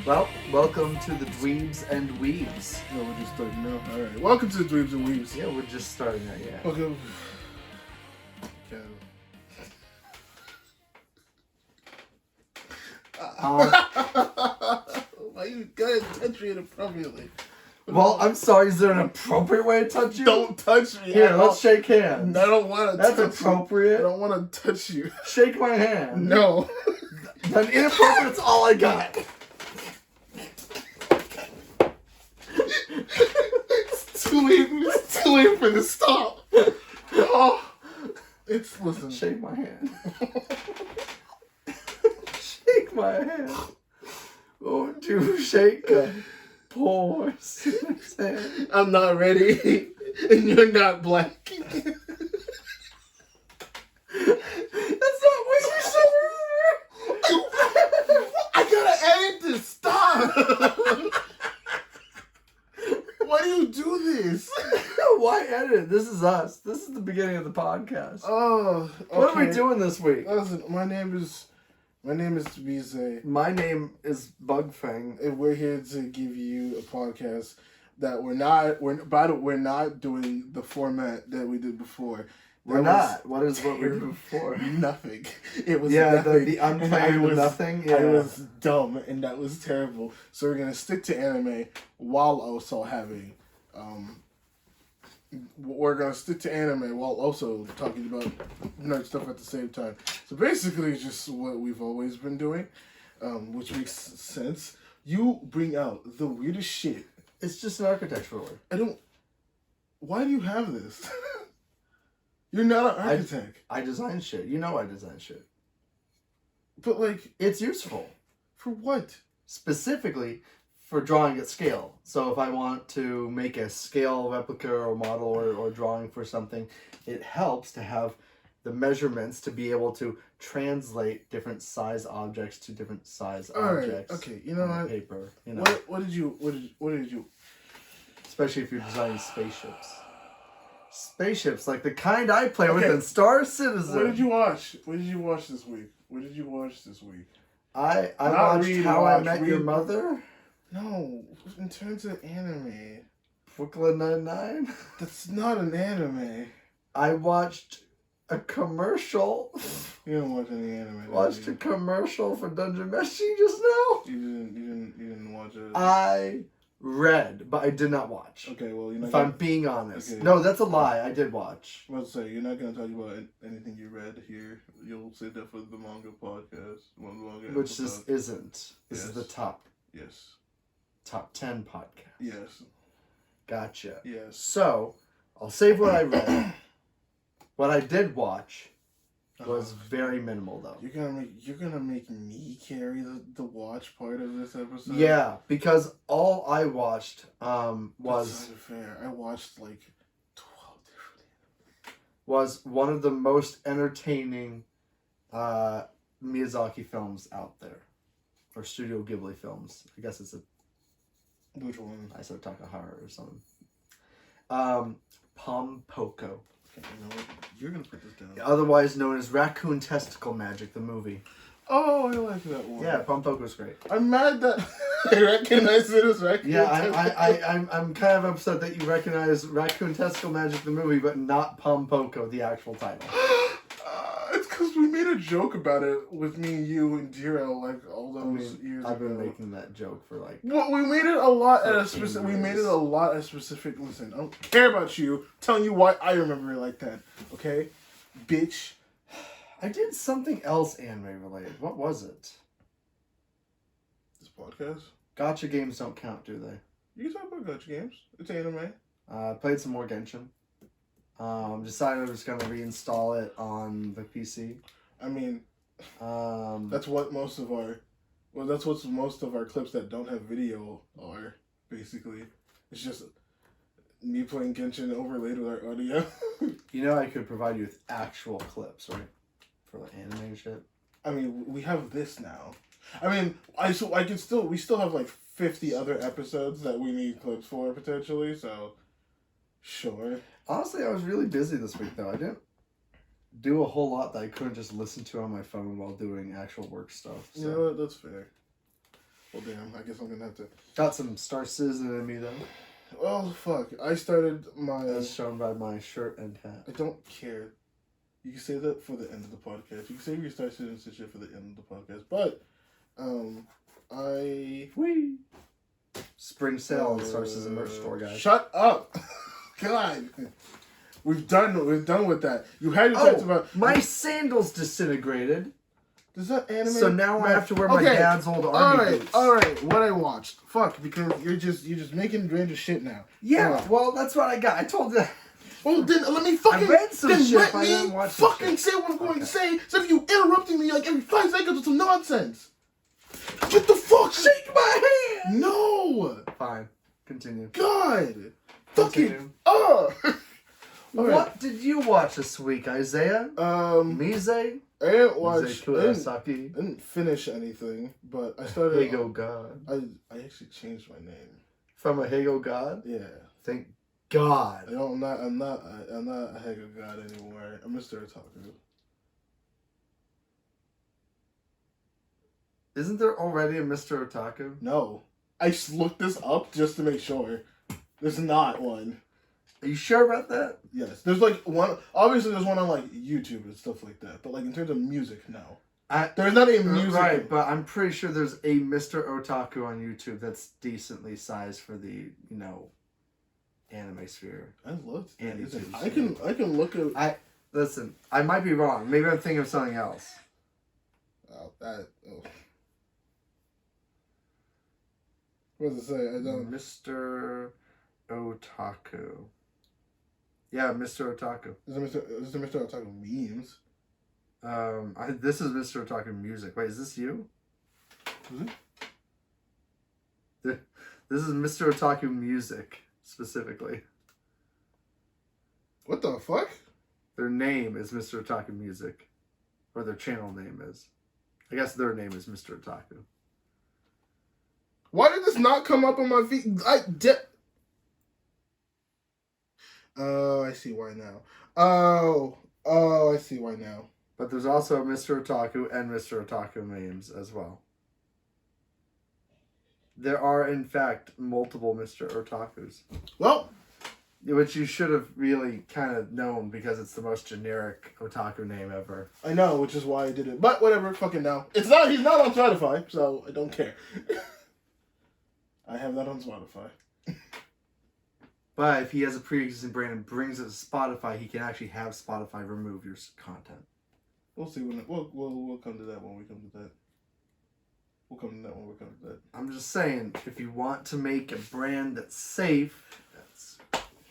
Well, welcome to the Dweebs and Weebs. No, we're just starting now. Alright. Welcome to the Dweebs and Weebs. Yeah, we're just starting that, yeah. Welcome. Why you gotta touch me inappropriately? Well, I'm sorry, is there an appropriate way to touch you? Don't touch me. Here, let's shake hands. I don't want to touch That's appropriate. you. I don't want to touch you. Shake my hand. No. Then inappropriate's all I got. It's too late for this. Stop. Oh. Listen. Shake my hand. Shake my hand. Oh, do shake a poor sinner's hand. I'm not ready. And you're not black. That's not what you said earlier. I gotta edit this. Stop. Why do you do this? Why edit? This is us. This is the beginning of the podcast. Oh, okay. What are we doing this week? Listen, my name is Dweebs. My name is Bugfang. And we're here to give you a podcast that we're not doing the format that we did before. We're not. What is what we did before? Nothing. It was nothing. The unplanned nothing. Yeah. I was dumb, and that was terrible. So we're gonna stick to anime while also having, we're gonna stick to anime while also talking about nerd stuff at the same time. So basically, it's just what we've always been doing, which makes sense. You bring out the weirdest shit. It's just an architectural word. Why do you have this? You're not an architect. I design shit. You know I design shit. But, it's useful. For what? Specifically for drawing at scale. So if I want to make a scale replica or model or drawing for something, it helps to have the measurements to be able to translate different size objects to different size objects. Okay, you know what? Paper. You know. What did you? Especially if you're designing spaceships. Spaceships, like the kind I play with in Star Citizen. What did you watch? What did you watch this week? I watched How I Met Your Mother. No, in terms of anime. Brooklyn Nine-Nine. That's not an anime. I watched a commercial. You don't watch any anime. Watched a commercial for Dungeon Meshi just now. You didn't watch it. I read, but I did not watch. Okay, well, you're not. If I'm being honest, no, that's a lie. I did watch. I was about to say, you're not gonna talk about anything you read here. You'll say that for the manga podcast, which this isn't. This is the top. Yes. Top 10 podcast. Yes. Gotcha. Yes. So, I'll save what I read. What I did watch was very minimal, though. You're gonna make me carry the watch part of this episode? Yeah, because all I watched That's was not fair. I watched 12 different. Was one of the most entertaining Miyazaki films out there, or Studio Ghibli films. I guess it's a. Which one? Isao Takahara or something. Pompoko. Okay, you know what? You're gonna put this down. Otherwise known as Raccoon Testicle Magic, the movie. Oh, I like that one. Yeah, Pompoko's great. I'm mad that I recognize it as Raccoon. Yeah, I'm kind of upset that you recognize Raccoon Testicle Magic, the movie, but not Pompoko, the actual title. It's because we made a joke about it with me, you, and Jiro all those years ago. I've been making that joke for Well, we made it a lot at a specific. We made it a lot at specific. Listen, I don't care about you. I'm telling you why I remember it like that. Okay, bitch. I did something else anime related. What was it? This podcast. Gacha games don't count, do they? You can talk about gacha games. It's anime. Played some more Genshin. Decided I was gonna reinstall it on the PC. I mean, that's what most of our clips that don't have video are, basically. It's just me playing Genshin overlaid with our audio. You know, I could provide you with actual clips, right? For anime and shit. I mean, we have this now. I mean, we still have 50 other episodes that we need clips for potentially, so sure. Honestly, I was really busy this week though. I didn't do a whole lot that I couldn't just listen to on my phone while doing actual work stuff. So. You know what? That's fair. Well, damn. I guess I'm gonna have to. Got some Star Citizen in me though, Oh fuck! I started my. as shown by my shirt and hat. I don't care. You can say that for the end of the podcast. You can save your Star Citizen shit for the end of the podcast. But, Whee! Spring sale on Star Citizen merch store, guys. Shut up! God, we've done with that. You had your thoughts about my sandals disintegrated. Does that anime? So now I have to wear my dad's old army boots. All right. What I watched? Fuck, because you're just making random shit now. Yeah, well, that's what I got. I told you. Well, then let me fucking. I read some then shit, let but I me didn't watch fucking say what I'm going to say. Instead of you interrupting me like every 5 seconds with some nonsense. Get the fuck. Shake my hand. No. Fine. Continue. God. Continue. Fucking. What did you watch this week, Isaiah? Mise? I didn't watch. Kurosaki? I didn't finish anything, but I started. Hego God. I actually changed my name. From a Hego God? Yeah. Thank God. No, I'm not a Hego God anymore. I'm Mr. Otaku. Isn't there already a Mr. Otaku? No. I just looked this up just to make sure. There's not one. Are you sure about that? Yes. There's like one. Obviously, there's one on like YouTube and stuff like that. But like in terms of music, no. There's not a music. Right, but I'm pretty sure there's a Mr. Otaku on YouTube that's decently sized for the, anime sphere. I looked. And I can look at. Listen, I might be wrong. Maybe I'm thinking of something else. What does it say? I don't. Mr. Otaku. Yeah, Mr. Otaku. This is Mr. Otaku memes. This is Mr. Otaku music. Wait, is this you? Is it? This is Mr. Otaku music, specifically. What the fuck? Their name is Mr. Otaku music. Or their channel name is. I guess their name is Mr. Otaku. Why did this not come up on my feed? Oh, I see why now. Oh, I see why now. But there's also Mr. Otaku and Mr. Otaku memes as well. There are, in fact, multiple Mr. Otakus. Well, which you should have really kind of known because it's the most generic otaku name ever. I know, which is why I did it. But whatever, fucking now. He's not on Spotify, so I don't care. I have that on Spotify. But if he has a pre-existing brand and brings it to Spotify, he can actually have Spotify remove your content. We'll see when we'll come to that when we come to that. We'll come to that when we come to that. I'm just saying, if you want to make a brand that's safe, that's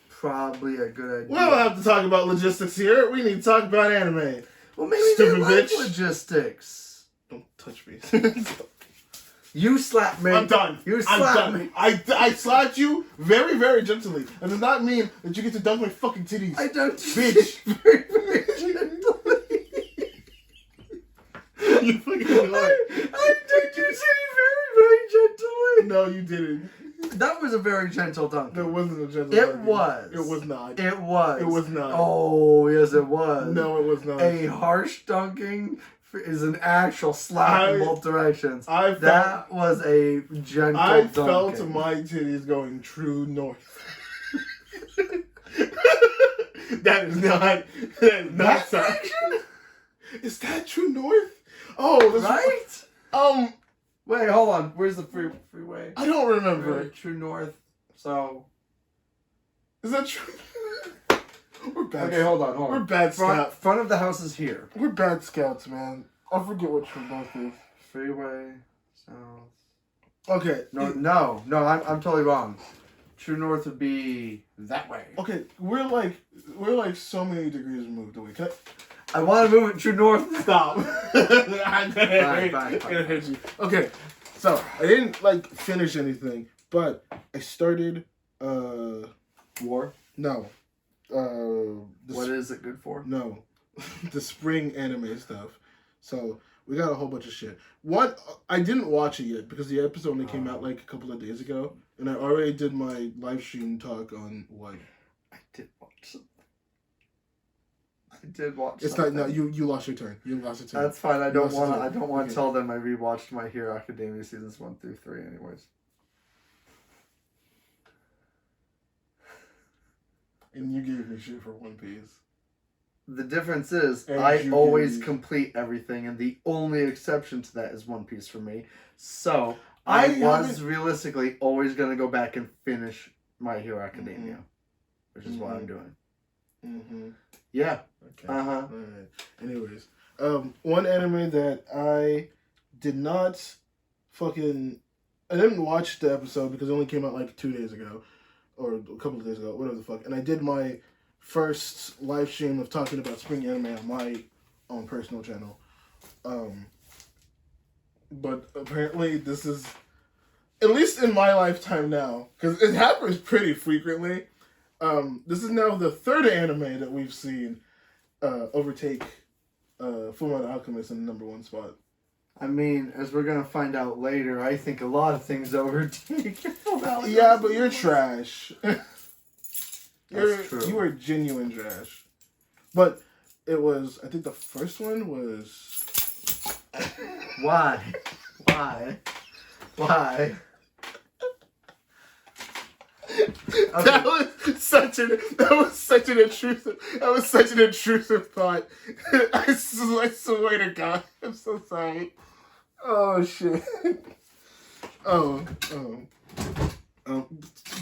probably a good idea. We don't have to talk about logistics here. We need to talk about anime. Well, maybe Stupid they like bitch. Logistics. Don't touch me. You slapped me. I'm done. You slapped me. I slapped you very, very gently. That does not mean that you get to dunk my fucking titties. I don't. Bitch. Very, very gently. You fucking lie. I dunked your titty very, very gently. No, you didn't. That was a very gentle dunk. There wasn't a gentle It dunking. was. It was not. It was. It was not. Oh, yes, it was. No, it was not. A harsh dunking is an actual slap in both directions. That was a gentle I dunking. felt my titties going true north. That is not direction? Is that true north? Oh, that's right? Wait, hold on. Where's the freeway? I don't remember. True north. So. Is that true? We're bad. Okay, hold on. We're bad scouts. Front of the house is here. We're bad scouts, man. I forget what true north is. Freeway, south. Okay. No. I'm totally wrong. True north would be that way. Okay, we're like so many degrees removed away. I want to move it true north. Stop. I'm gonna hit you. Okay, so I didn't finish anything, but I started War? No. What is it good for? No. The spring anime stuff. So we got a whole bunch of shit. What I didn't watch it yet because the episode only came out like a couple of days ago, and I already did my live stream talk on what. I did watch something. I did watch. It's something. not. No, you lost your turn. You lost your turn. That's fine. I don't want to. I Okay. don't want to tell them I rewatched My Hero Academia seasons 1 through 3. Anyways. And you gave me shit for One Piece. The difference is, And I you always can- complete everything, and the only exception to that is One Piece for me. So, I I was haven't- realistically always going to go back and finish My Hero Academia, which is what I'm Mhm. doing. Mm-hmm. Yeah. Okay. Uh-huh. All right. Anyways, one anime that I did not I didn't watch the episode because it only came out like 2 days ago, or a couple of days ago, whatever the fuck. And I did my first live stream of talking about spring anime on my own personal channel. But apparently this is, at least in my lifetime now, because it happens pretty frequently. This is now the third anime that we've seen overtake Fullmetal Alchemist in the #1 spot. I mean, as we're going to find out later, I think a lot of things overtake. Yeah, but you're trash. That's true. You are genuine trash. But it was, I think the first one was... Why? Why? Why? That was such an intrusive thought. I swear to God, I'm so sorry. Oh shit.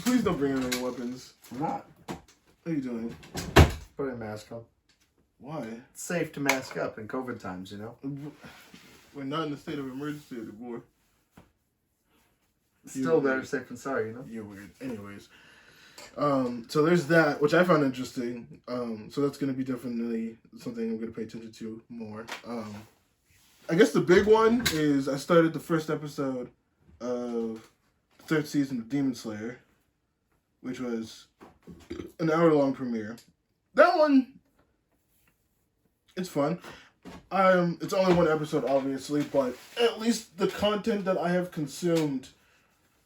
Please don't bring in any weapons. I'm not. What are you doing? Put a mask on. Why? It's safe to mask up in COVID times, you know? We're not in a state of emergency anymore. Still better safe than sorry, you know? You're weird. Anyways. So there's that, which I found interesting. So that's going to be definitely something I'm going to pay attention to more. I guess the big one is I started the first episode of the third season of Demon Slayer, which was an hour-long premiere. That one, it's fun. It's only one episode, obviously, but at least the content that I have consumed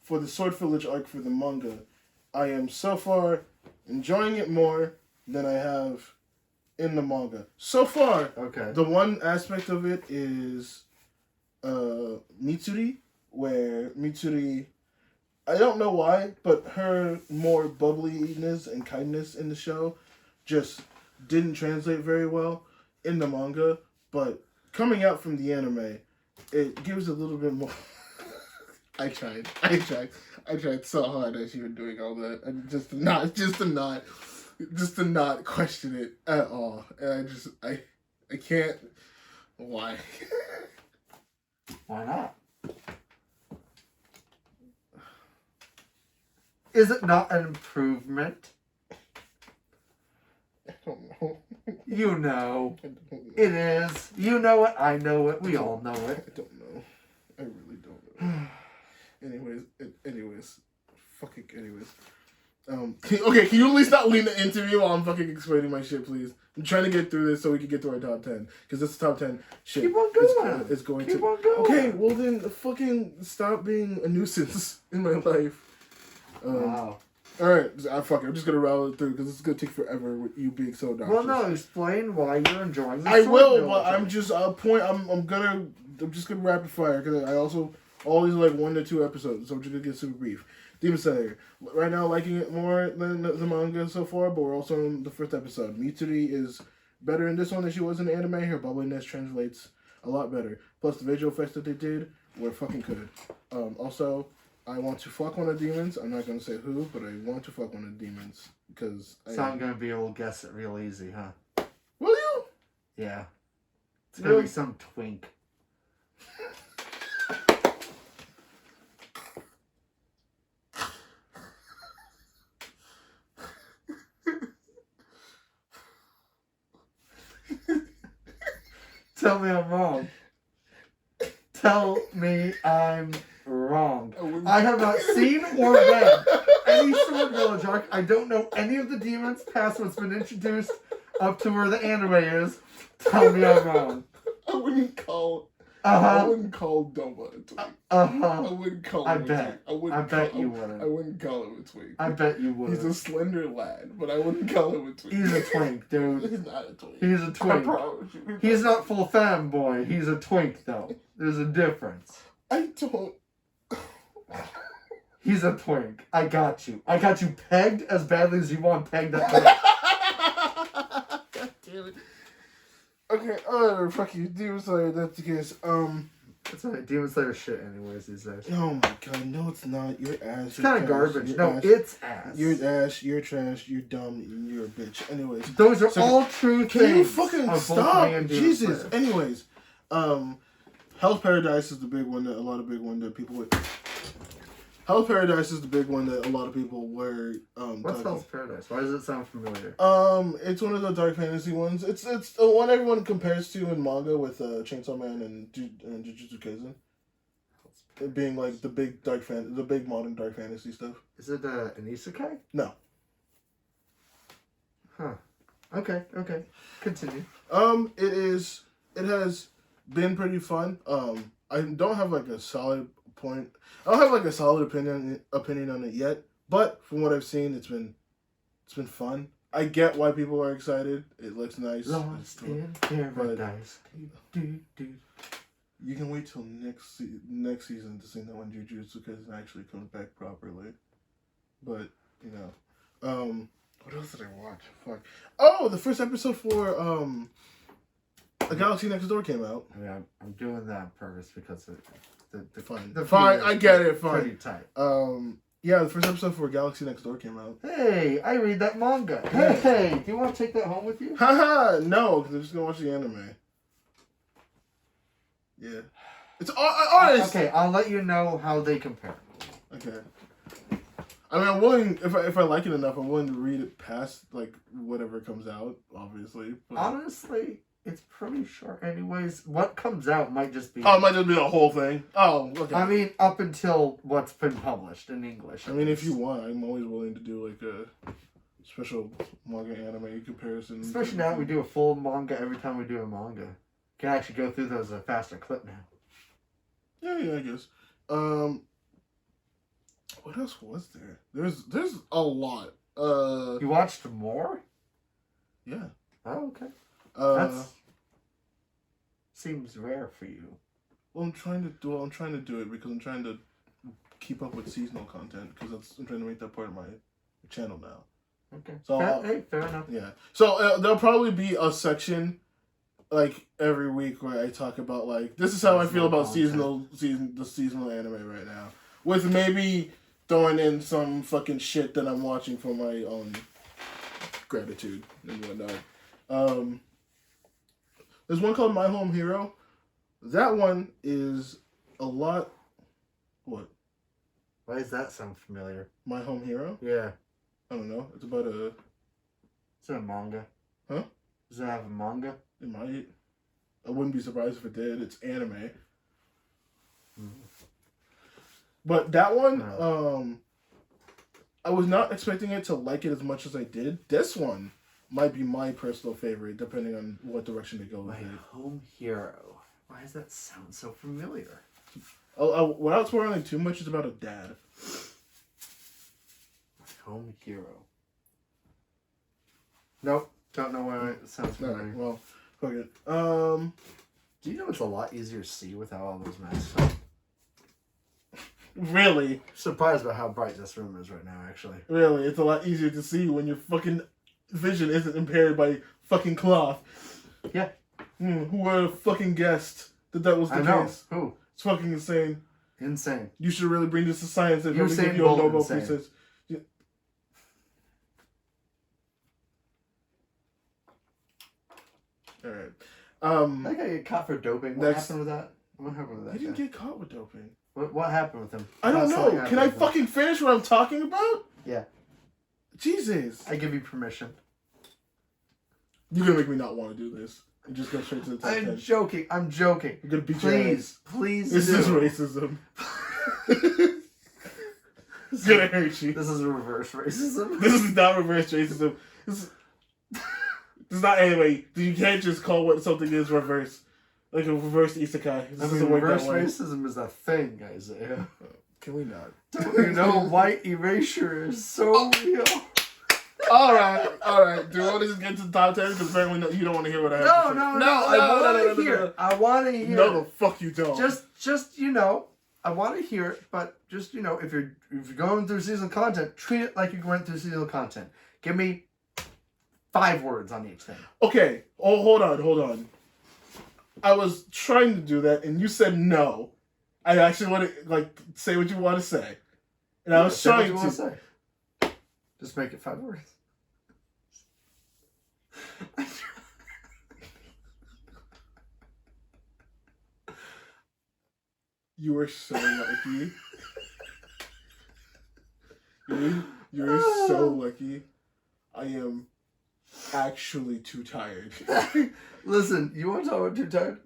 for the Sword Village arc for the manga, I am so far enjoying it more than I have in the manga. So far, Okay. the one aspect of it is Mitsuri, where Mitsuri, I don't know why, but her more bubbliness and kindness in the show just didn't translate very well in the manga, but coming out from the anime, it gives a little bit more... I tried so hard as you were doing all that, and just to not question it at all. And I can't. Why? Why not? Is it not an improvement? I don't know. You know. I don't know. It is. You know it. I know it. We all know it. I don't know. I really don't know. Anyways. Okay, can you at least not lean the interview while I'm fucking explaining my shit, please? I'm trying to get through this so we can get to our top 10. Because this top 10 shit Keep on going. is going Keep to... on going. Okay, well then fucking stop being a nuisance in my life. Wow. Alright, fuck it. I'm just gonna rattle it through because it's gonna take forever with you being so dark. Well, no. Explain why you're enjoying the I Sword will, Village but I'm arc. just I'm just gonna rapid fire because I also always like 1 to 2 episodes, so I'm just gonna get super brief. Demon Slayer. Right now, liking it more than the manga so far, but we're also in the first episode. Mitsuri is better in this one than she was in the anime. Her bubbliness translates a lot better. Plus, the visual effects that they did were fucking good. Also, I want to fuck one of the demons. I'm not gonna say who, but I want to fuck one of the demons because. So I'm gonna be able to guess it real easy, huh? Will you? Yeah. It's gonna Really? be some twink. Tell me I'm wrong. Tell me I'm wrong. I have not seen or read any Sword Village arc. I don't know any of the demons past what's been introduced up to where the anime is. Tell me I'm wrong. I wouldn't call I wouldn't call Doma a twink. I wouldn't call him I bet. a twink. I bet you wouldn't. I wouldn't call him a twink. I bet you would. He's a slender lad, but I wouldn't call him a twink. He's a twink, dude. He's not a twink. He's a twink. I promise you. He's not full femme, boy. He's a twink, though. There's a difference. I don't... He's a twink. I got you. I got you pegged as badly as you want pegged at me. God damn it. Okay, fuck you. Demon Slayer, that's the case. It's alright. Demon Slayer shit anyways these days. Oh my god, no it's not. You're ass. It's kind of garbage. No, ass. it's ass. You're ass, you're trash, you're dumb, and you're a bitch. Anyways. Those are all true things. Can you fucking stop? Jesus. Anyways. Hell's Paradise is the big one that people would... Hell's Paradise is the big one that a lot of people were What's Hell's Paradise? Why does it sound familiar? It's one of the dark fantasy ones. It's the one everyone compares to in manga with Chainsaw Man and Jujutsu Kaisen. It being like the big modern dark fantasy stuff. Is it an isekai? No. Huh. Okay. Continue. It has been pretty fun. I don't have like a solid point. I don't have like a solid opinion on it yet, but from what I've seen, it's been fun. I get why people are excited. It looks nice. Lost in Paradise. You can wait till next season to see that when Jujutsu Kaisen actually comes back properly. But you know, what else did I watch? Fuck. Oh, the first episode for A Galaxy Next Door came out. I mean, I'm doing that on purpose because Fine, I get it. Fine. Pretty tight. Yeah, the first episode for Galaxy Next Door came out. Hey, I read that manga. Yeah. Hey, do you want to take that home with you? Haha, no, because I'm just gonna watch the anime. Yeah, it's honest. Okay, I'll let you know how they compare. Okay. I mean, I'm willing if I like it enough, I'm willing to read it past like whatever comes out. Obviously, but... honestly. It's pretty short anyways. What comes out might just be... Oh, it might just be the whole thing? Oh, okay. I mean, up until what's been published in English. I mean, if you want, I'm always willing to do, like, a special manga anime comparison. Especially now we do a full manga every time we do a manga. Can actually go through those at a faster clip now. Yeah, I guess. What else was there? There's a lot. You watched more? Yeah. Oh, okay. That seems rare for you. Well, I'm trying to do it because I'm trying to keep up with seasonal content because I'm trying to make that part of my channel now. Okay. So fair enough. Yeah. So there'll probably be a section like every week where I talk about like this is how I feel about the seasonal anime right now, with maybe throwing in some fucking shit that I'm watching for my own gratitude and whatnot. There's one called My Home Hero. That one is a lot... What? Why does that sound familiar? My Home Hero? Yeah. I don't know. It's about a... Is it a manga? Huh? Does it have a manga? It might. I wouldn't be surprised if it did. It's anime. But that one, I was not expecting it to like it as much as I did. This one might be my personal favorite, depending on what direction they go with My it. Home Hero. Why does that sound so familiar? Without spoiling too much, it's about a dad. My Home Hero. Nope. Don't know why it sounds familiar. Right, well, fuck it. Do you know it's a lot easier to see without all those masks on? Really? I'm surprised about how bright this room is right now, actually. Really? It's a lot easier to see when your fucking vision isn't impaired by fucking cloth. Yeah. Who would have fucking guessed that was the case? Who? It's fucking insane. Insane. You should really bring this to science and You're saying give you a Nobel Prize. Yeah. Alright. That guy get caught for doping. What happened with that? What happened with that? He didn't get caught with doping. What happened with him? I don't know. Can I fucking finish what I'm talking about? Yeah. Jesus. I give you permission. You're gonna make me not want to do this. And just go straight to the top 10. Joking. I'm joking. I'm gonna beat your ass. Please This is racism. It's gonna hurt you. This is reverse racism. This is not reverse racism. This is not anime. You can't just call what something is reverse. Like a reverse isekai. This I doesn't mean, work reverse that way. racism is a thing, Isaiah. Can we not? Don't you know white erasure is so real? All right. Do you want to just get to the top 10? Because apparently you don't want to hear what I have to say. No. I want to hear it. I want to hear No, it. the fuck you don't. Just I want to hear it, but just if you're going through seasonal content, treat it like you're going through seasonal content. Give me 5 words on each thing. Okay. Oh, hold on. I was trying to do that, and you said no. I actually want to say what you want to say, and I was trying to. Say. Just make it 5 words. You are so lucky. You're so lucky. I am actually too tired. Listen, you want to talk about too tired?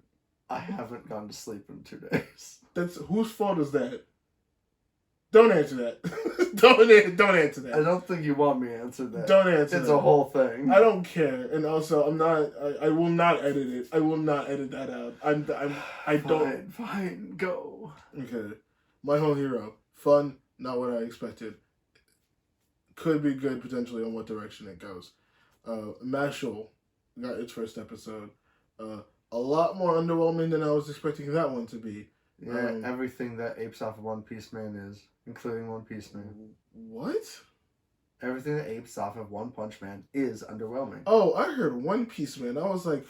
I haven't gone to sleep in 2 days. That's whose fault is that? Don't answer that. don't answer that. I don't think you want me to answer that. Don't answer It's that. a whole thing. I don't care, and also I'm not. I will not edit it. I will not edit that out. I don't. Fine, go. Okay, My Home Hero, fun, not what I expected. Could be good potentially on what direction it goes. Mashal got its first episode. A lot more underwhelming than I was expecting that one to be. Yeah, everything that apes off of One Piece Man is, including One Piece Man. What? Everything that apes off of One Punch Man is underwhelming. Oh, I heard One Piece Man. I was like,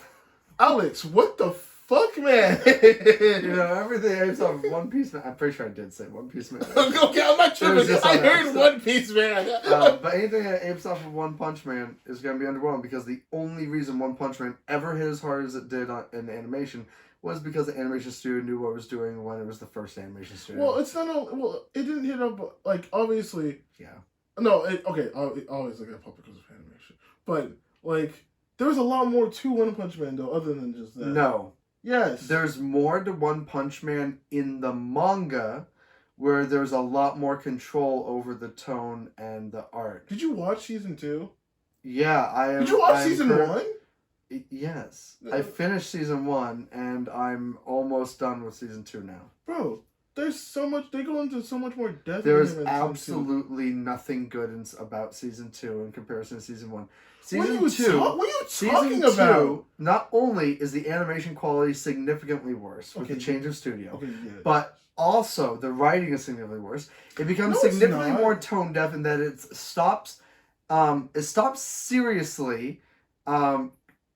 Alex, what the fuck, man? Everything apes off of One Piece Man. I'm pretty sure I did say One Piece Man. Okay, I'm not tripping. I heard One Piece Man. But anything that apes off of One Punch Man is going to be underwhelming because the only reason One Punch Man ever hit as hard as it did in animation was because the animation studio knew what it was doing when it was the first animation studio. Well, it's not all. Well, it didn't hit up obviously. Yeah. No. It always look at pop because of animation, but there was a lot more to One Punch Man though, other than just that. No. Yes. There's more to One Punch Man in the manga, where there's a lot more control over the tone and the art. Did you watch season 2? Yeah, I am. Did you watch season 1? Yes. I finished season 1 and I'm almost done with season 2 now. Bro, there's so much. They go into so much more depth. There's absolutely nothing good about season 2 in comparison to season 1. Season 2. What are you talking about? Not only is the animation quality significantly worse with the change of studio, but also the writing is significantly worse. It becomes significantly more tone deaf in that it stops seriously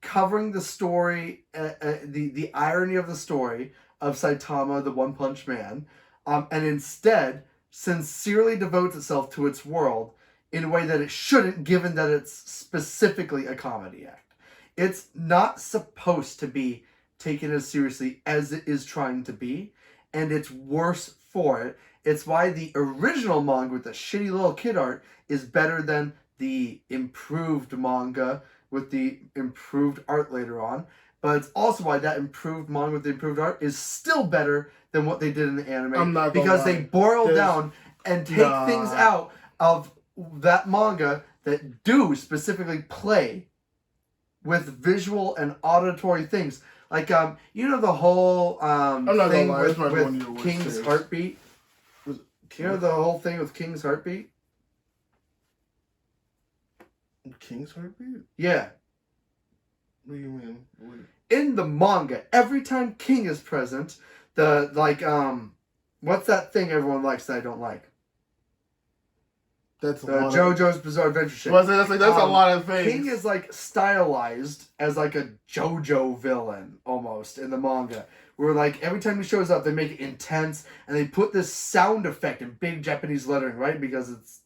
covering the story, the irony of the story of Saitama, the One Punch Man, and instead sincerely devotes itself to its world in a way that it shouldn't, given that it's specifically a comedy act. It's not supposed to be taken as seriously as it is trying to be, and it's worse for it. It's why the original manga with the shitty little kid art is better than the improved manga with the improved art later on. But it's also why that improved manga with the improved art is still better than what they did in the anime. Because they boil down and take things out of that manga that do specifically play with visual and auditory things. Like, the whole thing with King's Heartbeat? You know the whole thing with King's Heartbeat? King's Heartbeat? Yeah. What do you mean? In the manga, every time King is present, what's that thing everyone likes that I don't like? That's JoJo's Bizarre Adventure shit. Well, that's a lot of things. King is stylized as a JoJo villain almost in the manga. Where every time he shows up, they make it intense and they put this sound effect in big Japanese lettering, right? Because it's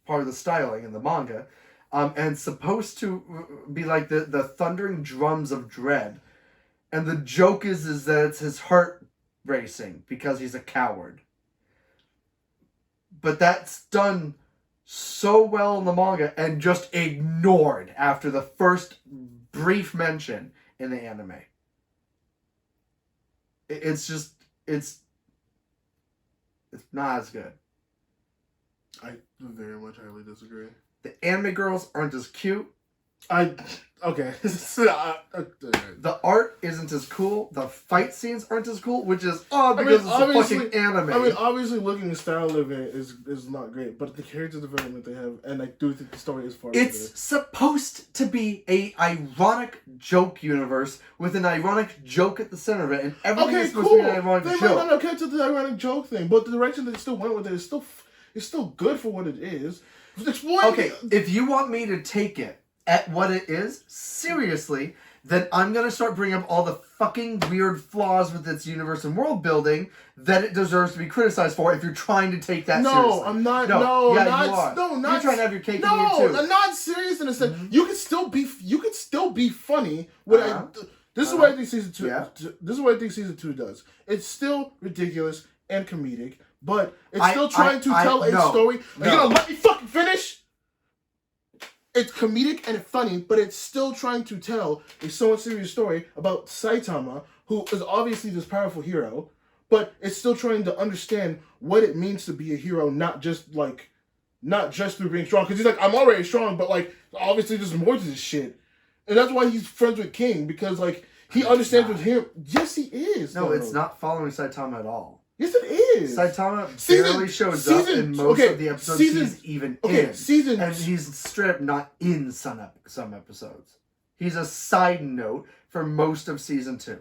part of the styling in the manga. And supposed to be the thundering drums of dread. And the joke is that it's his heart racing because he's a coward. But that's done so well in the manga and just ignored after the first brief mention in the anime. It's not as good. I very much highly disagree. The anime girls aren't as cute. Okay. The art isn't as cool. The fight scenes aren't as cool, which is odd because it's a fucking anime. I mean, obviously, looking the style of it is not great, but the character development they have, and I do think the story is far better. It's supposed to be a ironic joke universe with an ironic joke at the center of it, and everything is supposed to be an ironic joke. They might not get to the ironic joke thing, but the direction they still went with it is still good for what it is. Okay, if you want me to take it at what it is, seriously, then I'm going to start bringing up all the fucking weird flaws with its universe and world building that it deserves to be criticized for if you're trying to take that seriously. No, I'm not. No, yeah, not, you are. No, not. You're trying to have your cake and eat it too. No, I'm not serious in a sense. You can still be funny. This is what I think season 2. Yeah. This is what I think season 2 does. It's still ridiculous and comedic, but it's still trying to tell a story. Are you gonna let me fucking finish? It's comedic and funny, but it's still trying to tell a somewhat serious story about Saitama, who is obviously this powerful hero, but it's still trying to understand what it means to be a hero, not just through being strong. Because he's like, I'm already strong, but like, obviously there's more to this shit. And that's why he's friends with King, because like, he understands with him. Yes, he is. No, it's not following Saitama at all. Yes, it is. Saitama barely shows up in most of the episodes he's even in. And he's straight up not in some episodes. He's a side note for most of season 2.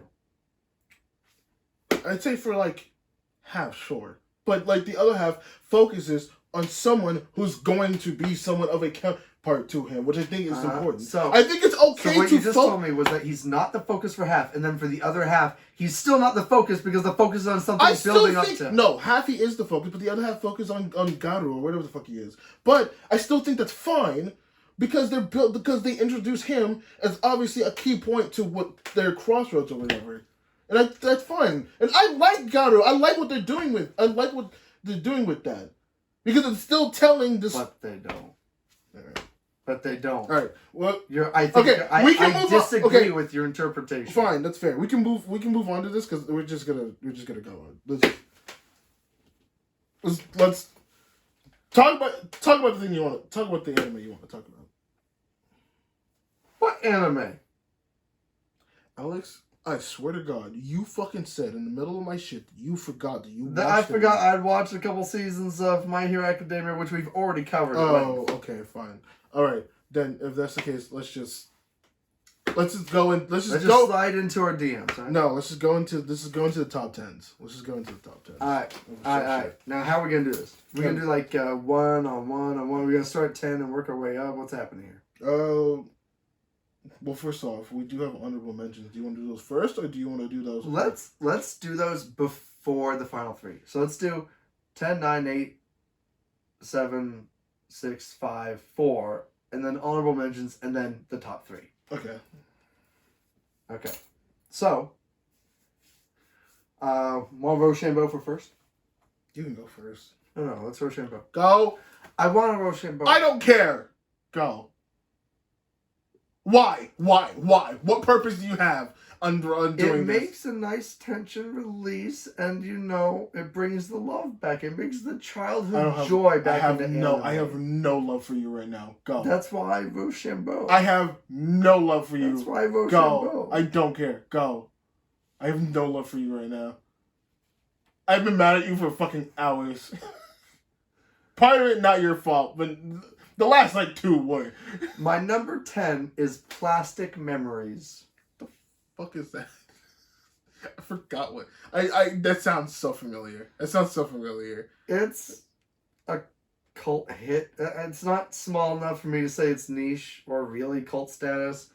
I'd say for like half, sure. But like the other half focuses on someone who's going to be somewhat of a counterpart to him, which I think is important. So I think it's okay so what you just told me was that he's not the focus for half, and then for the other half, he's still not the focus because the focus is on something building up to. No, half he is the focus, but the other half focus on Garu or whatever the fuck he is. But I still think that's fine because they introduce him as obviously a key point to what their crossroads or whatever. And that's fine. And I like Garu. I like what they're doing with that. Because it's still telling this. But they don't. But they don't. All right. Well, I disagree with your interpretation. Fine, that's fair. We can move on to this because we're just gonna go on. Let's talk about the thing you want to talk about. The anime you want to talk about. What anime? Alex, I swear to God, you fucking said in the middle of my shit that you forgot that you watched I forgot I'd watched a couple seasons of My Hero Academia, which we've already covered. Oh, okay, fine. All right, then if that's the case, let's just go in. Let's just slide into our DMs. Right? No, let's just go into the top 10s. Let's just go into the top 10s. All right. Now, how are we gonna do this? We're gonna do like one on one. We're gonna start at 10 and work our way up. What's happening here? Well, first off, we do have honorable mentions. Do you want to do those first, or do you want to do those? Let's do those before the final 3. So let's do 10, 9, 8, 7, 6, 5, 4, and then honorable mentions, and then the top 3. Okay. So, want Rochambeau for first? You can go first. No, let's Rochambeau. Go. I want a Rochambeau. I don't care. Go. Why? What purpose do you have on doing this? It makes a nice tension release, and it brings the love back. It brings the childhood joy back into anime. I have no love for you right now. Go. That's why Rochambeau. I have no love for you. That's why Rochambeau. Go. I don't care. Go. I have no love for you right now. I've been mad at you for fucking hours. Part of it not your fault, but the last 2 were. My number 10 is Plastic Memories. The fuck is that? I forgot what. That sounds so familiar. It's a cult hit. It's not small enough for me to say it's niche or really cult status.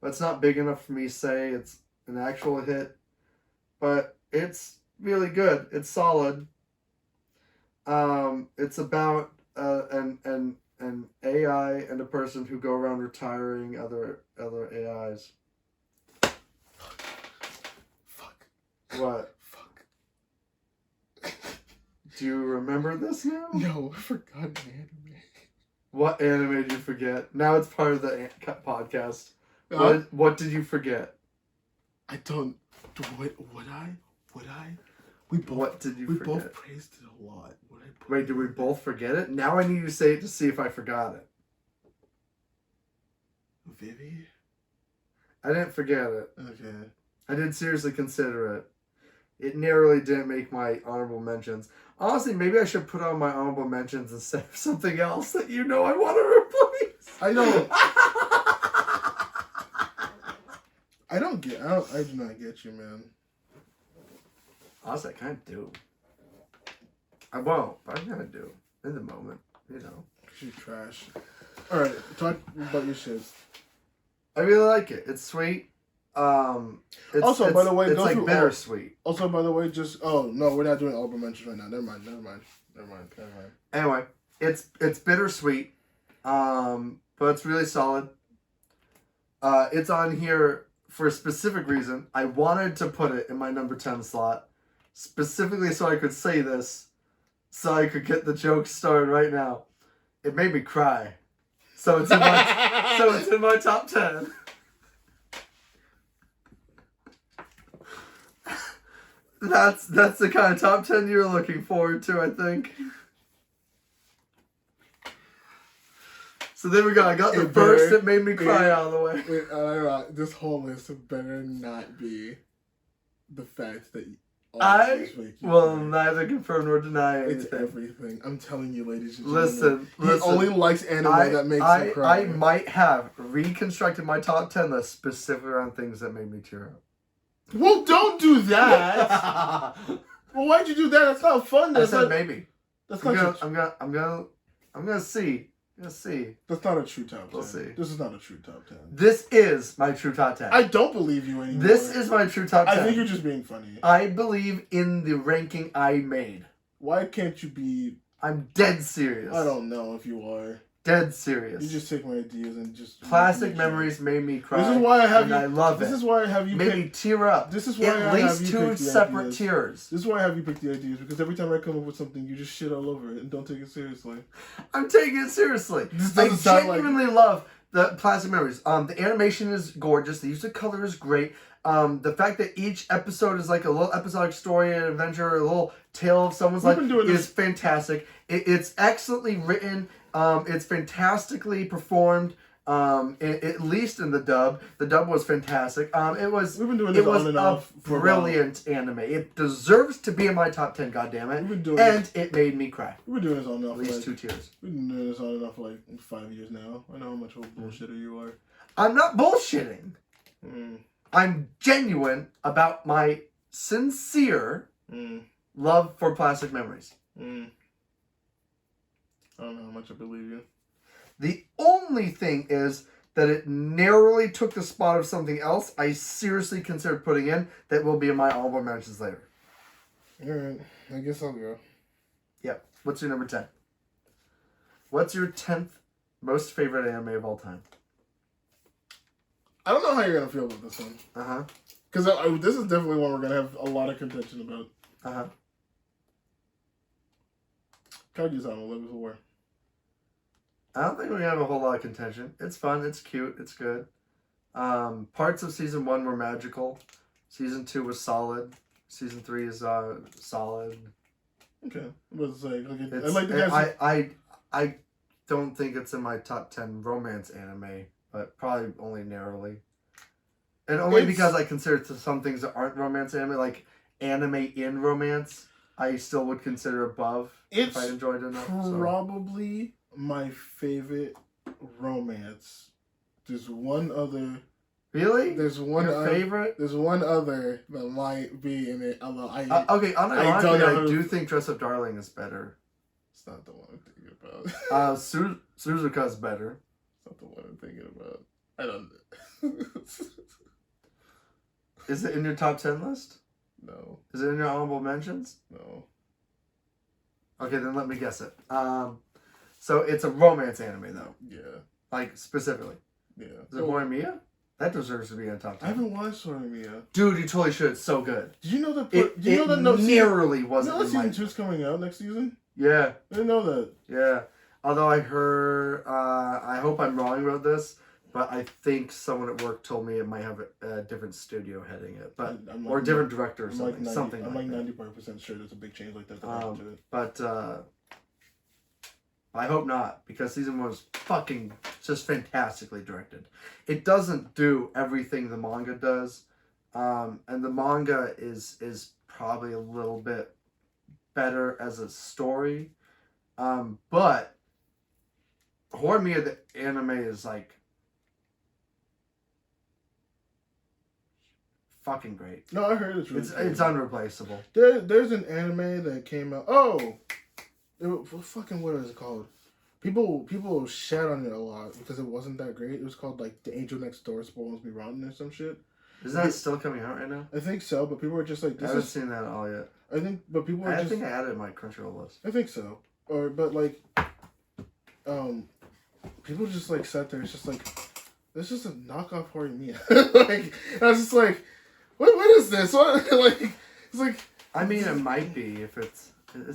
But it's not big enough for me to say it's an actual hit. But it's really good. It's solid. It's about an AI and a person who go around retiring other AIs. Fuck. What? Fuck. Do you remember this now? No, I forgot an anime. What anime did you forget? Now it's part of the podcast. What did you forget? I don't. Would I? What did you forget? We both praised it a lot. Wait, did we both forget it? Now I need you to say it to see if I forgot it. Vivi? I didn't forget it. Okay. I did seriously consider it. It narrowly didn't make my honorable mentions. Honestly, maybe I should put on my honorable mentions instead of something else that you know I want to replace. I don't. I do not get you, man. Honestly, I kind of do. I won't, but I kind of do. In the moment, you know. She's trash. Alright, talk about your shit. I really like it. It's sweet. Also, by the way, it's go like through bittersweet. Also, by the way, no, we're not doing honorable mentions right now. Never mind. Anyway, it's bittersweet, but it's really solid. It's on here for a specific reason. I wanted to put it in my number 10 slot, specifically so I could say this, so I could get the joke started right now. It made me cry, so it's in my top 10. That's the kind of top 10 you're looking forward to, I think. So there we go. I got the first that made me cry out of the way. Wait, this whole list better not be the fact that neither confirm nor deny anything. It's everything. I'm telling you, ladies and gentlemen. Listen. He only likes anime that makes him cry. I might have reconstructed my top 10 list specifically around things that made me tear up. Well, don't do that. Well, why'd you do that? That's not fun. I said maybe. That's I'm not. gonna see. That's not a true top 10. We'll see. This is not a true top 10. This is my true top 10. I don't believe you anymore. This is my true top 10. I think you're just being funny. I believe in the ranking I made. Why can't you be... I'm dead serious. I don't know if you are. Dead serious. You just take my ideas and just... Classic memories made me cry. This is why I have you... I love it. This is why I have you made me tear up. This is why at least 2 separate tears. This is why I have you pick the ideas, because every time I come up with something, you just shit all over it and don't take it seriously. I'm taking it seriously. I genuinely love the classic memories. The animation is gorgeous. The use of color is great. The fact that each episode is like a little episodic story and adventure, a little tale of someone's life is fantastic. It's excellently written. It's fantastically performed. At least in the dub. The dub was fantastic. It was brilliant anime. It deserves to be in my top 10, goddammit. And it made me cry. We've been doing this on and off. At least 2 tears. We've been doing this on and off for like 5 years now. I know how much of a bullshitter you are. I'm not bullshitting. I'm genuine about my sincere love for classic memories. I don't know how much I believe you. The only thing is that it narrowly took the spot of something else I seriously considered putting in that will be in my honorable mentions later. Alright, I guess I'll go. Yep. What's your number 10? What's your 10th most favorite anime of all time? I don't know how you're going to feel about this one. Uh-huh. Because this is definitely one we're going to have a lot of contention about. Uh-huh. Kaguya-sama level 4. I don't think we're going to have a whole lot of contention. It's fun. It's cute. It's good. Parts of Season 1 were magical. Season 2 was solid. Season 3 is solid. Okay. I don't think it's in my top 10 romance anime, but probably only narrowly. And only because I consider some things that aren't romance anime, like anime in romance, I still would consider above if I enjoyed it enough. Probably my favorite romance. There's one other. Really? There's one favorite? There's one other that might be in it. Although I do think Dress Up Darling is better. It's not the one I'm thinking about. Suzuka's better. It's not the one I'm thinking about. I don't know. Is it in your top 10 list? No. Is it in your honorable mentions? No. Okay, then let me guess it. So it's a romance anime, though. Yeah. Like, specifically. Yeah. Is it Horimiya? That deserves to be in top 10. I haven't watched Horimiya. Dude, you totally should. It's so good. Did you know that? It nearly wasn't. Season 2's coming out next season? Yeah. I didn't know that. Yeah. Although I heard, I hope I'm wrong about this, but I think someone at work told me it might have a different studio heading it, but or a different director or something. I'm like 95% sure there's a big change like that. But I hope not, because season 1 was fucking just fantastically directed. It doesn't do everything the manga does, and the manga is probably a little bit better as a story, but Horimiya the anime is like fucking great. No, I heard it's really it's unreplaceable. There's an anime that came out. Oh, what is it called? People shat on it a lot because it wasn't that great. It was called like The Angel Next Door Spoils Me Rotten or some shit. Isn't that still coming out right now? I think so, but people were just like, I haven't seen that at all yet. I think, but people were I just. think I added it to my Crunchyroll list. I think so, but like, people just like sat there. It's just like, this is a knockoff Horimiya. Like, I was just like, what is this? What like? It's like. I mean, it might be if it's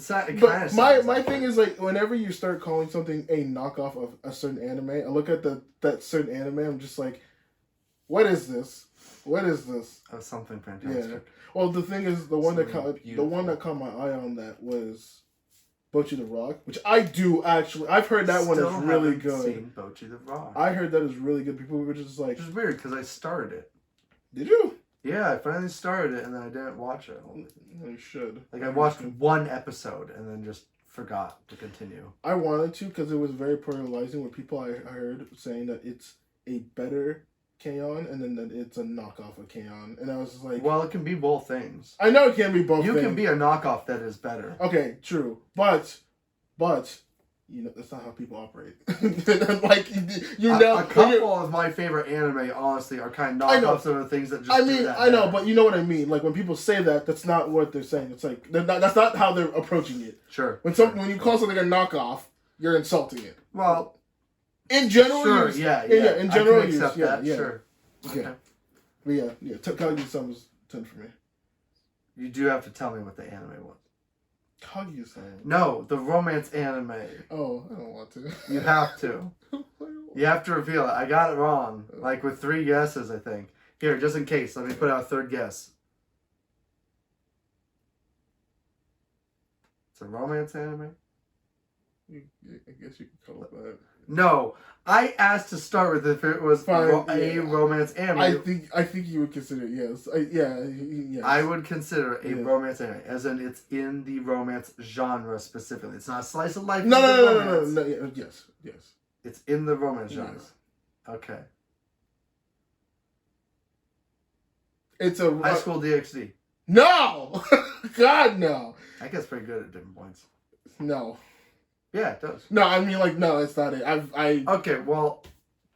not. It But my thing is like, whenever you start calling something a knockoff of a certain anime, I look at that certain anime. I'm just like, what is this? What is this? Oh, something fantastic. Yeah. Well, the thing is, the one that Something caught my eye on that was Bocchi the Rock, which I do actually. I've heard that one is really good. Seen Bocchi the Rock. I heard that is really good. People were just like, which is weird because I started it. Did you? Yeah, I finally started it and then I didn't watch it. You should. Like I watched one episode and then just forgot to continue. I wanted to because it was very polarizing with people I heard saying that it's a better K-On! And then that it's a knockoff of K-On! And I was just like, well, it can be both things. I know it can be both. You things. can be a knockoff that is better. Okay, true, but you know that's not how people operate. Like you know, a couple of my favorite anime, honestly, are kind of knockoffs of the things that just. I mean, do that I know, better. but you know what I mean. Like when people say that, that's not what they're saying. It's like that's not how they're approaching it. Sure. When you call something a knockoff, you're insulting it. Well, in general, sure, use, yeah. In general, I can accept that. yeah. Sure. Okay. But yeah. Kaguya-sama was 10 for me. You do have to tell me what the anime was. Kaguya-sama. No, the romance anime. Oh, I don't want to. You have to. You have to reveal it. I got it wrong. Like with 3 guesses, I think. Here, just in case, let me put out a 3rd guess. It's a romance anime? I guess you could call it that. No. I asked to start with if it was a romance anime. I think you would consider it, yes. Yes. I would consider a romance anime, as in it's in the romance genre specifically. It's not a slice of life. No. Yes. It's in the romance genre. Yes. Okay. It's a High School DxD. No, God no. I guess pretty good at different points. No. Yeah, it does. No, I mean like no, it's not it. Okay, well,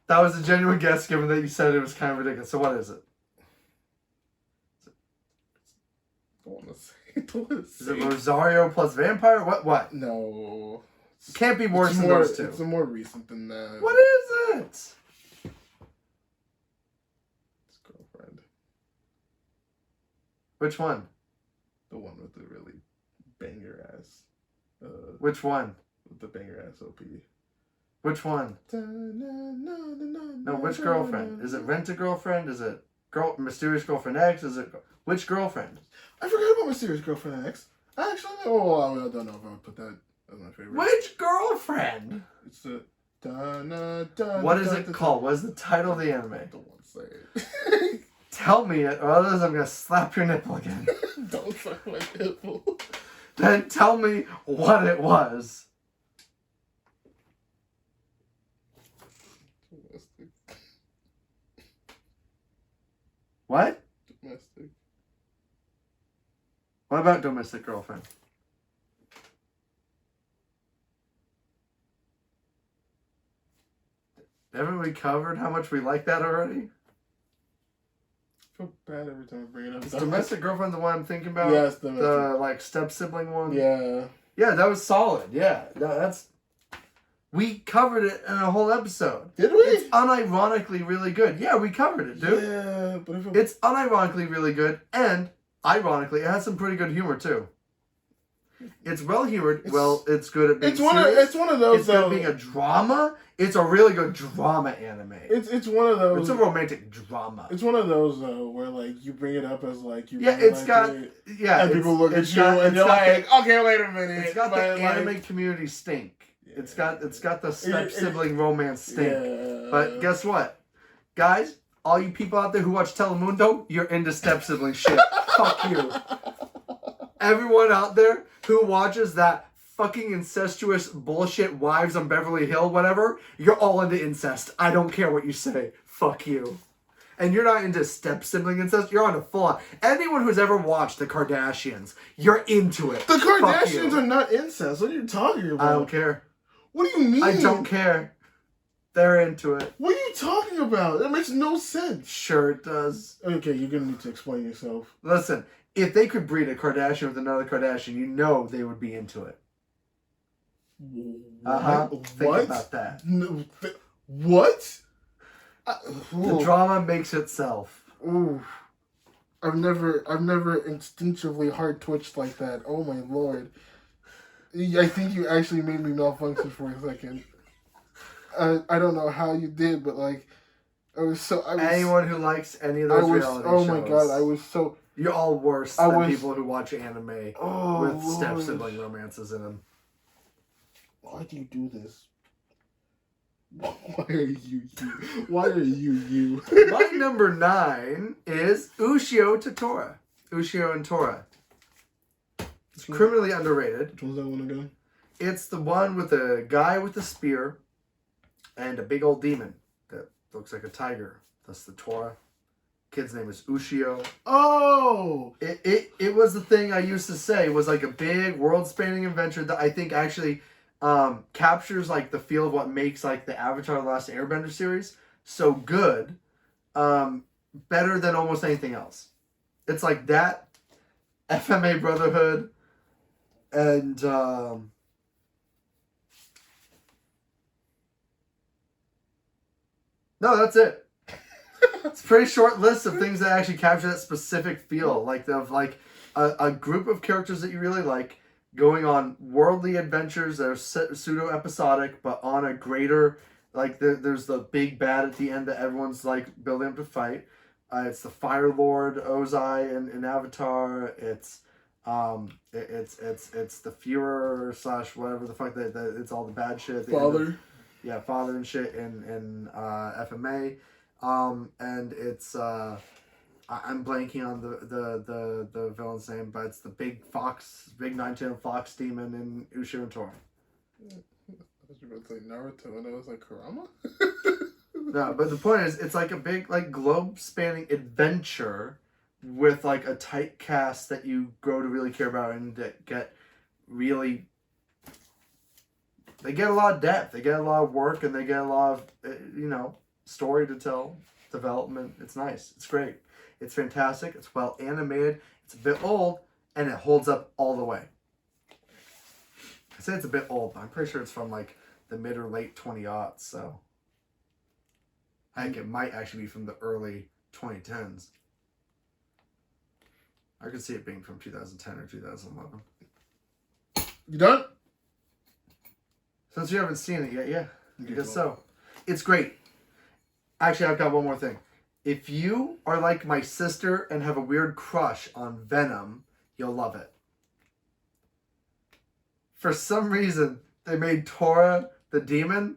that was a genuine guess, given that you said it was kind of ridiculous. So what is it? Don't want to say. Is it Rosario plus Vampire? What? No. Can't be worse than those 2. It's more recent than that. What is it? It's Girlfriend. Which one? The one with the really banger ass. Which one? With the banger ass OP. Which one? No, which girlfriend? Is it Rent a Girlfriend? Is it Mysterious Girlfriend X? Is it which girlfriend? I forgot about Mysterious Girlfriend X. I don't know if I would put that as my favorite. Which girlfriend? It's the What is it called? What is the title of the anime? I don't want to say it. Tell me it, or otherwise I'm gonna slap your nipple again. Don't fuck my nipple. Then tell me what it was. Domestic. What? Domestic. What about Domestic Girlfriend? Haven't we covered how much we like that already? I feel bad every time I bring it up. Is Domestic Girlfriend the one I'm thinking about? Yes, the like step sibling one. Yeah. Yeah, that was solid. Yeah, that's. We covered it in a whole episode. Did we? It's unironically really good. Yeah, we covered it, dude. Yeah, but it's unironically really good, and ironically, it has some pretty good humor too. It's well humored. It's good at being it's one of those. It's good at being a drama. It's a really good drama anime. It's one of those. It's a romantic drama. It's one of those though where like you bring it up as like you. Yeah, it's got and people look at you and you're like, okay, wait a minute. It's got the anime community stink. Yeah. It's got the step sibling romance stink. Yeah. But guess what, guys? All you people out there who watch Telemundo, you're into step sibling shit. Fuck you. Everyone out there who watches that fucking incestuous bullshit Wives on Beverly Hill, whatever, you're all into incest. I don't care what you say. Fuck you. And you're not into step sibling incest, you're on a full on. Anyone who's ever watched the Kardashians, you're into it. The Kardashians are not incest. What are you talking about? I don't care. What do you mean? I don't care. They're into it. What are you talking about? That makes no sense. Sure it does. Okay, you're gonna need to explain yourself. Listen, if they could breed a Kardashian with another Kardashian, you know they would be into it. Think about that. No, what? The drama makes itself. Ooh. I've never instinctively hard twitched like that. Oh my lord. I think you actually made me malfunction for a second. I don't know how you did, but like, anyone who likes any of those reality shows. Oh my god, I was so... You're all worse than people who watch anime with step sibling romances in them. Why do you do this? Why are you you? Why are you? My number 9 is Ushio to Tora. Ushio and Tora. It's criminally underrated. Which one's that one again? It's the one with a guy with a spear and a big old demon that looks like a tiger. That's the Tora. Kid's name is Ushio. Oh! It was the thing I used to say was like a big world-spanning adventure that I think actually captures like the feel of what makes like the Avatar: The Last Airbender series so good, better than almost anything else. It's like that, FMA Brotherhood, and no, that's it. It's a pretty short list of things that actually capture that specific feel, like of like a group of characters that you really like going on worldly adventures that are pseudo episodic, but on a greater, like there's the big bad at the end that everyone's like building up to fight. It's the Fire Lord Ozai in Avatar. It's the Führer / whatever the fuck that it's all the bad shit. Father. Yeah, father and shit in FMA. And it's I'm blanking on the villain's name, but it's the big 9-tailed fox demon in Ushio and Tora. I was about to say Naruto, and I was like, Kurama? No, but the point is, it's like a big like globe-spanning adventure with like a tight cast that you grow to really care about and that get really. They get a lot of depth, they get a lot of work, and they get a lot of story to tell, development. It's nice. It's great. It's fantastic. It's well animated. It's a bit old, and it holds up all the way. I say it's a bit old, but I'm pretty sure it's from like the mid or late 2000s, so I think it might actually be from the early 2010s. I could see it being from 2010 or 2011. You done? Since you haven't seen it yet, yeah. I guess so. It's great. Actually, I've got one more thing. If you are like my sister and have a weird crush on Venom, you'll love it. For some reason, they made Tora the demon.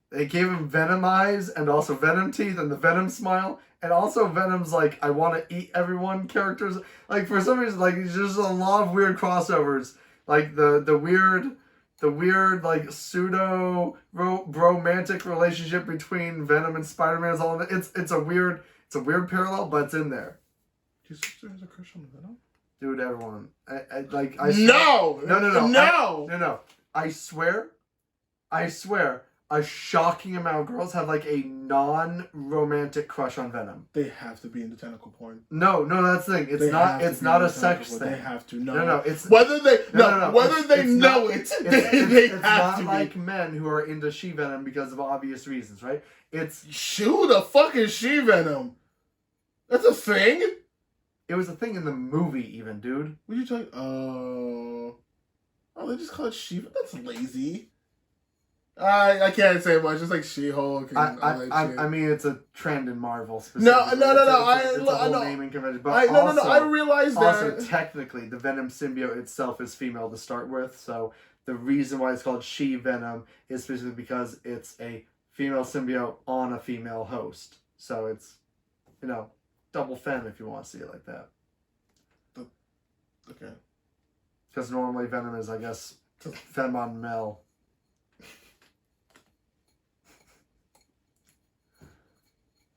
They gave him Venom eyes and also Venom teeth and the Venom smile. And also Venom's like, I want to eat everyone characters. Like, for some reason, like, there's just a lot of weird crossovers. Like, the weird, like, pseudo romantic relationship between Venom and Spider-Man is all in it. It's a weird parallel, but it's in there. Your sister has a crush on Venom? Dude, everyone. I No. I swear, a shocking amount of girls have like a non-romantic crush on Venom. They have to be into tentacle porn. No, that's the thing. It's not a sex thing. They have to. No. It's whether they whether they know it. They it's have to not like men who are into she-venom because of obvious reasons, right? It's who the fuck is she-venom? That's a thing. It was a thing in the movie, even, dude. What are you talking? Oh, they just call it she. That's lazy. I can't say much. It's like She-Hulk. I mean, it's a trend in Marvel. No. It's a whole naming convention. But I realize that. Also, technically, the Venom symbiote itself is female to start with, so The reason why it's called she venom is specifically because it's a female symbiote on a female host. So it's, double fem if you want to see it like that. Okay. Because normally venom is, I guess, fem on male.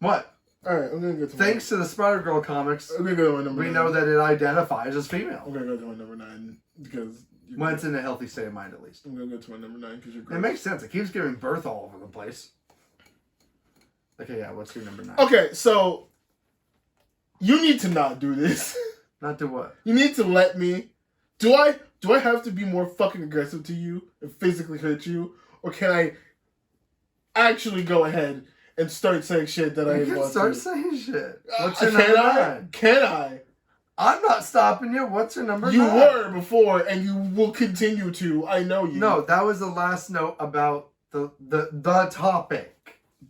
What? Alright, I'm gonna go to Thanks to the Spider-Girl comics, I'm gonna go to my number we 9. know that it identifies as female. I'm gonna go to my number 9 because When it's in a healthy state of mind, at least. I'm gonna go to my number 9 because you're It gross. makes sense. It keeps giving birth all over the place. Okay, yeah, what's your number 9? Okay, so you need to not do this. Not do what? You need to let me. Do I have to be more fucking aggressive to you and physically hurt you, or can I actually go ahead and start saying shit that I You can want start to? saying shit. What's your number 9? Can I? I'm not stopping you. What's your number 9? You were before, and you will continue to. I know you. No, that was the last note about the topic.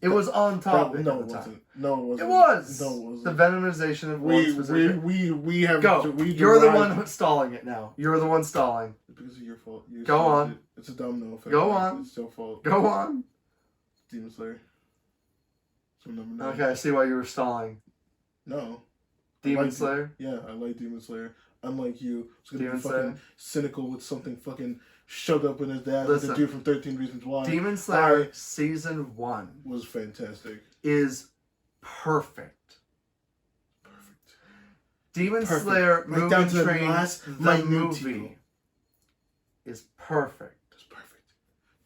It was on topic No, at the it time. wasn't. No, it wasn't. It was. No, it wasn't. The venomization of one specific. We have. Go. We You're the derived- one stalling it now. You're the one stalling. Because of your fault. Go on. It's a domino effect. Go on. It's your fault. Go on. Demon Slayer. So number 9. Okay, I see why you were stalling. No. Demon Slayer? Yeah, I like Demon Slayer. Unlike you, it's gonna Demon be fucking Slayer? cynical with something fucking shoved up in his dad. Listen. The dude from 13 Reasons Why. Demon Slayer Season 1 was fantastic. is perfect. Perfect. Demon Perfect. Slayer Right down to Movie the Train, last the minute movie, detail. is perfect. It's perfect.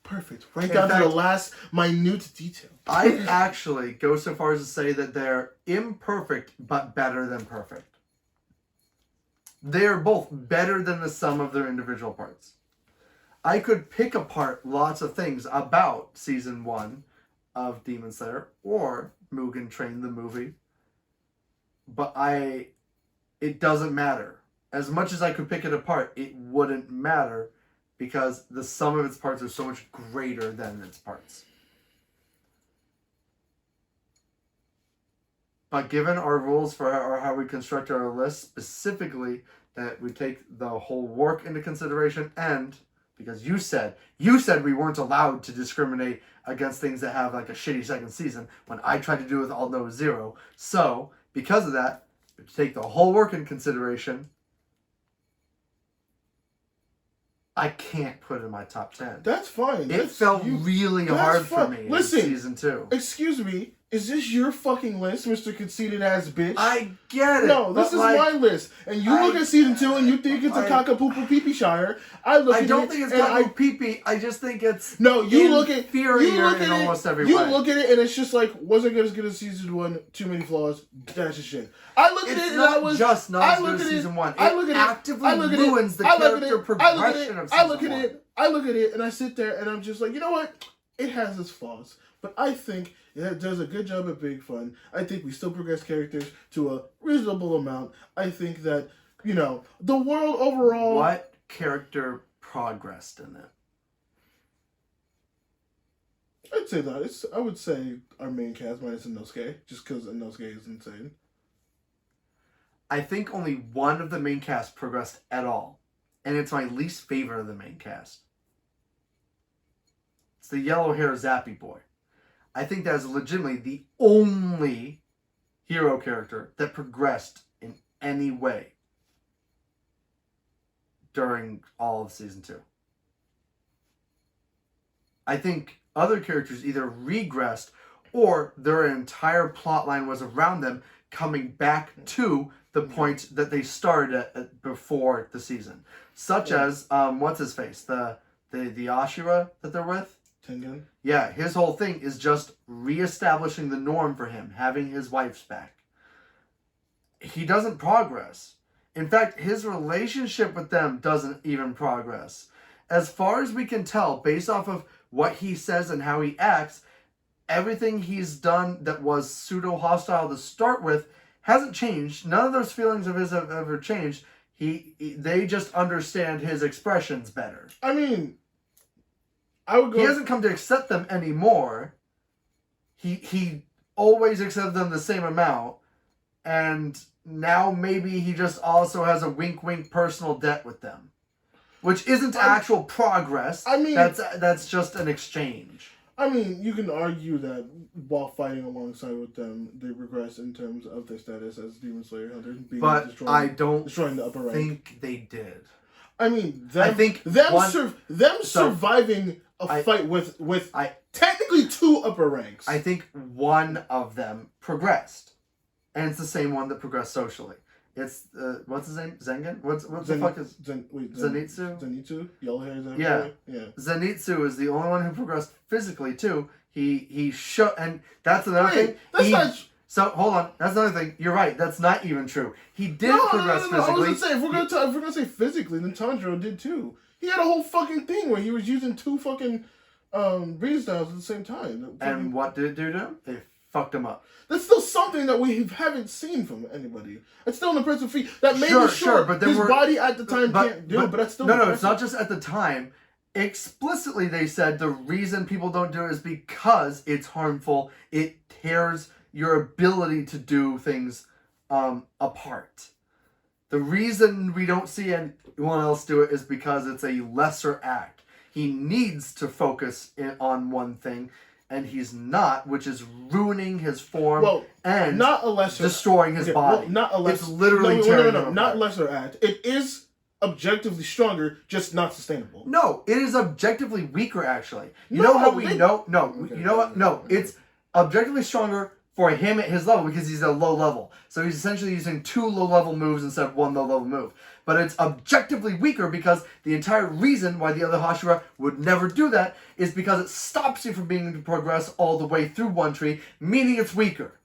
Perfect. Right In down to fact- the last minute detail. I actually go so far as to say that they're imperfect, but better than perfect. They're both better than the sum of their individual parts. I could pick apart lots of things about Season 1 of Demon Slayer or Mugen Train the movie, but it doesn't matter. As much as I could pick it apart, it wouldn't matter because the sum of its parts are so much greater than its parts. But given our rules for how we construct our list, specifically that we take the whole work into consideration, and because you said we weren't allowed to discriminate against things that have like a shitty second season when I tried to do it with All No Zero. So because of that, we take the whole work in consideration. I can't put it in my top 10. That's fine. It felt really hard for fine. me Listen, in Season 2. Excuse me. Is this your fucking list, Mr. Conceited ass bitch? I get it. No, this is my list. And you look at Season 2 and you think it's a cockapoo pee shire. I don't think it's cockapoo pee-pee. I just think it's No, you look at in almost every way. You look at it and it's just like, wasn't as good as Season 1, too many flaws, dash of shit. I look at it and I was just not as good as Season 1. It actively ruins the character progression of Season 1. I look at it and I sit there and I'm just like, you know what? It has its flaws. But I think it does a good job at being fun. I think we still progress characters to a reasonable amount. I think that, the world overall... What character progressed in it? I'd say that. I would say our main cast minus Inosuke, just because Inosuke is insane. I think only one of the main cast progressed at all. And it's my least favorite of the main cast. It's the yellow hair Zappy boy. I think that is legitimately the only hero character that progressed in any way during all of Season 2. I think other characters either regressed or their entire plotline was around them coming back to the point that they started at before the season. Such as, what's his face? The Ashura that they're with? Tengen? Yeah, his whole thing is just reestablishing the norm for him, having his wife's back. He doesn't progress. In fact, his relationship with them doesn't even progress. As far as we can tell, based off of what he says and how he acts, everything he's done that was pseudo-hostile to start with hasn't changed. None of those feelings of his have ever changed. They just understand his expressions better. I mean... I would go... He hasn't come to accept them anymore. He always accepted them the same amount. And now maybe he just also has a wink-wink personal debt with them. which isn't actual progress. I mean, that's just an exchange. I mean, you can argue that while fighting alongside with them, they regress in terms of their status as Demon Slayer Hunter. But I don't destroying the upper rank. think they did. I mean, surviving a fight with technically 2 upper ranks. I think one of them progressed, and it's the same one that progressed socially. It's what's his name? Zengen? What the fuck is Zenitsu? Zenitsu, yellow hair. Yeah. Zenitsu is the only one who progressed physically too. He showed, and that's another thing. So hold on, that's another thing. You're right. That's not even true. He did progress physically. I was gonna say if we're gonna say physically, then Tanjiro did too. He had a whole fucking thing where he was using 2 fucking breeding styles at the same time. And what did it do to him? It fucked him up. That's still something that we haven't seen from anybody. It's still an impressive feat. That maybe but his body at the time can't do it, but that's still impressive. It's not just at the time. Explicitly, they said the reason people don't do it is because it's harmful. It tears your ability to do things apart. The reason we don't see anyone else do it is because it's a lesser act. He needs to focus on one thing, and he's not, which is ruining his form and not a lesser destroying his body. Well, not a lesser. It's literally tearing him apart. Not lesser act. It is objectively stronger, just not sustainable. No, it is objectively weaker. Actually, you know how we know? No, okay, you know what? No, it's objectively stronger for him at his level because he's at a low level. So he's essentially using 2 low-level moves instead of 1 low-level move. But it's objectively weaker because the entire reason why the other Hashira would never do that is because it stops you from being able to progress all the way through one tree, meaning it's weaker.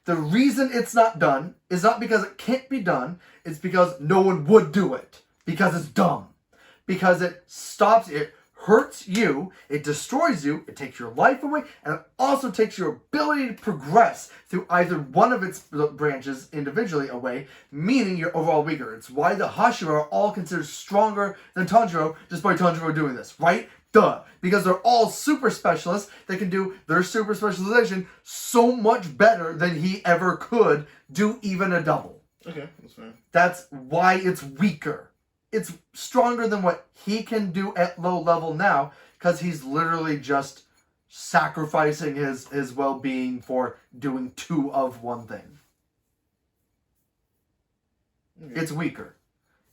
The reason it's not done is not because it can't be done, it's because no one would do it. Because it's dumb. Because it stops, it hurts you, it destroys you, it takes your life away, and it also takes your ability to progress through either one of its branches individually away, meaning you're overall weaker. It's why the Hashira are all considered stronger than Tanjiro just by Tanjiro doing this, right? Duh. Because they're all super specialists that can do their super specialization so much better than he ever could do even a double. Okay, that's fine. That's why it's weaker. It's stronger than what he can do at low level now because he's literally just sacrificing his well-being for doing 2 of one thing. Okay. It's weaker.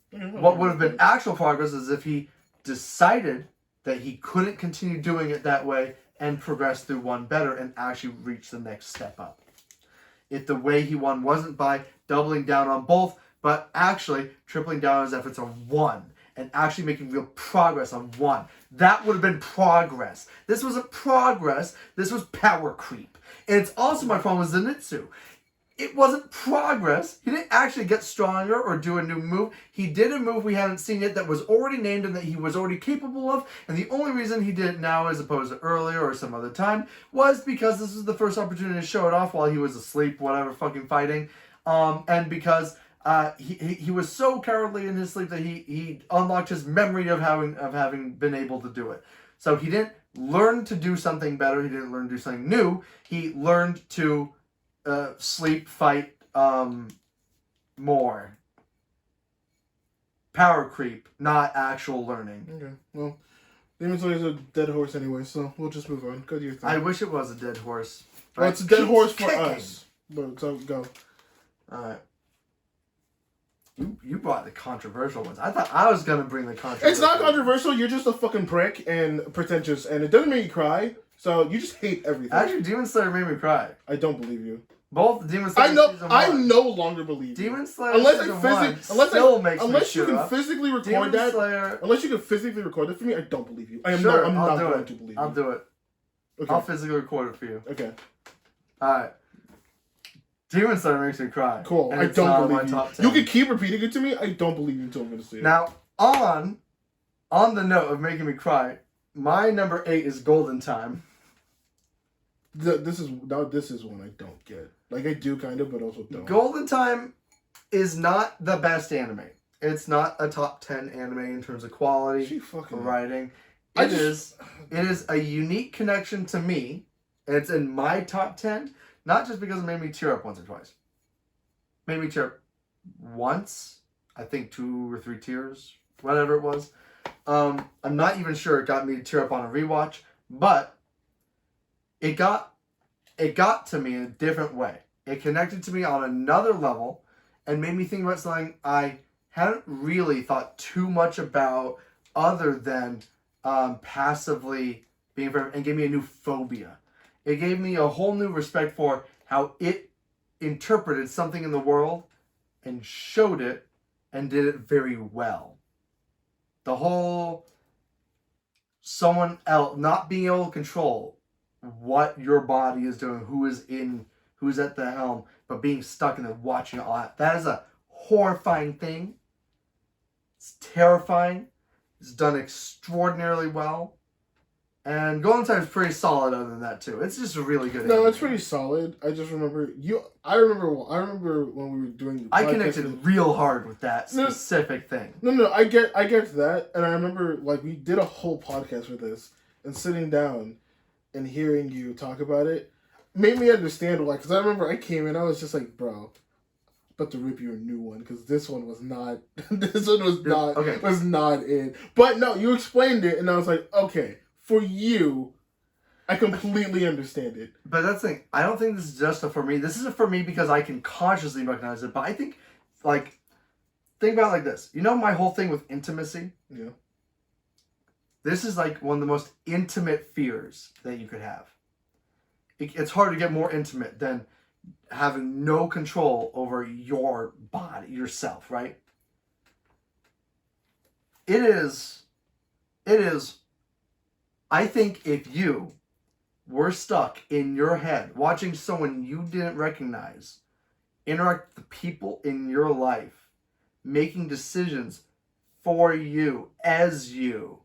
What would have been actual progress is if he decided that he couldn't continue doing it that way and progress through one better and actually reach the next step up. If the way he won wasn't by doubling down on both, but actually tripling down on his efforts on one and actually making real progress on one. That would have been progress. This wasn't progress. This was power creep. And it's also my problem with Zenitsu. It wasn't progress. He didn't actually get stronger or do a new move. He did a move we haven't seen yet that was already named and that he was already capable of. And the only reason he did it now as opposed to earlier or some other time was because this was the first opportunity to show it off while he was asleep, whatever, fucking fighting. And because he was so cowardly in his sleep that he unlocked his memory of having been able to do it. So he didn't learn to do something better. He didn't learn to do something new. He learned to sleep, fight more. Power creep, not actual learning. Okay, well, Demon Slayer is a dead horse anyway, so we'll just move on. Go to your thing. I wish it was a dead horse. Well, it's a dead horse for us. But so go. Alright. You brought the controversial ones. I thought I was going to bring the controversial. It's not controversial. You're just a fucking prick and pretentious, and it doesn't make you cry. So you just hate everything. Actually, Demon Slayer made me cry. I don't believe you. Both Demon Slayer. I no longer believe you. Demon Slayer. Unless you can up. physically record Demon that. Slayer. Unless you can physically record it for me, I don't believe you. I'm sure, not going to believe you. I'll do it. Okay. I'll physically record it for you. Okay. Alright. Demon Slayer makes me cry. Cool. I don't believe you. You can keep repeating it to me. I don't believe you until I'm going to see it. Now, on the note of making me cry, my number 8 is Golden Time. This is one I don't get. Like, I do kind of, but also don't. Golden Time is not the best anime. It's not a top 10 anime in terms of quality or writing. It is a unique connection to me, and it's in my top 10, not just because it made me tear up once or twice. Made me tear up once, I think 2 or 3 tears, whatever it was. I'm not even sure it got me to tear up on a rewatch, but it got to me in a different way. It connected to me on another level and made me think about something I hadn't really thought too much about other than passively being afraid, and gave me a new phobia. It gave me a whole new respect for how it interpreted something in the world and showed it and did it very well. The whole someone else not being able to control what your body is doing, who's at the helm, but being stuck in it, watching all that. That is a horrifying thing. It's terrifying. It's done extraordinarily well. And Golden Time is pretty solid other than that too. It's just a really good No, anime. it's pretty solid. I just remember I remember when we were doing the I connected real hard with that specific thing. No, I get that, and I remember like we did a whole podcast with this, and sitting down and hearing you talk about it made me understand why. Because I remember I came in, I was just like, bro, about to rip you a new one because this one was not. This one was not. Okay. Was not in. But no, you explained it, and I was like, okay, for you, I completely understand it. But that's the thing. I don't think this is just a for me. This is a for me because I can consciously recognize it. But I think, like, think about it like this. You know my whole thing with intimacy? Yeah. This is like one of the most intimate fears that you could have. It's hard to get more intimate than having no control over your body, yourself, right? It is, I think if you were stuck in your head watching someone you didn't recognize interact with the people in your life, making decisions for you, as you,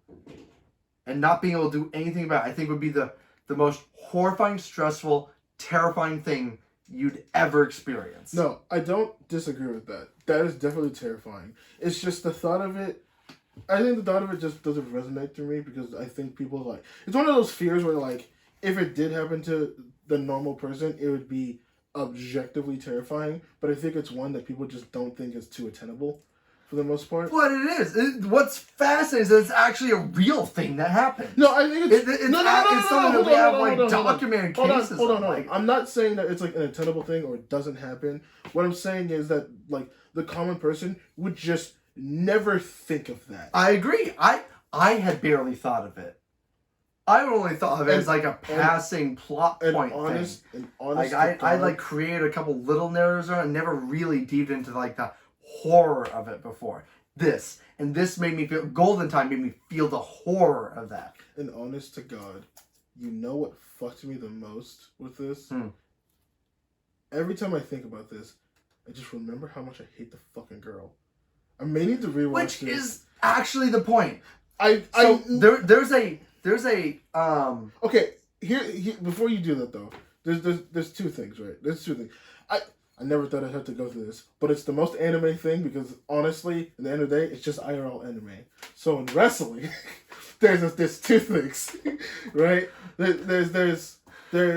and not being able to do anything about it, I think would be the most horrifying, stressful, terrifying thing you'd ever experience. No, I don't disagree with that. That is definitely terrifying. It's just the thought of it. I think the thought of it just doesn't resonate to me because I think people like it's one of those fears where like if it did happen to the normal person, it would be objectively terrifying. But I think it's one that people just don't think is too attainable for the most part. But it is. What's fascinating is that it's actually a real thing that happened. No, I think it's it's something that we have like documented cases. Hold on. Like, I'm not saying that it's like an attainable thing or it doesn't happen. What I'm saying is that like the common person would just never think of that. I agree. I had barely thought of it. I only thought of it as like a passing plot point thing. Like I like created a couple little narratives around it and never really deep into like the horror of it before. This made me feel. Golden Time made me feel the horror of that. And honest to God, you know what fucked me the most with this? Every time I think about this, I just remember how much I hate the fucking girl. I may need to rewatch Which this. is actually the point. There's a Okay, here before you do that though, there's two things, right? There's two things. I never thought I'd have to go through this, but it's the most anime thing because honestly, at the end of the day, it's just IRL anime. So in wrestling, there's two things, right? There's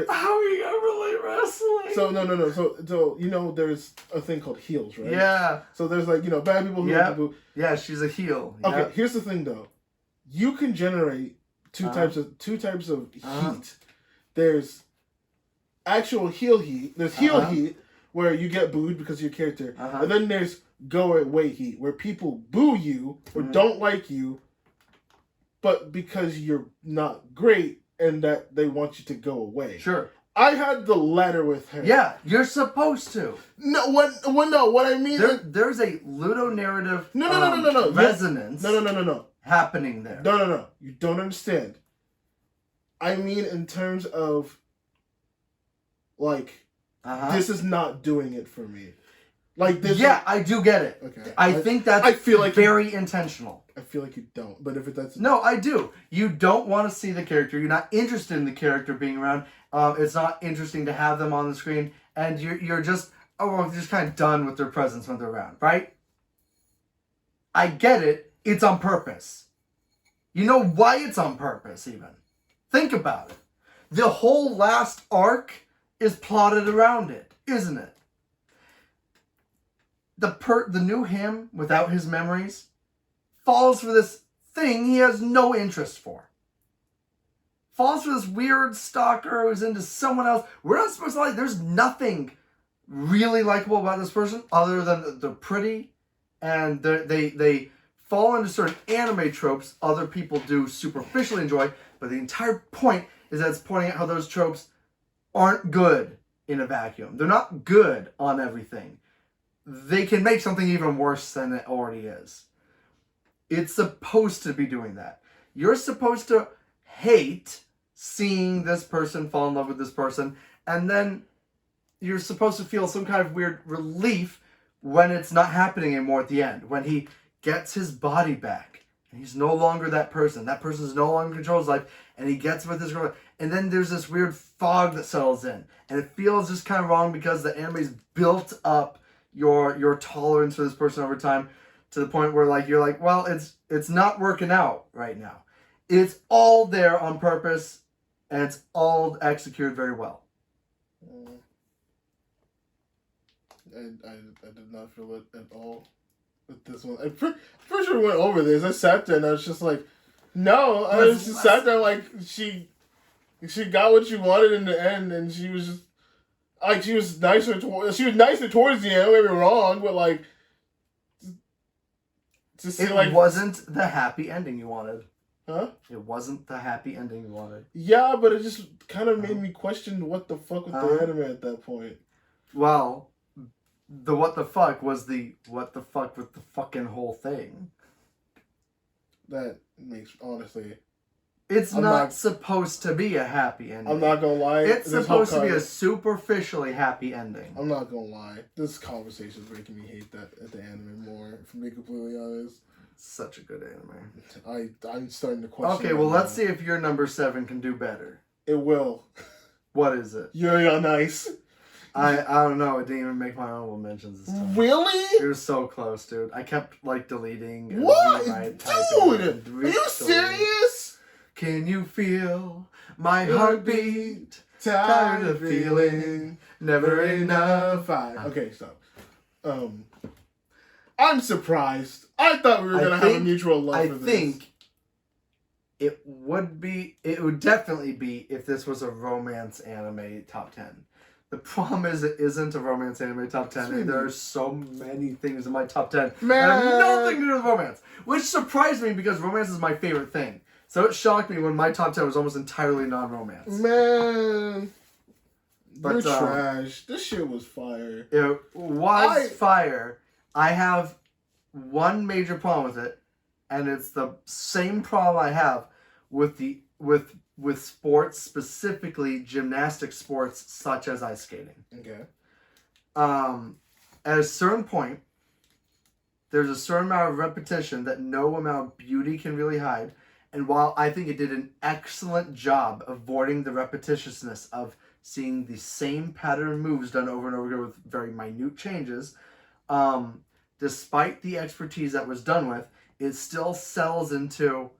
how are you gonna relate wrestling? So no. So you know, there's a thing called heels, right? Yeah. So there's like bad people who Yeah, she's a heel. Okay, Yep. here's the thing though, you can generate two types of heat. There's actual heel heat. There's heel heat where you get booed because of your character, and then there's go away heat where people boo you or don't like you, but because you're not great and that they want you to go away. Sure. I had the latter with her. Yeah, you're supposed to. No, what I mean there's a ludonarrative no resonance. No. Happening there. No. You don't understand. I mean in terms of like this is not doing it for me. Like this. Yeah, I do get it. Okay. I think that's very intentional. I feel like you don't, but if that's no, I do. You don't want to see the character. You're not interested in the character being around. It's not interesting to have them on the screen, and you're just kind of done with their presence when they're around, right? I get it. It's on purpose. You know why it's on purpose, even. Think about it. The whole last arc is plotted around it, isn't it? The new him without his memories falls for this thing he has no interest for. Falls for this weird stalker who's into someone else. We're not supposed to like. There's nothing really likable about this person other than they're pretty, and they fall into certain anime tropes other people do superficially enjoy. But the entire point is that it's pointing out how those tropes aren't good in a vacuum. They're not good on everything. They can make something even worse than it already is. It's supposed to be doing that. You're supposed to hate seeing this person fall in love with this person, and then you're supposed to feel some kind of weird relief when it's not happening anymore at the end. When he gets his body back, and he's no longer that person. That person is no longer in control of his life, and he gets with this girl. And then there's this weird fog that settles in, and it feels just kind of wrong because the anime's built up your tolerance for this person over time to the point where like you're like, well, it's not working out right now. It's all there on purpose, and it's all executed very well. I did not feel it at all with this one. I pretty sure we went over this. I sat there and I was just like, no. I just sat there like she got what she wanted in the end, and she was just like she was nicer towards the end. Don't get me wrong, but like it wasn't the happy ending you wanted. Huh? It wasn't the happy ending you wanted. Yeah, but it just kind of made me question what the fuck with the anime at that point. Well, the what the fuck was the what the fuck with the fucking whole thing. That makes, honestly... It's not supposed to be a happy ending. I'm not gonna lie. It's supposed to be a superficially happy ending. I'm not gonna lie. This conversation is making me hate that at the anime more, if I'm being completely honest. Such a good anime. I'm starting to question. Okay, well, let's see if your number 7 can do better. It will. What is it? Yuri on Ice. I don't know. It didn't even make my honorable mentions this time. Really? It was so close, dude. I kept like deleting. What, dude? Are you serious? Can you feel my heartbeat? Tired of feeling never enough. Okay, stop. I'm surprised. I thought we were gonna have a mutual love for this. I think it would definitely be if this was a romance anime top 10. The problem is it isn't a romance anime top 10. And there are so many things in my top 10 that have nothing to do with romance. Which surprised me because romance is my favorite thing. So it shocked me when my top 10 was almost entirely non-romance. Man. You're trash. This shit was fire. It was fire. I have one major problem with it, and it's the same problem I have with with sports, specifically gymnastic sports such as ice skating. Okay. At a certain point, there's a certain amount of repetition that no amount of beauty can really hide. And while I think it did an excellent job avoiding the repetitiousness of seeing the same pattern moves done over and over again with very minute changes, despite the expertise that was done with, it still settles into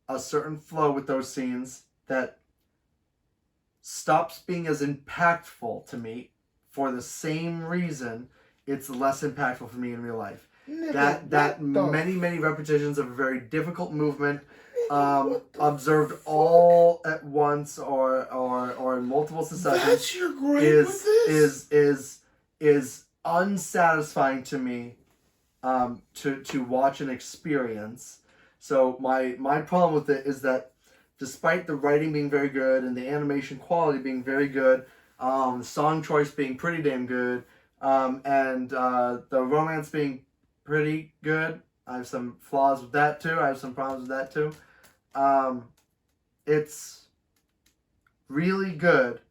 a certain flow with those scenes that stops being as impactful to me for the same reason it's less impactful for me in real life. That many repetitions of a very difficult movement, observed all at once or in multiple successions. That's your grade with this? is unsatisfying to me to watch and experience. So my problem with it is that despite the writing being very good and the animation quality being very good, the song choice being pretty damn good, and the romance being pretty good, I have some flaws with that too. I have some problems with that too. It's really good,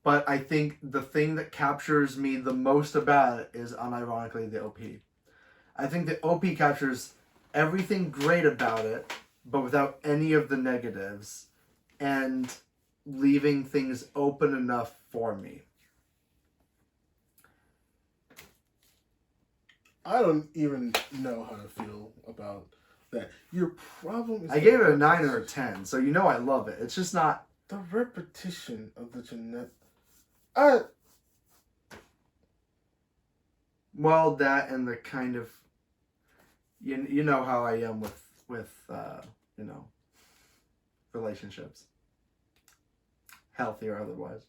but I think the thing that captures me the most about it is unironically the OP. I think the OP captures everything great about it, but without any of the negatives, and leaving things open enough for me. I don't even know how to feel about that. Your problem is... I gave it a 9 or a 10, so you know I love it. It's just not... The repetition of the genetic... Well, that and the kind of... You know how I am you know, relationships, healthy or otherwise.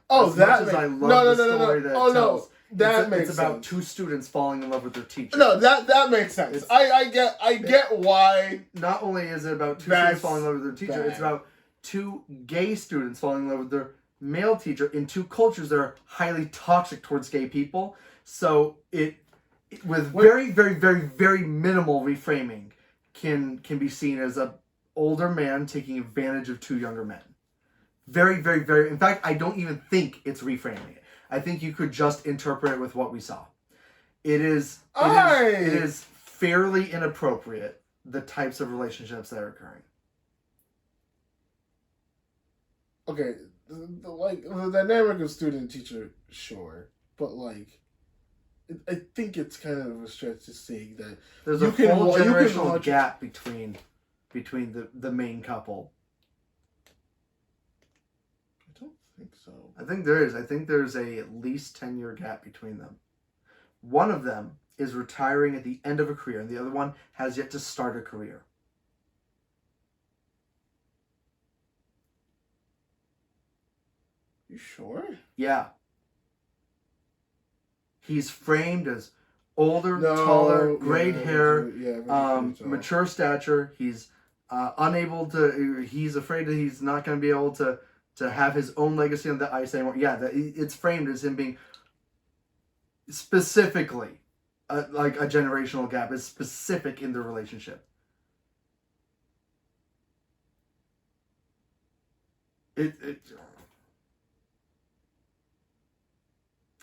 Oh, as that much as makes... I love the story that Oh, it tells, that makes it's about sense. two students falling in love with their teacher. No, that makes sense. I get why. Not only is it about two students falling in love with their teacher, it's about two gay students falling in love with their male teacher in two cultures that are highly toxic towards gay people. So with very, very, very, very minimal reframing can be seen as a older man taking advantage of two younger men. Very, very, very... In fact, I don't even think it's reframing it. I think you could just interpret it with what we saw. It is fairly inappropriate, the types of relationships that are occurring. Okay, the dynamic of student and teacher, sure. But, like, I think it's kind of a stretch to say that... There's a full generational gap between the main couple. I don't think so. I think there is. I think there's at least 10-year gap between them. One of them is retiring at the end of a career, and the other one has yet to start a career. You sure? Yeah. He's framed as older, taller, grayed hair, mature stature. He's unable to... He's afraid that he's not going to be able to have his own legacy on the ice anymore. Yeah, it's framed as him being specifically like a generational gap. It's specific in the relationship. It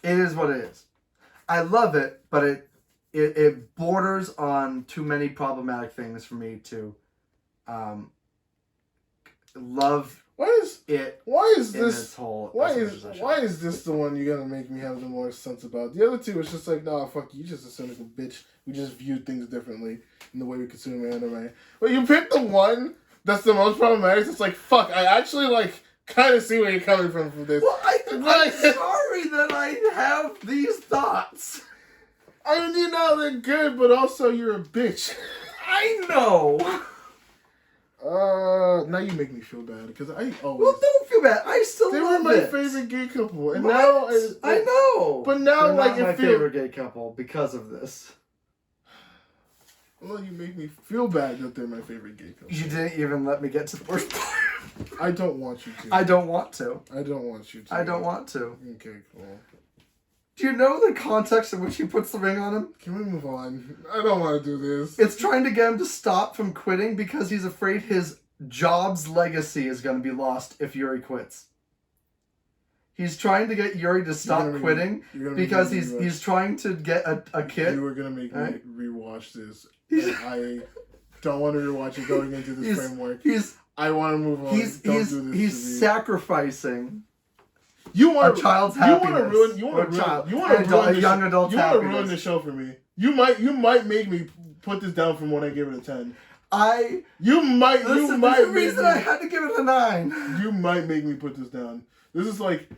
is what it is. I love it, but it borders on too many problematic things for me to love. Why is this the one you're gonna make me have the more sense about? The other two was just like, nah, fuck you, just a cynical bitch. We just view things differently in the way we consume anime. But you picked the one that's the most problematic. It's like, fuck, I actually like kind of see where you're coming from this. Well, I'm sorry that I have these thoughts. I mean, you know they're good, but also you're a bitch. I know. Now you make me feel bad because I always... Well, don't feel bad. I still they love were my it. favorite gay couple, and what? now I know. But now, they're like, not my favorite gay couple because of this. Well, you make me feel bad that they're my favorite gay couple. You didn't even let me get to the worst part. I don't want you to. I don't want to. I don't want you to. I don't want to. Okay, cool. Do you know the context in which he puts the ring on him? Can we move on? I don't want to do this. It's trying to get him to stop from quitting because he's afraid his job's legacy is going to be lost if Yuri quits. He's trying to get Yuri to stop quitting because he's trying to get a kid. You were going to make me rewatch this. I don't want to rewatch it going into this framework. I want to move on. He's sacrificing a child's happiness. You want to ruin a young adult's happiness. You want to ruin the show for me. You might make me put this down from when I give it a 10. There's a reason I had to give it a 9. You might make me put this down. This is like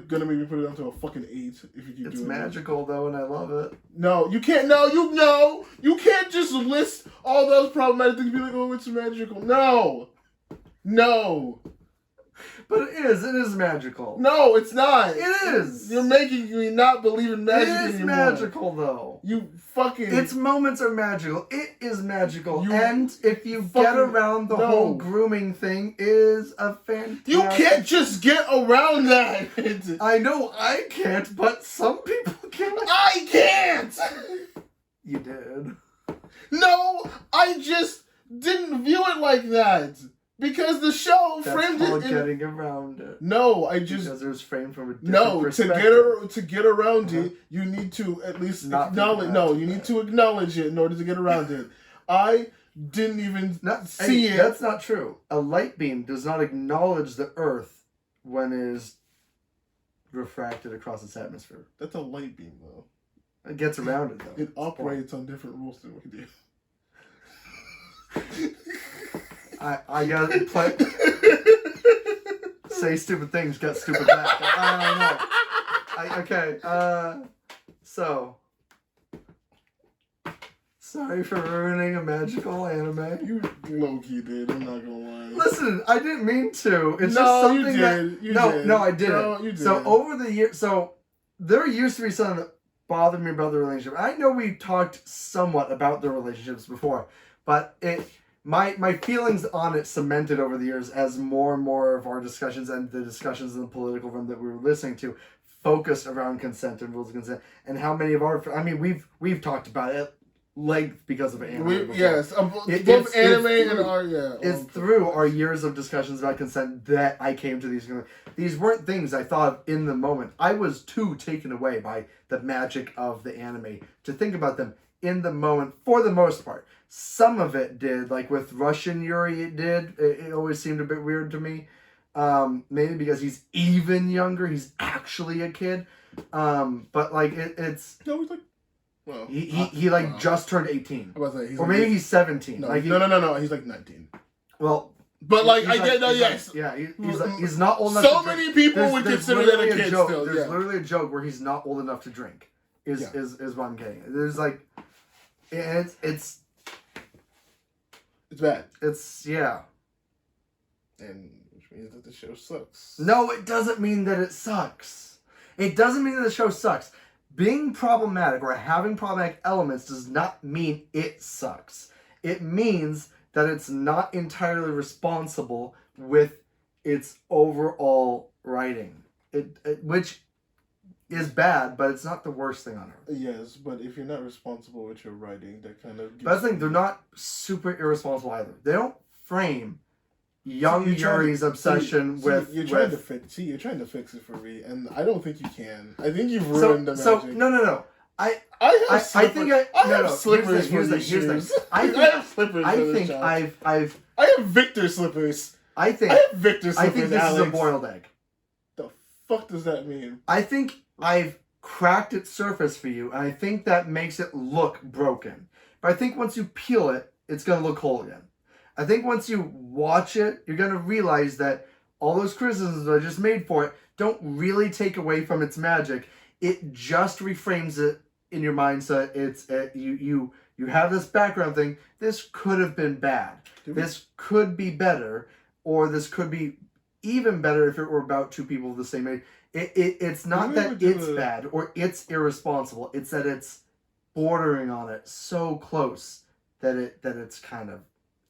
gonna make me put it down to a fucking 8 if you keep doing it. It's magical though, and I love it. No, you can't. You can't just list all those problematic things and be like, oh, it's magical. No. But it is magical. No, it's not. It is. You're making me not believe in magic anymore. It is magical though. Its moments are magical. It is magical. And if you get around the whole grooming thing, is a fantastic... You can't just get around that. I know I can't, but some people can. I can't! You did. No, I just didn't view it like that. Because the show framed it getting around it. No, because it was framed from a different perspective. to get around it, you need to at least acknowledge. No, you need to acknowledge it in order to get around it. I didn't even see it. That's not true. A light beam does not acknowledge the Earth when it is refracted across its atmosphere. That's a light beam, though. It gets around it, though. It operates on different rules than we do. I gotta play. Say stupid things, get stupid back. I don't know. So Sorry for ruining a magical anime. You low-key did, I'm not gonna lie. Listen, I didn't mean to. It's No, just something you did. that... You no, did. no, I didn't. No, you did. So over the years... So there used to be something that bothered me about the relationship. I know we talked somewhat about the relationships before, but my feelings on it cemented over the years as more and more of our discussions and the discussions in the political room that we were listening to focused around consent and rules of consent, and how many of our... I mean, we've talked about it length because of anime. Yes, both anime and art. Yeah, it's through our years of discussions about consent that I came to these. These weren't things I thought of in the moment. I was too taken away by the magic of the anime to think about them in the moment. For the most part, some of it did, like with Russian Yuri. It did. It always seemed a bit weird to me. Maybe because he's even younger. He's actually a kid. But like it's. No, he's like. Well, he just turned 18. I was about to say, or maybe he's 17. No, like no, he's like 19. Well, but like I get no, yes, yeah, he's not old enough. So many people would consider that a kid still. There's literally a joke where he's not old enough to drink. Is what I'm getting. There's like, it's bad. It's and which means that the show sucks. No, it doesn't mean that it sucks. It doesn't mean that the show sucks. Being problematic or having problematic elements does not mean it sucks. It means that it's not entirely responsible with its overall writing. Which is bad, but it's not the worst thing on earth. Yes, but if you're not responsible with your writing, that kind of... But I think they're not super irresponsible either. They don't frame young Yuri's obsession with... You're trying to fix it for me, and I don't think you can. I think you've ruined the magic. So, no. I have slippers for these shoes. I have slippers for this job. I have Victor slippers. I have Victor slippers, I think this Alex. is a boiled egg. The fuck does that mean? I think I've cracked its surface for you, and I think that makes it look broken. But I think once you peel it, it's going to look whole again. I think once you watch it, you're going to realize that all those criticisms I just made for it don't really take away from its magic. It just reframes it in your mind so that it's you have this background thing. This could have been bad. This could be better, or this could be even better if it were about two people of the same age. It's not that it's bad or it's irresponsible. It's that it's bordering on it so close that it's kind of...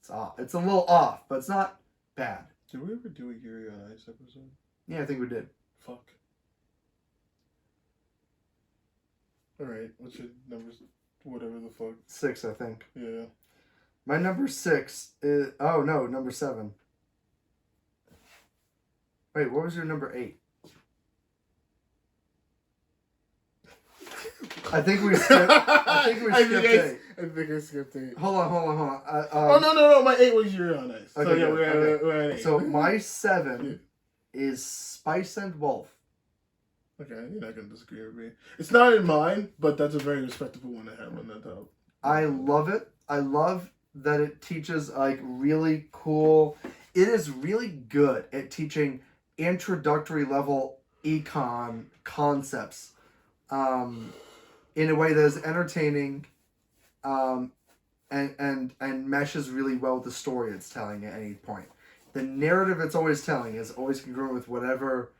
It's off. It's a little off, but it's not bad. Did we ever do a Yuri on Ice episode? Yeah, I think we did. Fuck. Alright, what's your numbers? Whatever the fuck. 6, I think. Yeah. My number 6 is... Oh, no, number 7. Wait, what was your number 8? I think we skipped... I think I skipped 8. Hold on. Oh, no. My 8 was Yuri on Ice. Okay, so, yeah, we're at 8. So, my 7 is Spice and Wolf. Okay, you're not going to disagree with me. It's not in mine, but that's a very respectable one to have on that top. I love it. I love that it teaches, like, really cool... It is really good at teaching introductory level econ concepts in a way that is entertaining and meshes really well with the story it's telling at any point. The narrative it's always telling is always congruent with whatever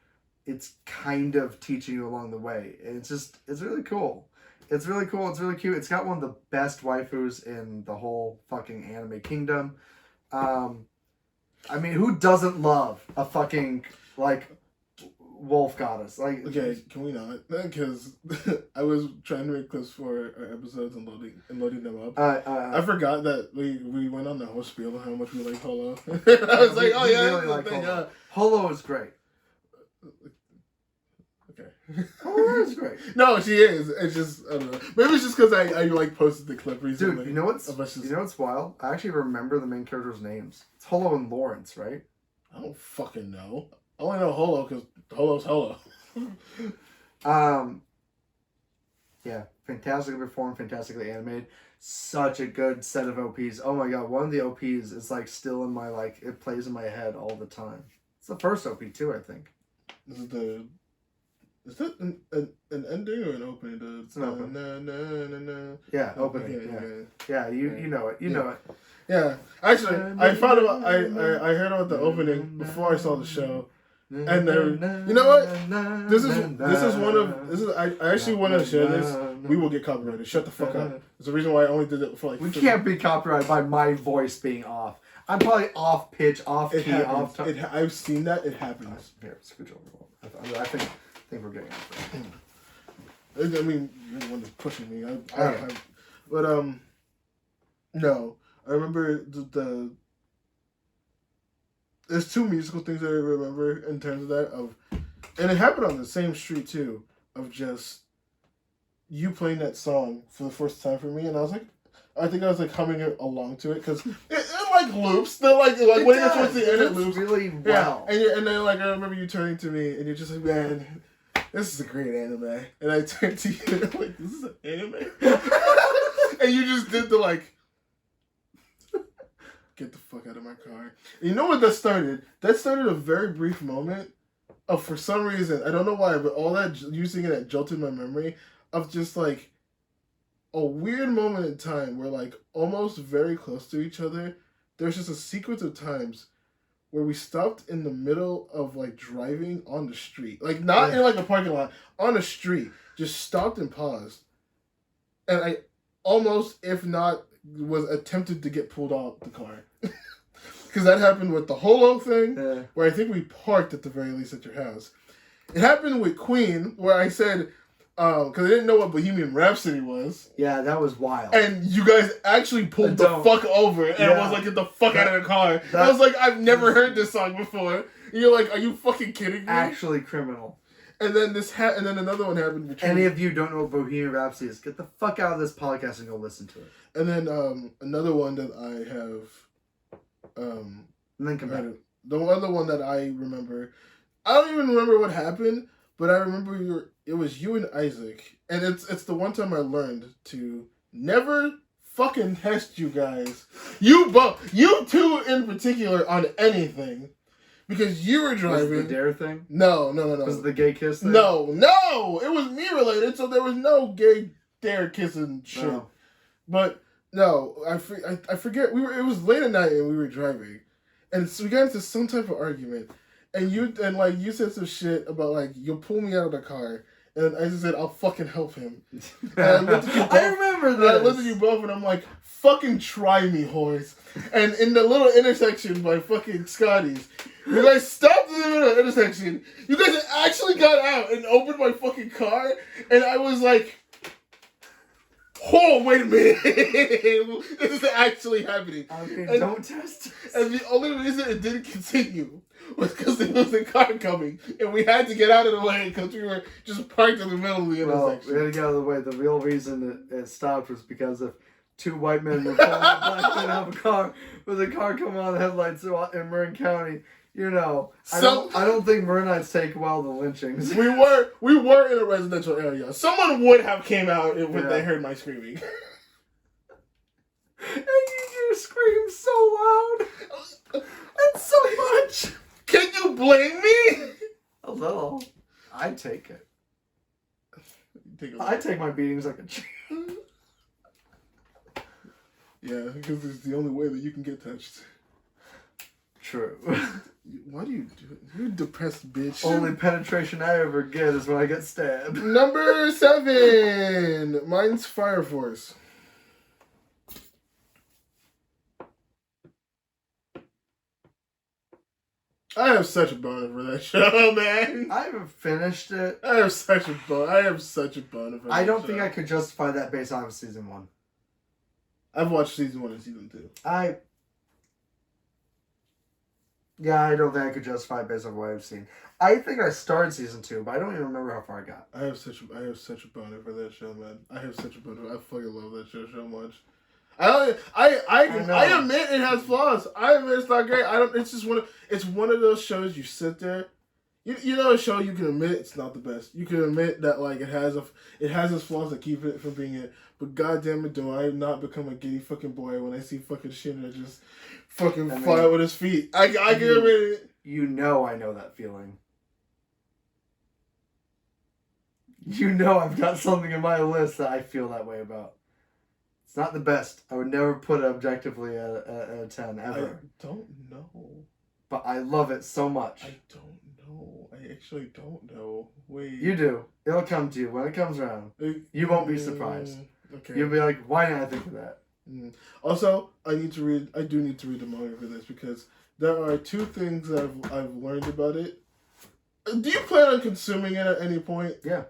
it's kind of teaching you along the way. And it's really cool. It's really cool. It's really cute. It's got one of the best waifus in the whole fucking anime kingdom. I mean, who doesn't love a fucking, like, wolf goddess? Like, okay, can we not? Because I was trying to make clips for our episodes and loading them up. I forgot that we went on the whole spiel of how much we like Holo. I was like, oh yeah, really like Holo. Holo is great. Okay. Holo is great. No, she is. It's just, I don't know. Maybe it's just because I like posted the clip recently. Dude, you know what's wild? I actually remember the main characters' names. It's Holo and Lawrence, right? I don't fucking know. I only know Holo because Holo's Holo. Yeah, fantastically performed, fantastically animated. Such a good set of OPs. Oh my god, one of the OPs is like still in my, like, it plays in my head all the time. It's the first OP too, I think. Is that an ending or an opening? It's an opening. Na. Yeah, opening. Yeah. You know it. You know it. Yeah, actually, I heard about the opening before I saw the show, and you know what? I actually want to share this. We will get copyrighted. Shut the fuck up. It's the reason why I only did it for like. We can't be copyrighted by my voice being off. I'm probably off pitch, off key, off time. I've seen that. It happens. Here, scooch over. I think we're getting it. I mean, you're the one that's pushing me. But no. I remember there's two musical things that I remember in terms of that and it happened on the same street too, of just you playing that song for the first time for me, and I think I was like humming it along to it because it like loops. They're like when it gets towards the end, it loops really well. Yeah, and then like I remember you turning to me and you're just like, man, this is a great anime, and I turned to you and I'm like, this is an anime, and you just did the like. Get the fuck out of my car. And you know what that started? That started a very brief moment of, for some reason, I don't know why, but all that, using it jolted my memory of just like a weird moment in time where like almost very close to each other, there's just a sequence of times where we stopped in the middle of like driving on the street. Like not in like a parking lot, on the street. Just stopped and paused. And I almost, if not, was attempted to get pulled out the car. Because that happened with the Holo thing, where I think we parked at the very least at your house. It happened with Queen, where I said, because I didn't know what Bohemian Rhapsody was. Yeah, that was wild. And you guys actually pulled the fuck over, and I was like, get the fuck out of the car. I was like, I've never heard this song before. And you're like, are you fucking kidding me? Actually criminal. And then and then another one happened between... Any of you don't know what Bohemian Rhapsody is, get the fuck out of this podcast and go listen to it. And then another one that I have... and then come back. The other one that I remember... I don't even remember what happened, but I remember it was you and Isaac. And it's the one time I learned to never fucking test you guys. You two in particular on anything. Because you were driving. Was it the dare thing? No. Was it the gay kiss thing? No. It was me related, so there was no gay dare kissing shit. No. But no, I forget. It was late at night and we were driving, and so we got into some type of argument, and you said some shit about like you'll pull me out of the car. And I just said, I'll fucking help him. And I looked at you both, I remember this. I looked at you both and I'm like, fucking try me, horse. And in the little intersection by fucking Scotty's, you guys stopped in the middle of the intersection. You guys actually got out and opened my fucking car. And I was like, oh, wait a minute. This is actually happening. Okay, don't test us. And the only reason it didn't continue was because there was a car coming, and we had to get out of the way because we were just parked in the middle of the intersection. We had to get out of the way. The real reason it stopped was because of two white men were pulling a black man out of a car with a car coming on the headlights in Marin County. You know, I don't think Marinites take well the lynchings. We were in a residential area. Someone would have came out when they heard my screaming. And you just scream so loud and so much. Can you blame me? A little. I take it. I take my beatings like a champ. Yeah, because it's the only way that you can get touched. True. Why do you do it? You depressed bitch. Only penetration I ever get is when I get stabbed. Number 7. Mine's Fire Force. I have such a boner for that show, man. I haven't finished it. I have such a boner for that show. I don't think I could justify that based on season 1. I've watched season 1 and season 2. I don't think I could justify it based on what I've seen. I think I started season 2, but I don't even remember how far I got. I have such a boner for that show, man. I fucking love that show so much. I admit it has flaws. I admit it's not great. It's one of those shows you sit there. You know a show you can admit it's not the best. You can admit that like it has its flaws that keep it from being it. But goddamn it, do I not become a giddy fucking boy when I see fucking Shinra just fucking fly out with his feet. I can admit it. You know I know that feeling. You know I've got something in my list that I feel that way about. It's not the best. I would never put it objectively at a 10, ever. I don't know. But I love it so much. I don't know. I actually don't know. Wait. You do. It'll come to you. When it comes around, you won't be surprised. Okay. You'll be like, why didn't I think of that? Also, I do need to read the manga for this because there are two things that I've learned about it. Do you plan on consuming it at any point? Yeah.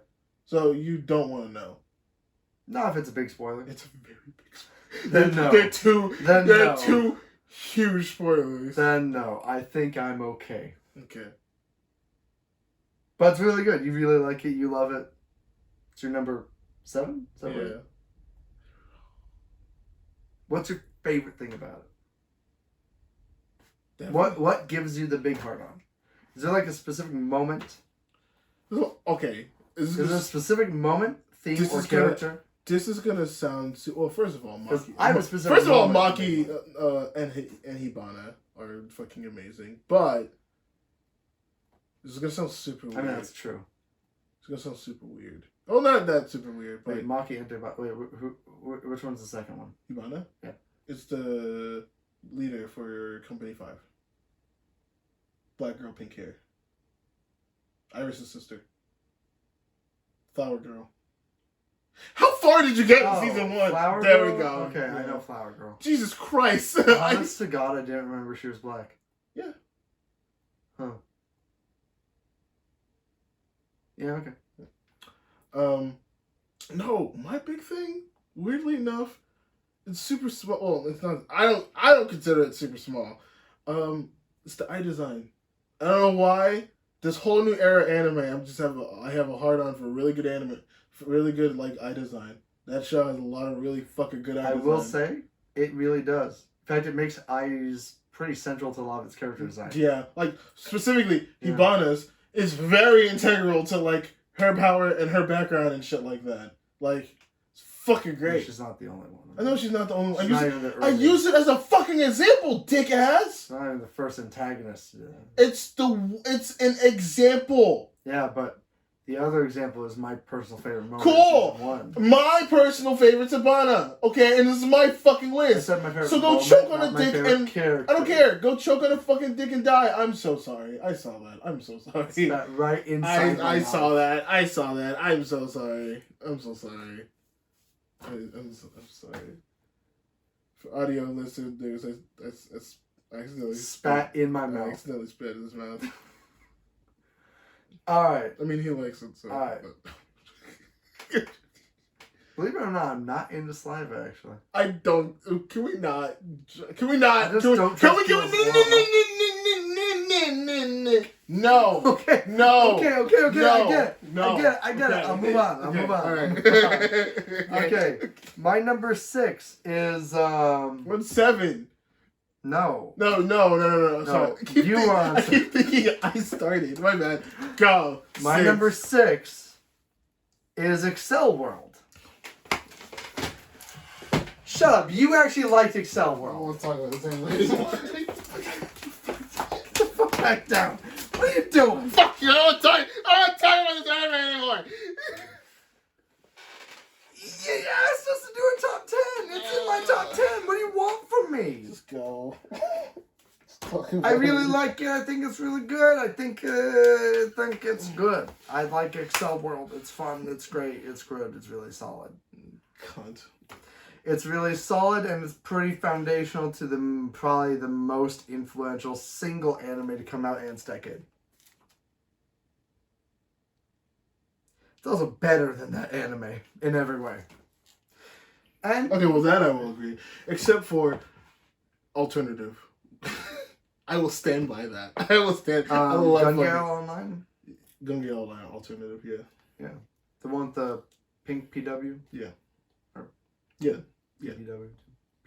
So you don't want to know. Not if it's a big spoiler. It's a very big spoiler. Then no. They're two huge spoilers. Then no. I think I'm okay. Okay. But it's really good. You really like it. You love it. It's your number 7? Yeah. Right? What's your favorite thing about it? Definitely. What gives you the big heart on? Is there like a specific moment? Okay. Is there a specific moment, theme, or character? This is gonna sound well. First of all, Maki. I have a specific. First of all, moment Maki and Hibana are fucking amazing, but this is gonna sound super weird. I mean, that's true. It's gonna sound super weird. Oh, not that super weird. But wait, Maki and Hibana. Wait, which one's the second one? Hibana? Yeah. It's the leader for Company 5. Black girl, pink hair. Iris' sister. Flower girl. How far did you get in season 1? Flower there Girl? we go. Okay, Yeah. I know Flower Girl. Jesus Christ. Honest to God, I didn't remember she was black. Yeah. Huh. Yeah, okay. No, my big thing, weirdly enough, it's super small. Well, it's not. I don't consider it super small. It's the eye design. I don't know why. This whole new era anime, I have a hard on for really good anime, for really good like eye design. That show has a lot of really fucking good eye design. I will say, it really does. In fact, it makes eyes pretty central to a lot of its character design. Yeah, like specifically Hibana's is very integral to like her power and her background and shit like that. Like, it's fucking great. She's not the only one. I know she's not the only one. I use it as a fucking example, dickass. It's not even the first antagonist. It's an example. Yeah, but the other example is my personal favorite moment. Cool. My personal favorite's Hibana. Okay, and this is my fucking list. I said my favorite so go moment, choke on a not dick my favorite and character. I don't care. Go choke on a fucking dick and die. I'm so sorry. I saw that. I'm so sorry. It's that right inside. I saw that. I saw that. I'm so sorry. I'm so sorry. I'm sorry. For audio listeners, I accidentally spat in my mouth. I accidentally spit in his mouth. Alright. I mean, he likes it, so. Alright. Believe it or not, I'm not into saliva, actually. I don't. Can we not? Can we not? I just don't trust you as No. Okay. No. Okay. No. I get it. No. I get it. I'll move on. I'll move on. All right. Okay. My number 6 is 7. No. No. Sorry. I keep thinking I started. My bad. Go. My number 6 is Excel World. Shut up. You actually liked Excel I World. want to talk about the same lady. Get the fuck back down. What are you doing? Fuck you. I don't want to talk about this anime anymore. You asked us to do a top 10. It's in my top 10. What do you want from me? Just go. I really like it. I think it's really good. I think it's good. I like Excel World. It's fun. It's great. It's good. It's really solid. Cunt. It's really solid and it's pretty foundational to probably the most influential single anime to come out in its decade. It's also better than that anime in every way. And okay, well that I will agree. Except for alternative. I will stand by that. I will stand. Gun Gale Online? Gun Gale Online alternative, yeah. Yeah. The one with the pink PW? Yeah. Or yeah. PW.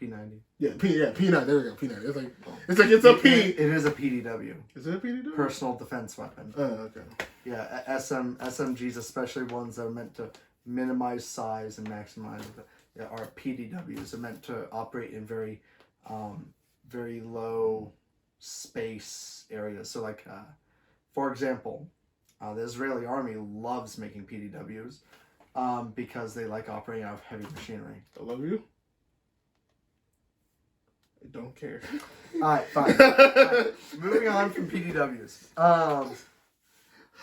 P90. Yeah, P9. There we go. P9. It's a P. It is a PDW. Is it a PDW? Personal defense weapon. Oh, okay. Yeah, SMGs, especially ones that are meant to minimize size and maximize, are PDWs. Are meant to operate in very low space areas. So, like, for example, The Israeli army loves making PDWs because they like operating out of heavy machinery. I love you. I don't care. Alright, fine. Alright. Moving on from PDWs.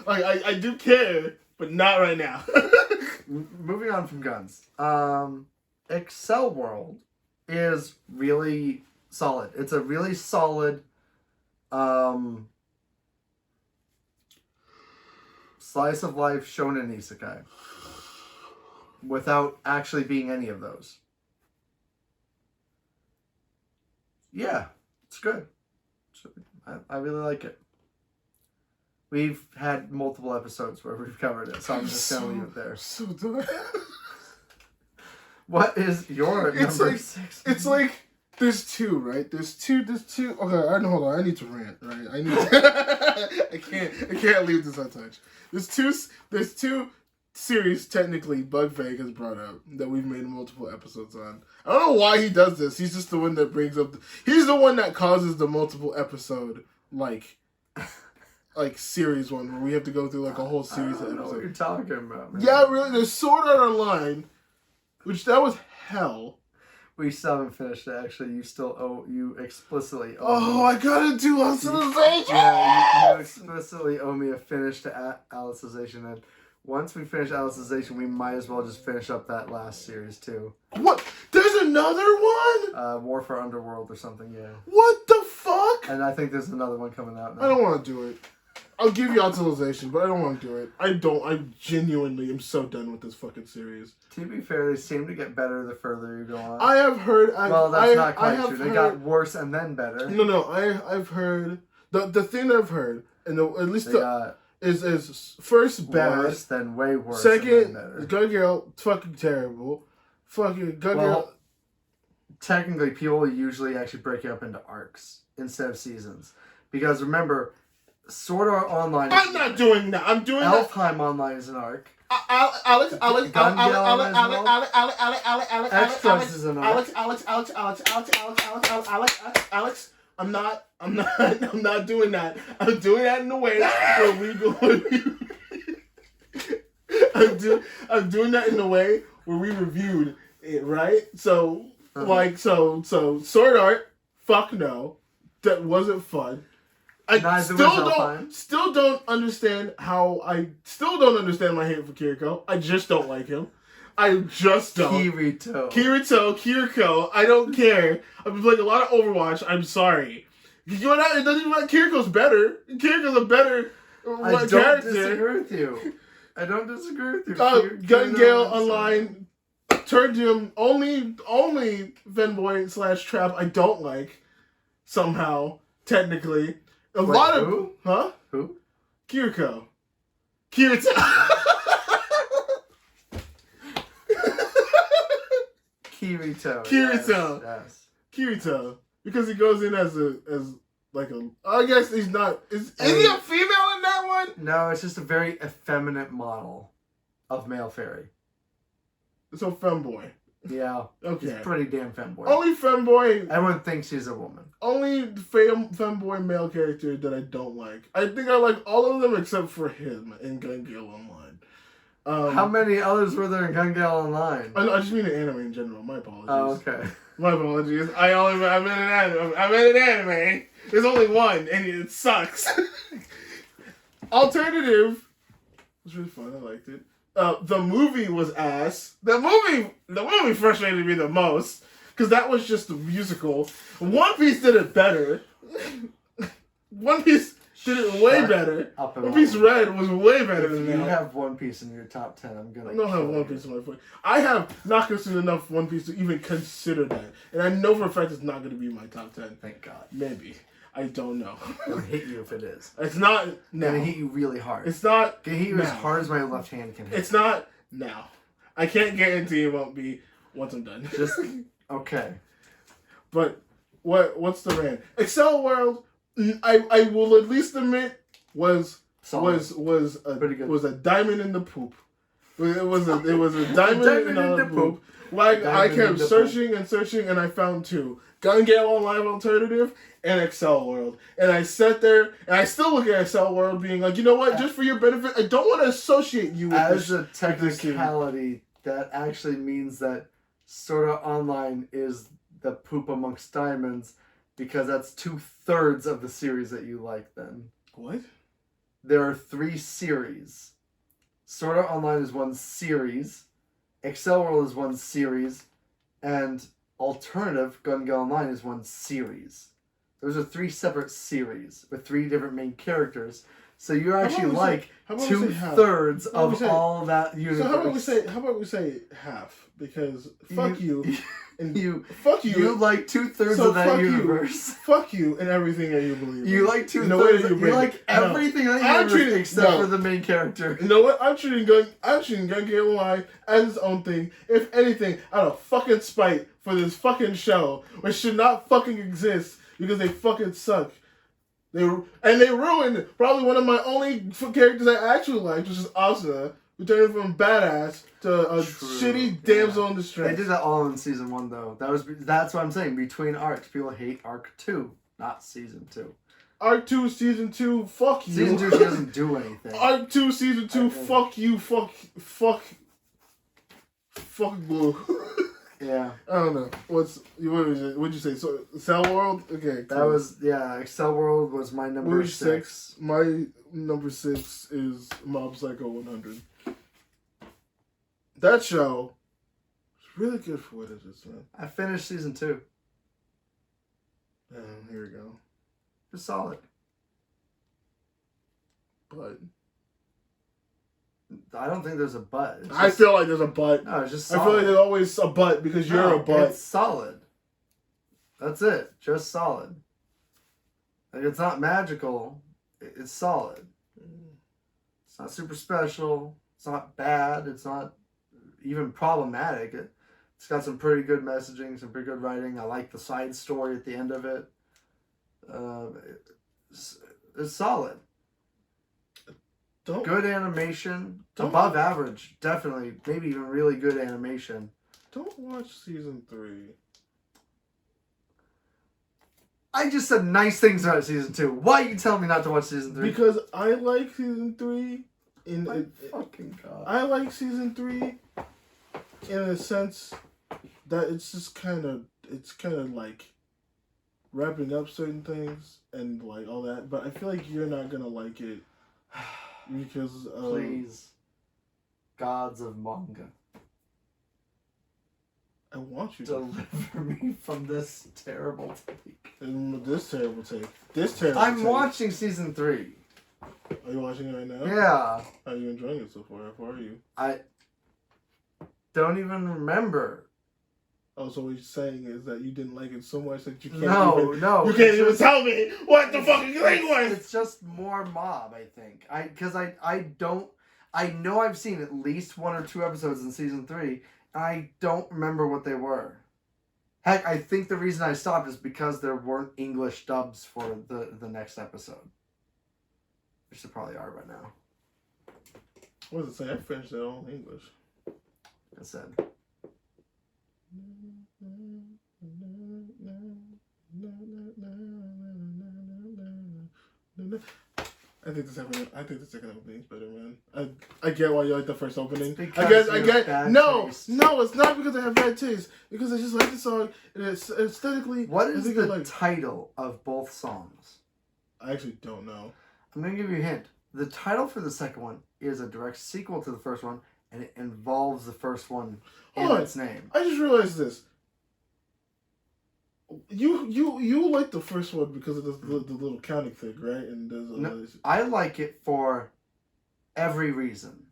I do care, but not right now. Moving on from guns. Excel World is really solid. It's a really solid slice of life shonen isekai without actually being any of those. Yeah, it's good. I really like it. We've had multiple episodes where we've covered it, so I'm just going to leave it there. So done. What is your number 6? It's like, there's two, right? There's two. Okay, hold on. I need to rant, right? I need to... I can't leave this untouched. There's two series, technically, Bug Fag has brought up that we've made multiple episodes on. I don't know why he does this. He's just the one that brings up... he's the one that causes the multiple episode, like series one, where we have to go through, like, a whole series of episodes. I don't know what you're talking about, man. Yeah, really. There's Sword Art Online, which that was hell. We still haven't finished it, actually. You explicitly owe me. I gotta do Alicization! Yeah, you explicitly owe me a finish to Alicization, and once we finish Alicization, we might as well just finish up that last series, too. What? There's another one? War for Underworld or something, yeah. What the fuck? And I think there's another one coming out now. I don't want to do it. I'll give you Alicization, but I don't want to do it. I genuinely am so done with this fucking series. To be fair, they seem to get better the further you go on. I have heard... that's not quite true. They got worse and then better. No, I've heard... The thing that I've heard, and at least is first bad. Worse, then way worse. Second, Gun Girl, fucking terrible. Fucking Gun Girl... Technically, people usually actually break it up into arcs instead of seasons. Because remember... Sword Art Online. I'm not doing that. I'm doing Elfheim Online is an arc. Alex, I'm not doing that. I'm doing that in a way where we go. I'm doing that in a way where we reviewed it, right? So, so Sword Art, fuck no, that wasn't fun. I still don't understand I still don't understand my hate for Kiriko. I just don't like him. I just don't. Kiriko. I don't care. I've been playing a lot of Overwatch. I'm sorry. You know what? It doesn't even matter. Kiriko's better. Kiriko's a better character. I don't disagree with you. Gun Gale Online turned him only fanboy / trap I don't like somehow, technically. Huh? Who? Kirito. Yes. Kirito. Because he goes in as I guess he's not is he a female in that one? No, it's just a very effeminate model of male fairy. So femboy. Yeah. Okay. He's pretty damn femboy. Only femboy. Everyone thinks he's a woman. Only femboy male character that I don't like. I think I like all of them except for him in Gun Gale Online. How many others were there in Gun Gale Online? I just mean the anime in general. My apologies. Oh, okay. My apologies. I'm in an anime. There's only one, and it sucks. Alternative. It was really fun. I liked it. The movie was ass. The movie frustrated me the most because that was just a musical. One Piece did it better. One Piece did it way better. One Piece Red was way better than that. If you have One Piece in your top 10, I'm gonna. I don't have One Piece in my phone. I have not considered enough One Piece to even consider that, and I know for a fact it's not going to be my top 10. Thank God. Maybe. I don't know. It'll hit you if it is. It's not now. It'll hit you really hard. It's not. It'll hit you as hard as my left hand can hit. It's not now. I can't guarantee it won't be once I'm done. Just okay. But what's the rant? Excel World, I will at least admit was pretty good. Was a diamond in the poop. It was a diamond in the poop. Like I kept searching and searching, and I found two: Gun Gale Online Alternative and Excel World. And I sat there, and I still look at Excel World, being like, you know what? Just for your benefit, I don't want to associate you with as a technicality. That actually means that Sword Art Online is the poop amongst diamonds, because that's 2/3 of the series that you like. Then what? There are 3 series. Sword Art Online is one series, Excel World is one series, and Alternative Gun Gale Online is one series. Those are 3 separate series with 3 different main characters. So you're actually like 2/3 of all that universe. So how about we say half? Because fuck you and fuck you. You like 2/3 of that universe. Fuck you and everything that you believe in. You like 2/3. You like everything that universe except for the main character. You know what? I'm treating Gun Gale Online as its own thing. If anything, out of fucking spite for this fucking show, which should not fucking exist because they fucking suck. They ruined probably one of my only characters I actually liked, which is Asuna, who turned from badass to a shitty damsel in distress. They did that all in season 1, though. That's what I'm saying. Between arcs, people hate arc 2, not season 2. Arc 2, season 2, fuck you. Season 2 doesn't do anything. Arc 2, season 2, fuck you, fuck Blue. Yeah. I don't know. What'd you say? So Excel World? Okay. Cool. That was Excel World was my number 6. My number 6 is Mob Psycho 100. That show is really good for what it is, man. I finished season 2. Here we go. It's solid. But I don't think there's a but. I feel like there's a but. No, it's just solid. I feel like there's always a but because you're a but. It's solid. That's it. Just solid. Like, it's not magical. It's solid. It's not super special. It's not bad. It's not even problematic. It's got some pretty good messaging, some pretty good writing. I like the side story at the end of it. It's solid. Good animation. Above average. Definitely. Maybe even really good animation. Don't watch season 3. I just said nice things about season 2. Why are you telling me not to watch season 3? Because I like season 3. Fucking God. I like season 3 in a sense that it's just kind of like wrapping up certain things and like all that. But I feel like you're not gonna like it. Because please, gods of manga, I want you to deliver me from this terrible take. This terrible take. I'm watching season 3. Are you watching it right now? Yeah. Are you enjoying it so far? How far are you? I don't even remember. Oh, so what you're saying is that you didn't like it so much that you can't No. You can't even tell me what the fucking thing was! It's just more mob, I think. I know I've seen at least 1 or 2 episodes in season 3, and I don't remember what they were. Heck, I think the reason I stopped is because there weren't English dubs for the next episode. Which there probably are by now. What does it say? I finished it all in English. I said. I think the second opening is better, man. I get why you like the first opening. I get. No, it's not because I have bad taste. Because I just like the song. And it's aesthetically. What is the title of both songs? I actually don't know. I'm gonna give you a hint. The title for the second one is a direct sequel to the first one, and it involves the first one in its name. I just realized this. You like the first one because of the little counting thing, right? And there's I like it for every reason.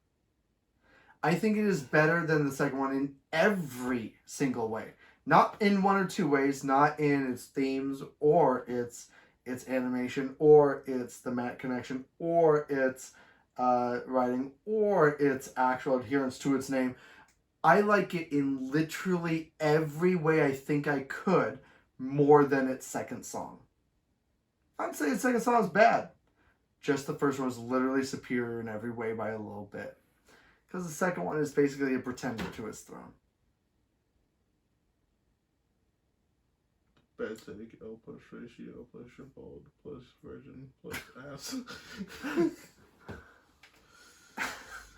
I think it is better than the second one in every single way. Not in 1 or 2 ways, not in its themes or its animation or its thematic connection or its writing or its actual adherence to its name. I like it in literally every way I think I could, more than its second song. I'd say its second song is bad. Just the first one was literally superior in every way by a little bit. Because the second one is basically a pretender to his throne. Bad take, L plus ratio plus your bald plus virgin plus ass.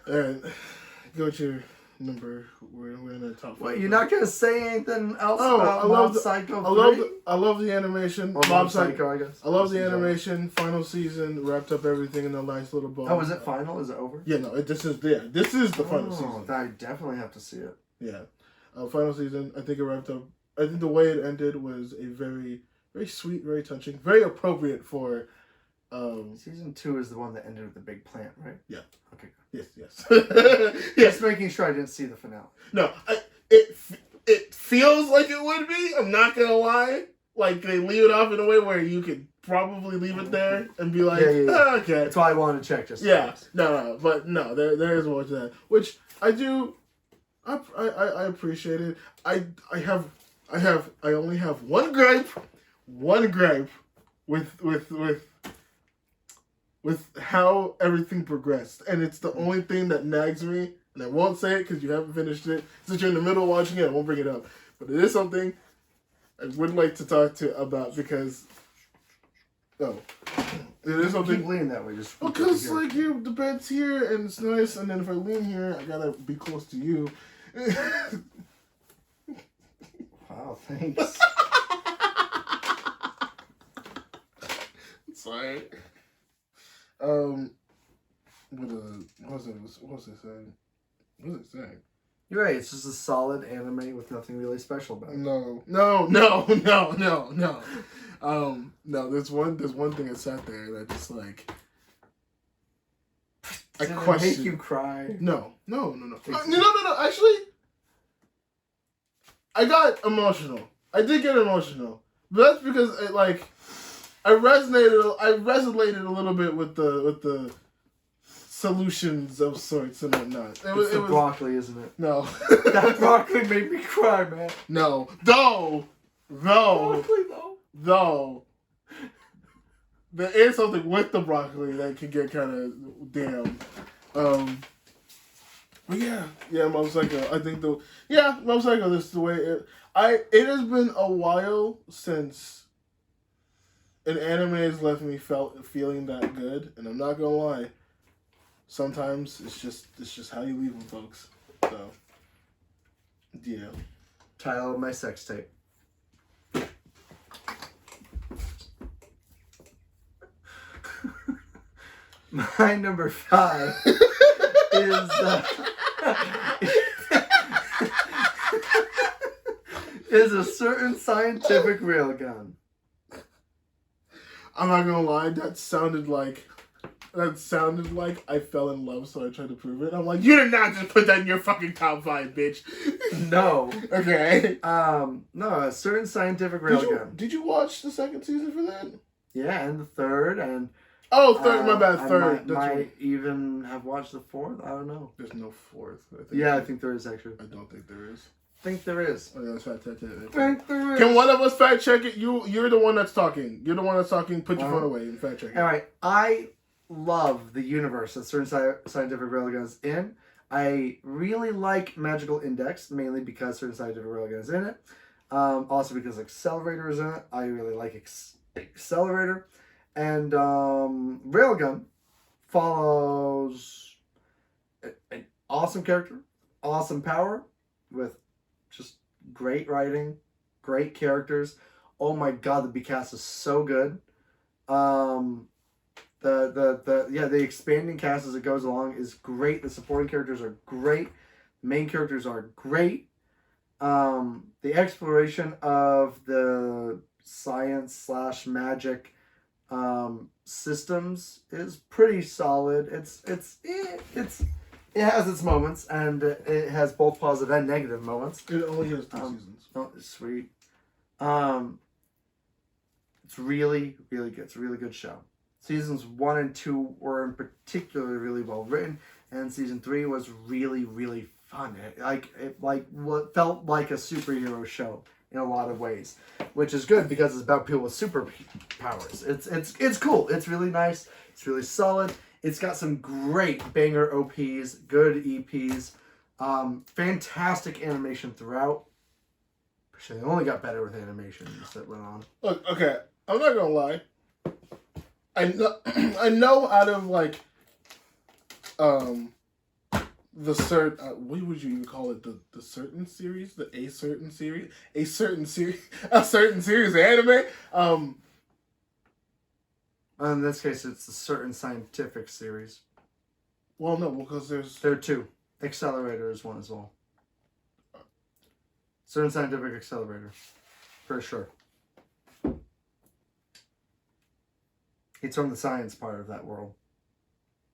Alright, go to your number. We're in the top 5. Wait, you're not gonna say anything else about Mob Psycho 3? I love the animation. Or Mob Psycho, I guess. I love the animation. Final season wrapped up everything in a nice little bow. Oh, is it final? Is it over? Yeah, no. This is the final season. I definitely have to see it. Yeah, final season. I think it wrapped up. I think the way it ended was a very, very sweet, very touching, very appropriate for. Season 2 is the one that ended with the big plant, right? Yeah. Okay. Yes. Yes. Just making sure I didn't see the finale. No, it feels like it would be. I'm not gonna lie. Like they leave it off in a way where you could probably leave it there and be like, oh, okay. That's why I wanted to check. But no, there is more to that, which I do. I appreciate it. I only have one gripe with how everything progressed, and it's the only thing that nags me. And I won't say it because you haven't finished it. Since you're in the middle of watching it, I won't bring it up. But it is something I would like to talk to about because it is something. Keep leaning that way, just because like the bed's here and it's nice, and then if I lean here, I gotta be close to you. Wow, thanks. Sorry. What was it saying? What was it saying? You're right. It's just a solid anime with nothing really special about it. No. No. There's one thing that sat there that just like. Did it make you cry? No. No. Actually, I got emotional. I did get emotional, but that's because I resonated a little bit with the solutions of sorts and whatnot. It was broccoli, isn't it? No. That broccoli made me cry, man. No. Broccoli, though. There is something with the broccoli that can get kind of damn. But yeah, Mob Psycho. I think Mob Psycho. This is the way it. It has been a while since an anime has left me feeling that good, and I'm not gonna lie. Sometimes it's just how you leave them, folks. So yeah. Title of my sex tape. My number 5 is a certain scientific railgun. I'm not gonna lie, that sounded like I fell in love, so I tried to prove it. I'm like, you did not just put that in your fucking top 5, bitch. No. Okay. No, a certain scientific railgun. Did you watch the second season for that? Yeah, and the third, and third. My bad. Third. I might even have watched the fourth. I don't know. There's no fourth. I think there is actually. I don't think there is. I think there is. Oh, yeah, let's fact check it. Can one of us fact check it? You're the one that's talking. You're the one that's talking. Put your phone away and fact check it. All right. I love the universe that certain scientific railguns in. I really like Magical Index, mainly because certain scientific railgun is in it. Also because Accelerator is in it. I really like Accelerator. And Railgun follows an awesome character, awesome power, with just great writing, great characters. Oh my god, the B cast is so good. The expanding cast as it goes along is great. The supporting characters are great. The main characters are great. The exploration of the science/magic systems is pretty solid. It has its moments, and it has both positive and negative moments. It only has 2 seasons. Oh, sweet. It's really, really good. It's a really good show. Seasons 1 and 2 were in particular really well written, and season 3 was really, really fun. It felt like a superhero show in a lot of ways, which is good because it's about people with superpowers. It's cool. It's really nice. It's really solid. It's got some great banger OPs, good EPs, fantastic animation throughout. They only got better with animations that went on. Look, okay, I'm not gonna lie. I know out of like, the certain what would you even call it? The certain series, a certain series of anime. In this case, it's a certain scientific series. Well, no, because there are two. Accelerator is one as well. Certain scientific accelerator, for sure. It's from the science part of that world,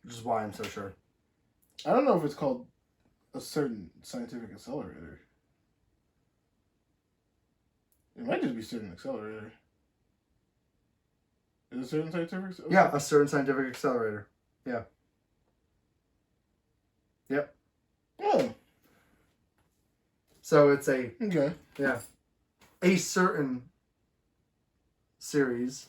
which is why I'm so sure. I don't know if it's called a certain scientific accelerator. It might just be certain accelerator. Is it a certain scientific accelerator? Yeah, a certain scientific accelerator. Yeah. Yep. Oh. So it's a certain series.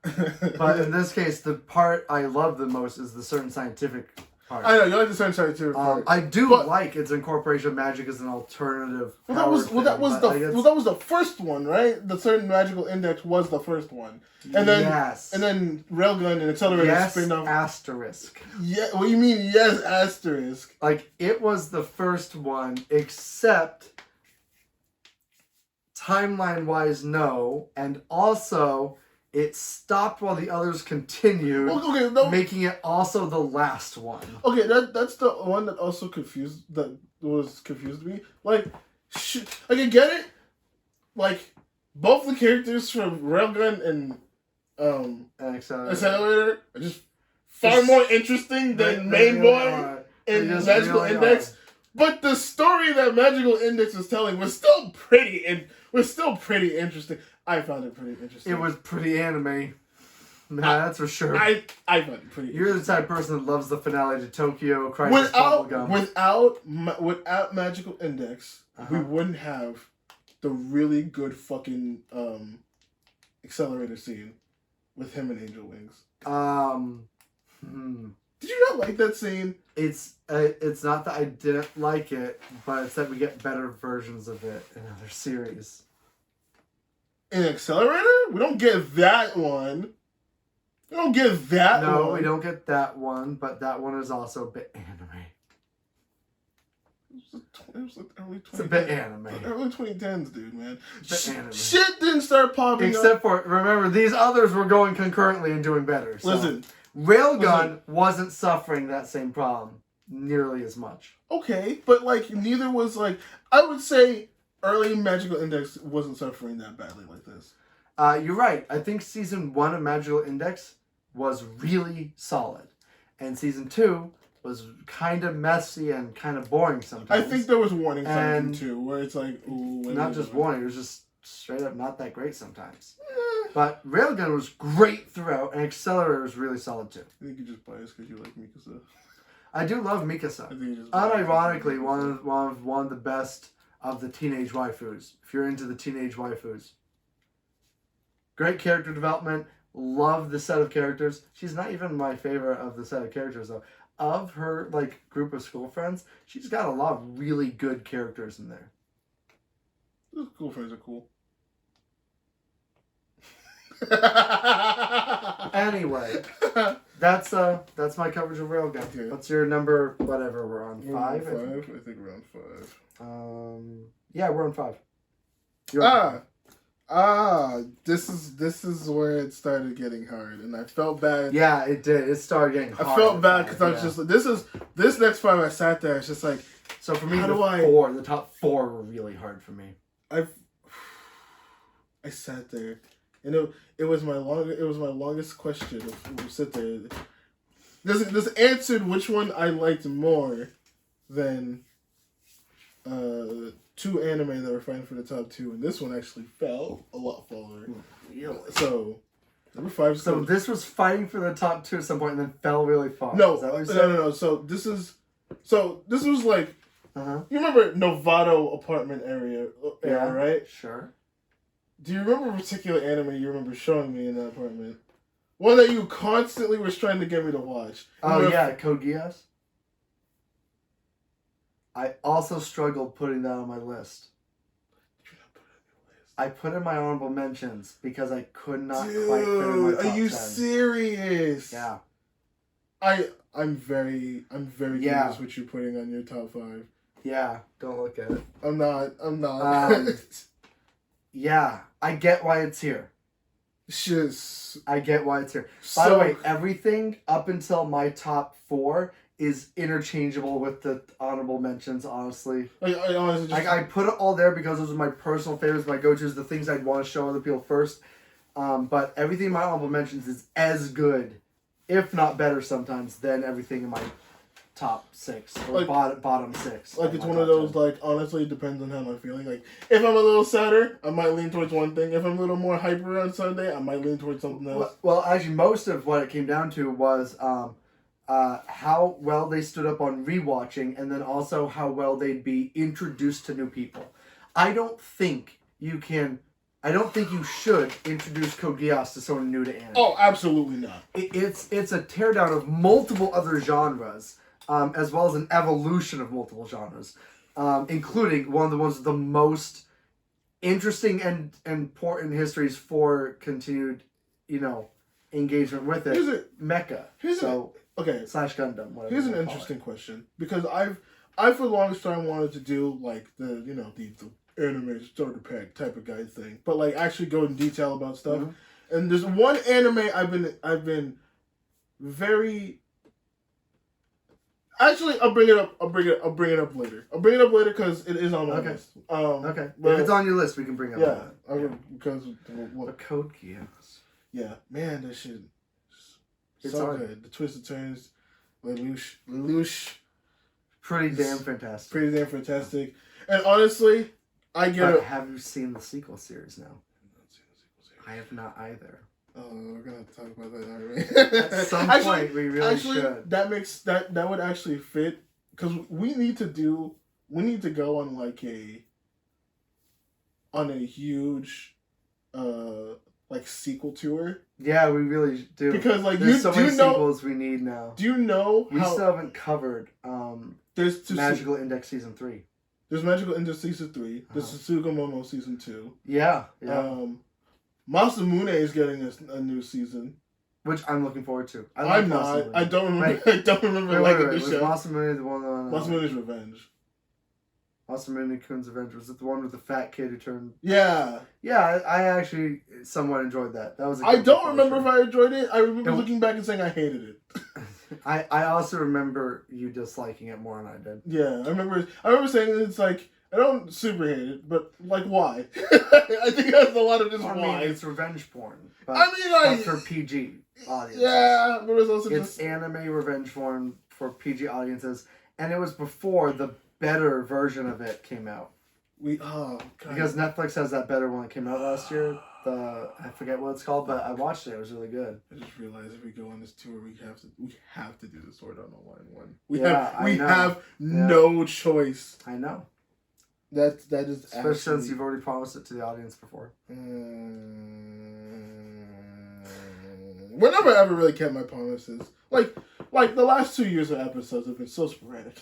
But in this case, the part I love the most is the certain scientific part. I know, you like the certain scientific part. I do like its incorporation of magic as an alternative. That was the first one, right? The certain magical index was the first one. And then and then Railgun and Accelerator spin off. Asterisk. Yeah, what do you mean yes asterisk? Like it was the first one, except timeline wise no, and also it stopped while the others continued, making it also the last one. Okay, that's the one that also confused me. Like, I can get it. Like, both the characters from Railgun and Accelerator are just far more interesting than Main Boy and Magical Index. But the story that Magical Index was telling was still pretty interesting. I found it pretty interesting. It was pretty anime. That's for sure. I found it pretty. You're the type of person that loves the finale to Tokyo Crisis Bubblegum. Without Magical Index, we wouldn't have the really good fucking Accelerator scene with him and Angel Wings. Did you not like that scene? It's not that I didn't like it, but it's that we get better versions of it in other series. In Accelerator? We don't get that one. We don't get that one. No, we don't get that one, but that one is also a bit anime. It was like early 2010s. It's a bit anime. Early 2010s, dude, man. Anime. Shit didn't start popping Except for, remember, these others were going concurrently and doing better. So. Listen. Railgun wasn't suffering that same problem nearly as much. Okay, but, like, neither was, like, I would say early Magical Index wasn't suffering that badly like this. You're right. I think Season 1 of Magical Index was really solid. And Season 2 was kind of messy and kind of boring sometimes. I think there was warning signs too, where it's like, ooh. Not just warning, it was just straight up not that great sometimes. But Railgun was great throughout, and Accelerator was really solid too. I think you're just biased because you like Mikasa. I do love Mikasa. Unironically, one of the best of the teenage waifus. If you're into the teenage waifus. Great character development. Love the set of characters. She's not even my favorite of the set of characters though. Of her like group of school friends, she's got a lot of really good characters in there. Those school friends are cool. Anyway, that's my coverage of Railgun. Okay. What's your number? Whatever, we're on 5. I think we're on 5. Yeah, we're on 5. This is where it started getting hard, and I felt bad. Yeah, it did. It started getting hard. I felt bad because I was just like, this next 5 I sat there. It's just like, so for me, the top 4 were really hard for me. I sat there, and it was my longest question. To sit there. This answered which one I liked more than 2 anime that were fighting for the top 2, and this one actually fell a lot farther. Really? So number 5. So this was fighting for the top 2 at some point, and then fell really far. No, is that what you said? No. So this was like. You remember Novato apartment area, right? Sure. Do you remember a particular anime you remember showing me in that apartment? One that you constantly was trying to get me to watch. Oh yeah, Code Geass. I also struggled putting that on my list. I put in my honorable mentions because I could not quite fit in my top 10. Are you serious? Yeah. I'm very curious what you're putting on your top 5. Yeah, don't look at it. I'm not. Yeah, I get why it's here. Just I get why it's here. By the way, everything up until my top 4 is interchangeable with the honorable mentions, honestly. I honestly I put it all there because those are my personal favorites, my go-tos, the things I'd want to show other people first. But everything in my honorable mentions is as good, if not better sometimes, than everything in my top 6 or bottom 6. Like it's one of those 10. Like honestly, it depends on how I'm feeling. Like if I'm a little sadder, I might lean towards one thing. If I'm a little more hyper on Sunday, I might lean towards something else. Well, actually, most of what it came down to was how well they stood up on rewatching, and then also how well they'd be introduced to new people. I don't think you should introduce Code Geass to someone new to anime. Oh, absolutely not. It's a teardown of multiple other genres. As well as an evolution of multiple genres, including one of the ones with the most interesting and important histories for continued, engagement with it. Mecha. Slash Gundam. Whatever. Here's an interesting question, because I for the longest time wanted to do like the anime starter pack type of guide thing, but like actually go in detail about stuff. Mm-hmm. And there's one anime I've been very. Actually, I'll bring it up later. I'll bring it up later because it is on my list. Okay. If it's on your list, we can bring it up. Yeah. Because the Code Geass. Yeah, man, that shit. It's so hard. Good. The twists and turns, Lelouch. Pretty damn fantastic. And honestly, have you seen the sequel series now? I have not either. Oh, we're gonna have to talk about that, aren't we? At some point, we really should. That would actually fit, because we need to go on like a huge like sequel tour. Yeah, we really do. Because like there's so many sequels we need now. Do you know we still haven't covered there's Magical Index Season 3. There's Magical Index Season 3. There's Susugamomo Season 2. Yeah. Masamune is getting a new season, which I'm looking forward to. I'm not. I don't remember. I don't remember liking the show. Was Masamune the one on Masamune's Revenge? Masamune Kun's Revenge, was it the one with the fat kid who turned? Yeah. Yeah, I actually somewhat enjoyed that. That was. I don't remember if I enjoyed it. I remember looking back and saying I hated it. I also remember you disliking it more than I did. Yeah, I remember saying it's like. I don't super hate it, but like, why? I think that's a lot of just why. I mean, it's revenge porn. But for PG audiences. Yeah, but it's also it's anime revenge porn for PG audiences, and it was before the better version of it came out. Because Netflix has that better one that came out last year. I forget what it's called, but I watched it. It was really good. I just realized if we go on this tour, we have to do the Sword Art Online one. We have no choice. I know. That is especially since you've already promised it to the audience before. Whenever I ever really kept my promises, like the last 2 years of episodes have been so sporadic.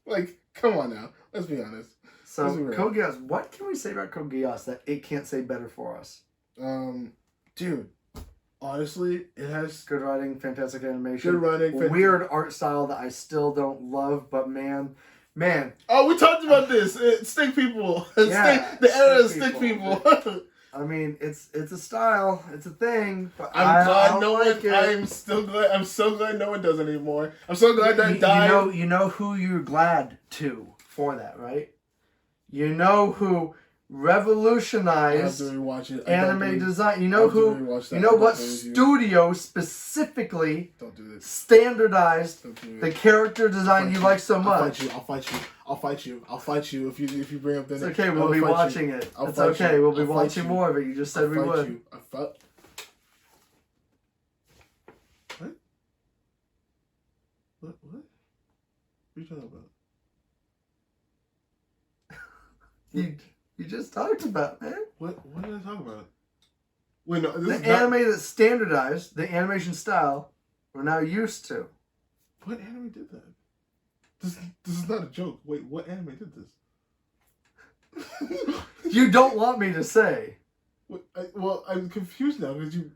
Like, come on now, let's be honest. So Code Geass, what can we say about Code Geass that it can't say better for us? Dude, honestly, it has good writing, fantastic animation, good writing, weird art style that I still don't love, but man. Oh, we talked about this. Stick people. Yeah, the era of stick people. I mean, it's a style. It's a thing. But I'm glad no one. I'm so glad no one does anymore. I'm so glad that died. You know who you're glad to for that, right? You know who revolutionized anime design. You know who? You know what studio specifically standardized the character design you like so much? I'll fight you if you bring up the name. It's okay. We'll be watching it. It's okay. We'll be watching more of it. You just said we would. What? What are you talking about? You just talked about, man. What did I talk about? Wait, no, The this is anime that standardized the animation style we're now used to. What anime did that? This is not a joke. Wait, what anime did this? You don't want me to say. Well, I'm confused now because you.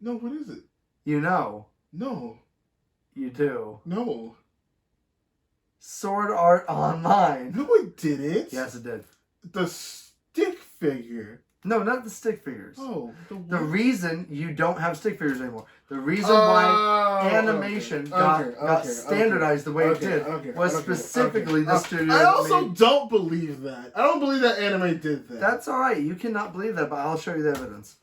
No, what is it? You know. No. You do. No. Sword Art Online. No, it didn't. Yes, it did. The stick figure. No, not the stick figures. Oh. The reason you don't have stick figures anymore. The reason why animation got standardized the way it did was specifically the studio. I also don't believe that. I don't believe that anime did that. That's alright. You cannot believe that, but I'll show you the evidence.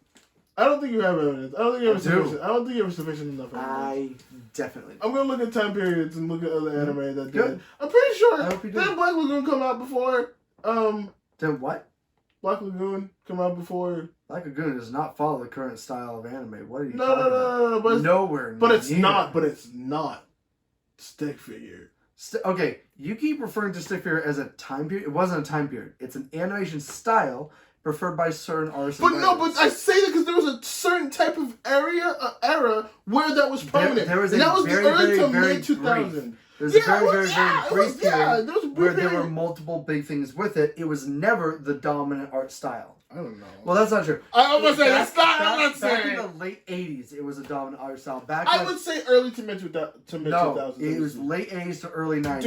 I don't think you have evidence. I don't think you have sufficient. I don't think you have sufficient enough evidence. I definitely do. I'm gonna look at time periods and look at other anime that did. I'm pretty sure did Black Lagoon come out before? Did what? Black Lagoon come out before? Black Lagoon does not follow the current style of anime. What are you talking No, about? Nowhere. But it's not stick figure. Okay, you keep referring to stick figure as a time period. It wasn't a time period. It's an animation style preferred by certain artists. But no, but I say that because there was a certain type of era where that was prominent. There was and that was very, the early to very mid 2000s. There's a very brief period where there were multiple big things with it. It was never the dominant art style. I don't know. Well, that's not true. I'm gonna say that's not. I'm not Back saying. in the late '80s, it was a dominant art style. I would say early to mid 2000s. No, it was late '80s to early '90s.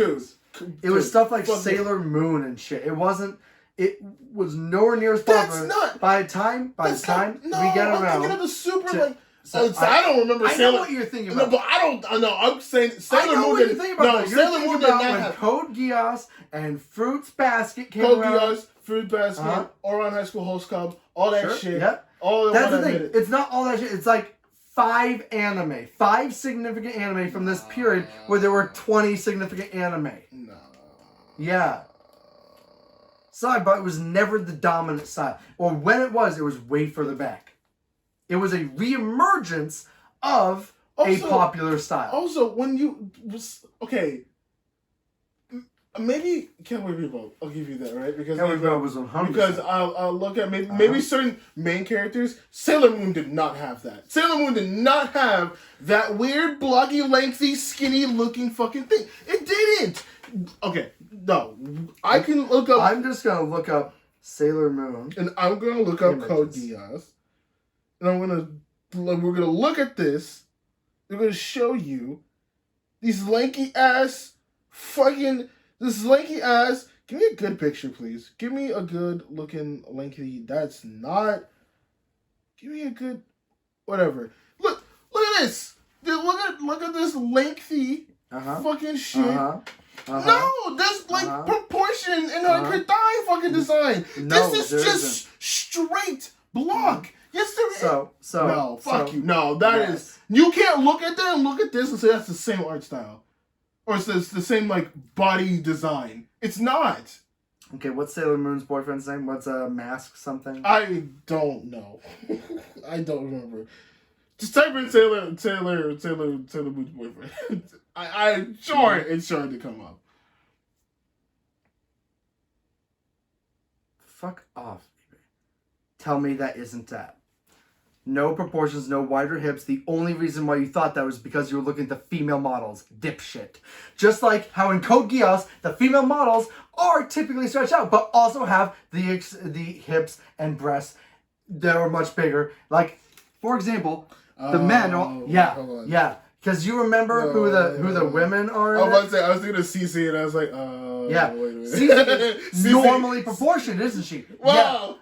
Dude, it was stuff like Sailor Moon and shit. It wasn't. It was nowhere near as popular. That's not. By the time we get around. I'm thinking of the super to, I don't remember. I know what you're thinking about. No, but I don't. I know. I'm saying Sailor Moon. You're thinking about Sailor Moon did not when have Code Geass and Fruits Basket came Code around. Geass, Fruit Basket, Oran High School Host Club, all that shit. Yep. All that's the thing. It's not all that shit. It's like 5 significant anime from this period where there were 20 significant anime. No. Yeah. Sorry, but it was never the dominant style. Or when it was way further back. It was a reemergence of a popular style. Also, when you maybe Cowboy Bebop, I'll give you that, right? Because Cowboy Bebop was 100%. Because I'll look at maybe certain main characters. Sailor Moon did not have that. Sailor Moon did not have that weird, blocky, lengthy, skinny-looking fucking thing. It didn't. Okay, no, I can look up. I'm just gonna look up Sailor Moon, and I'm gonna look up Code Geass, and we're gonna look at this. We're gonna show you these lanky ass fucking. This lanky ass. Give me a good picture, please. Give me a good looking lanky. That's not. Give me a good. Whatever. Look at this. Dude, look at this lengthy fucking shit. No, there's like proportion in her thigh fucking design. No, this is just straight block. Yes, there is. So no, fuck you. No, that is. You can't look at that and look at this and say that's the same art style. Or it's the same, like, body design. It's not. Okay, what's Sailor Moon's boyfriend's name? What's a mask something? I don't know. I don't remember. Just type in Sailor Moon's boyfriend. I'm sure it's sure to come up. Fuck off. Tell me that isn't that. No proportions, no wider hips. The only reason why you thought that was because you were looking at the female models. Dipshit. Just like how in Code Geass, the female models are typically stretched out, but also have the hips and breasts that are much bigger. Like, for example, the men are... Yeah. Because you remember who the women are? I was thinking of Cece and I was like, yeah. Wait a minute. Cece is normally proportioned, isn't she? Wow.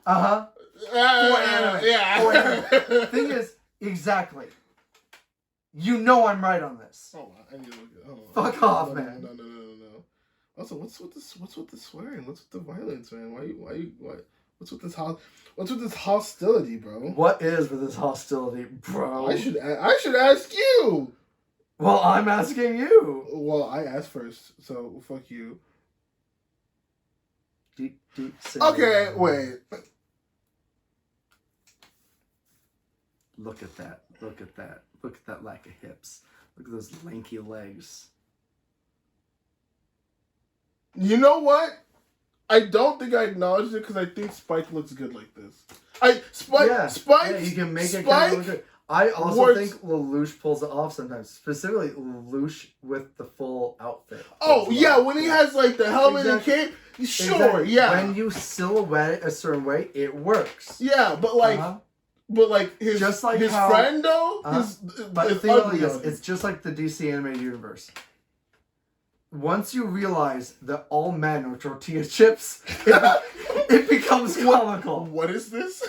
Yeah. For anime. Thing is, exactly. You know I'm right on this. Hold on, I need to look at it. Fuck off, man. No. Also, what's with the swearing? What's with the violence, man? Why? What's with this hostility, bro? What is with this hostility, bro? I should ask you. Well, I'm asking you. Well, I asked first, so fuck you. Deep okay, wait. Look at that. Look at that lack of hips. Look at those lanky legs. You know what? I don't think I acknowledged it because I think Spike looks good like this. Spike. You can make it Spike kind of look good. I also works. think Lelouch pulls it off sometimes. Specifically, Lelouch with the full outfit. Oh yeah, when he has like the helmet and cape. Sure, yeah. When you silhouette it a certain way, it works. Yeah, but like, his just like his how, friend though, but is think about ugly. this. It's just like the DC animated universe. Once you realize that all men are tortilla chips, it becomes comical. What is this?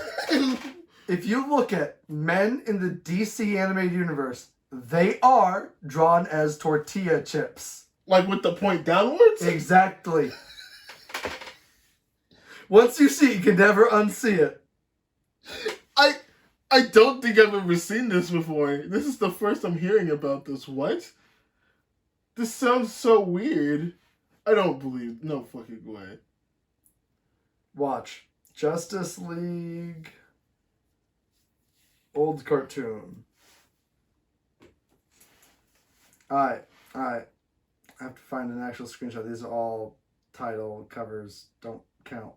If you look at men in the DC animated universe, they are drawn as tortilla chips. Like with the point downwards? Exactly. Once you see it, you can never unsee it. I don't think I've ever seen this before. This is the first I'm hearing about this. What? This sounds so weird. I don't believe. No fucking way. Watch. Justice League. Old cartoon. Alright. I have to find an actual screenshot. These are all title covers. Don't count.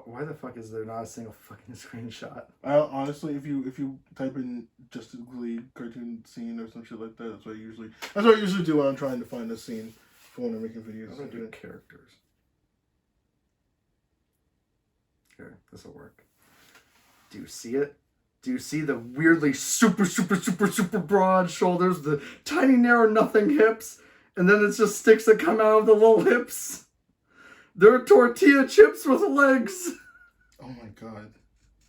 Why the fuck is there not a single fucking screenshot? Honestly, if you type in Justice League cartoon scene or some shit like that, that's what I usually do when I'm trying to find a scene for when I'm making videos. I'm gonna do characters. Here, this will work. Do you see it? Do you see the weirdly super broad shoulders, the tiny narrow nothing hips, and then it's just sticks that come out of the little hips? They're tortilla chips with legs. Oh my god.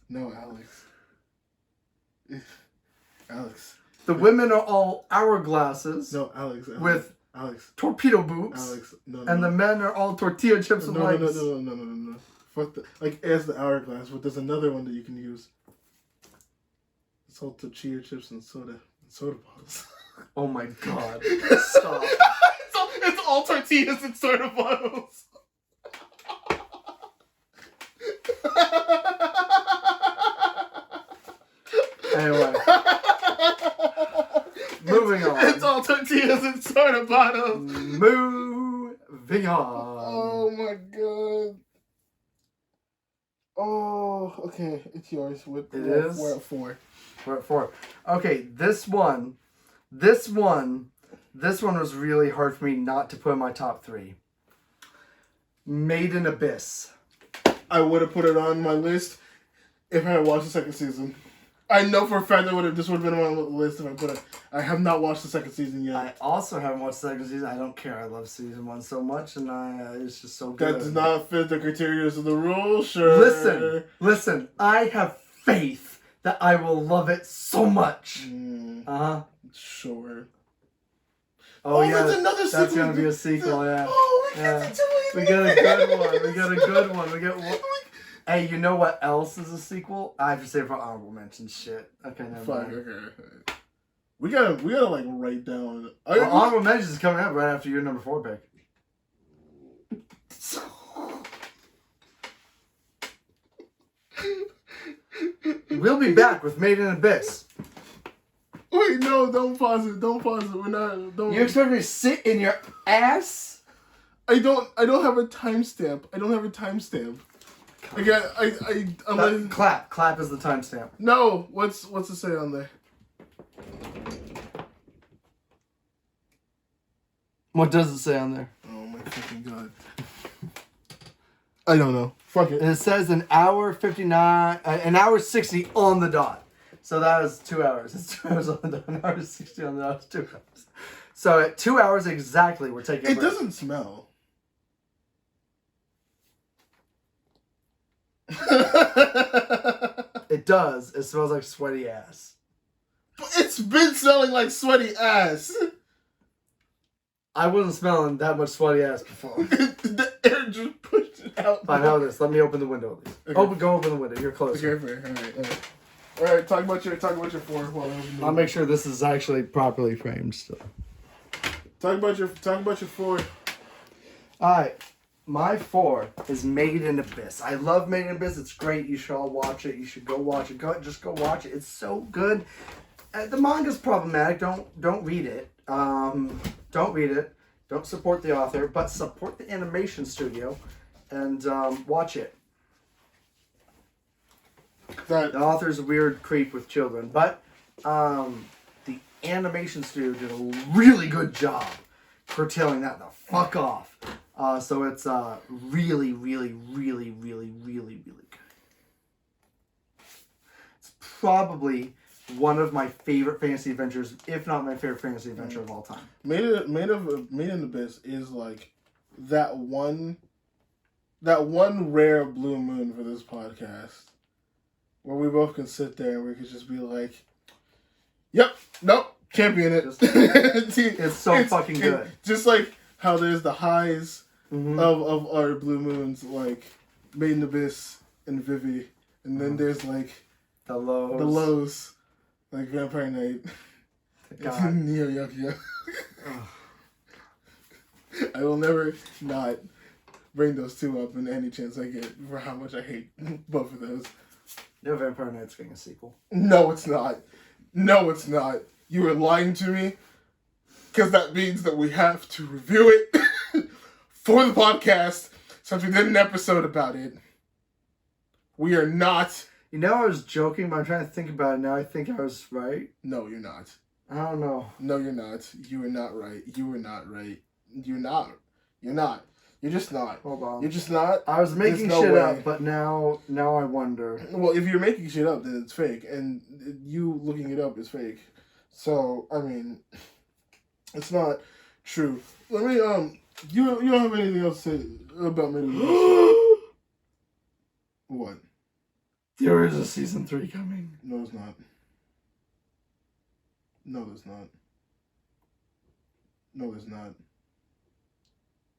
No, Alex. Alex. The women are all hourglasses. No, Alex. With Alex. Torpedo boobs. Alex. No. And the men are all tortilla chips with legs. No. Fuck the, like, as the hourglass, but there's another one that you can use. It's all tortilla chips and soda bottles. Oh my god. Stop. It's all tortillas and soda bottles. Anyway. Moving on. It's all tortillas and soda bottles. Moving on. Oh my god. Oh, okay. It's yours. We're at 4. We're at 4. Okay, this one was really hard for me not to put in my top 3. Made in Abyss. I would have put it on my list if I had watched the second season. I know for a fact that this would have been on my list if I put it. I have not watched the second season yet. I also haven't watched the second season. I don't care. I love season 1 so much, and it's just so good. That does not fit the criteria of the rule, sure. Listen. I have faith that I will love it so much. Sure. Oh yeah, that's another sequel. That's gonna be a sequel. Yeah. Oh, we got a good one. We got one. Hey, you know what else is a sequel? I have to say for honorable mention. Shit. Okay, never mind. Okay. We gotta like write down. Honorable mentions is coming up right after your number 4 pick. We'll be back with Made in Abyss. Wait, no, don't pause it. We're not. Don't. You expect me to sit in your ass? I don't have a timestamp. Clap is the timestamp. No, what's it say on there? What does it say on there? Oh my fucking god. I don't know. Fuck it. It says an hour 60 on the dot. So that is 2 hours. It's 2 hours on the dot. An hour 60 on the dot is 2 hours. So at 2 hours exactly, we're taking a break. It doesn't smell. It does. It smells like sweaty ass. But it's been smelling like sweaty ass. I wasn't smelling that much sweaty ass before. The air just pushed it out. Fine, how about this? Let me open the window at least. Okay. Go open the window. You're close. Okay, fair. All right. Talk about your 4 while I open the I'll make sure this is actually properly framed still. Talk about your 4. Alright. My 4 is Made in Abyss. I love Made in Abyss. It's great. You should all watch it. You should go watch it. Just go watch it. It's so good. The manga's problematic. Don't read it. Don't read it. Don't support the author, but support the animation studio and watch it. The author's a weird creep with children, but the animation studio did a really good job curtailing that the fuck off. So it's really, really, really, really, really, really good. It's probably one of my favorite fantasy adventures, if not my favorite fantasy adventure of all time. Made in Abyss is like that one rare blue moon for this podcast, where we both can sit there and we could just be like, "Yep, nope, champion it." It's so fucking good. Just like how there's the highs of our blue moons, like Made in Abyss and Vivi, and then there's like the lows, like Vampire Knight, God. Neo Yakio. I will never not bring those two up in any chance I get for how much I hate both of those. No, Vampire Knight's getting a sequel. No, it's not. No, it's not. You are lying to me, because that means that we have to review it for the podcast, since we did an episode about it. We are not. You know, I was joking, but I'm trying to think about it now. I think I was right. No, you're not. I don't know. No, you're not. You are not right. You are not right. You're not. You're not. You're just not. Hold on. You're just not. I was making shit up, but now I wonder. Well, if you're making shit up, then it's fake, and you looking it up is fake. So, I mean, it's not true. Let me, you don't have anything else to say about Middle What? There is a season 3 coming. No, there's not. No, there's not. No, there's not.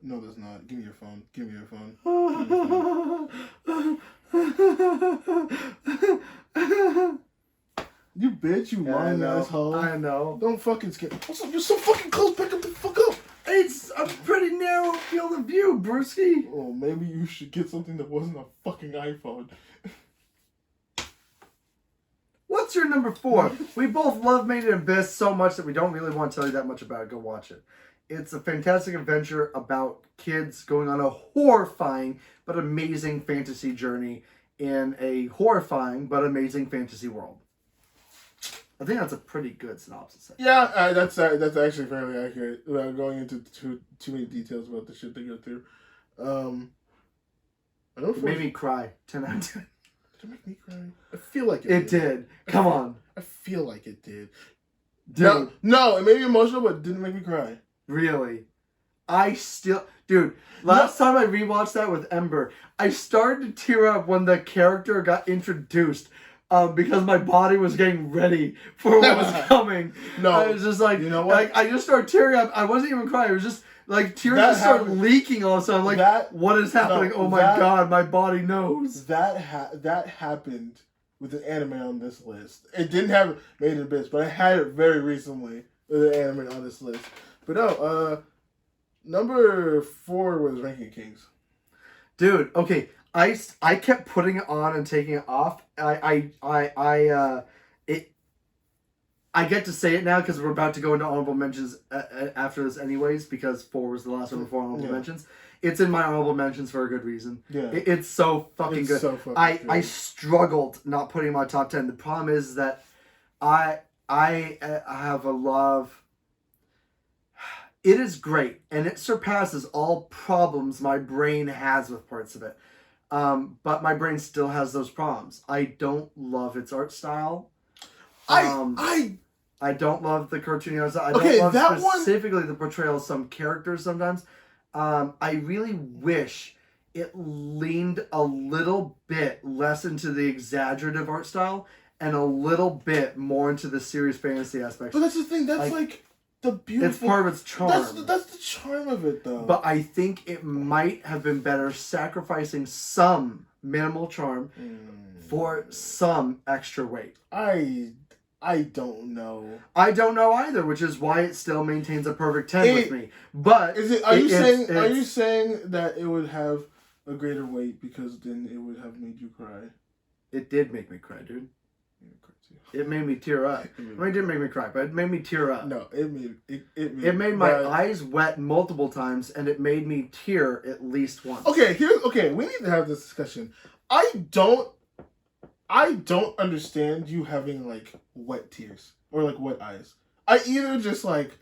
No, there's not. Give me your phone. Give me your phone. You bitch, you lying asshole. I know. Don't fucking skip. Also, you're so fucking close. Back up the fuck up. It's a pretty narrow field of view, Brewski. Oh, maybe you should get something that wasn't a fucking iPhone. What's your number 4? We both love Made in Abyss so much that we don't really want to tell you that much about it. Go watch it. It's a fantastic adventure about kids going on a horrifying but amazing fantasy journey in a horrifying but amazing fantasy world. I think that's a pretty good synopsis. Yeah, that's actually fairly accurate without going into too many details about the shit they go through. I don't. It made me cry. 10 out of 10. Did it make me cry? I feel like it did. Come on. I feel like it did. Dude. No, it made me emotional, but it didn't make me cry. Really? Dude, last time I rewatched that with Ember, I started to tear up when the character got introduced. Because my body was getting ready for what was coming. No. I was just like, you know what? Like, I just started tearing up. I wasn't even crying. It was just like tears just started leaking all of a sudden. I'm like, what is happening? No, oh my God, my body knows. That happened with an anime on this list. It didn't have Made in Abyss, but I had it very recently with an anime on this list. But no, number 4 was Ranking Kings. Dude, okay. I kept putting it on and taking it off. I get to say it now because we're about to go into honorable mentions after this anyways, because 4 was the last one before honorable mentions. It's in my honorable mentions for a good reason. Yeah. It's so fucking good. So fucking good. I struggled not putting it in my top 10. The problem is that I have a love. It is great, and it surpasses all problems my brain has with parts of it. But my brain still has those problems. I don't love its art style. I don't love the cartoony art style. I don't love specifically the portrayal of some characters sometimes. I really wish it leaned a little bit less into the exaggerative art style and a little bit more into the serious fantasy aspects. But that's the thing. That's like the beautiful. It's part of its charm. That's the charm of it, though. But I think it might have been better sacrificing some minimal charm for some extra weight. I don't know. I don't know either, which is why it still maintains a perfect 10 with me. But are you saying that it would have a greater weight because then it would have made you cry? It did make me cry, dude. It made me tear up. I mean, it didn't make me cry, but it made me tear up. No, it made my eyes wet multiple times, and it made me tear at least once. Okay, we need to have this discussion. I don't understand you having like wet tears or like wet eyes. I either just like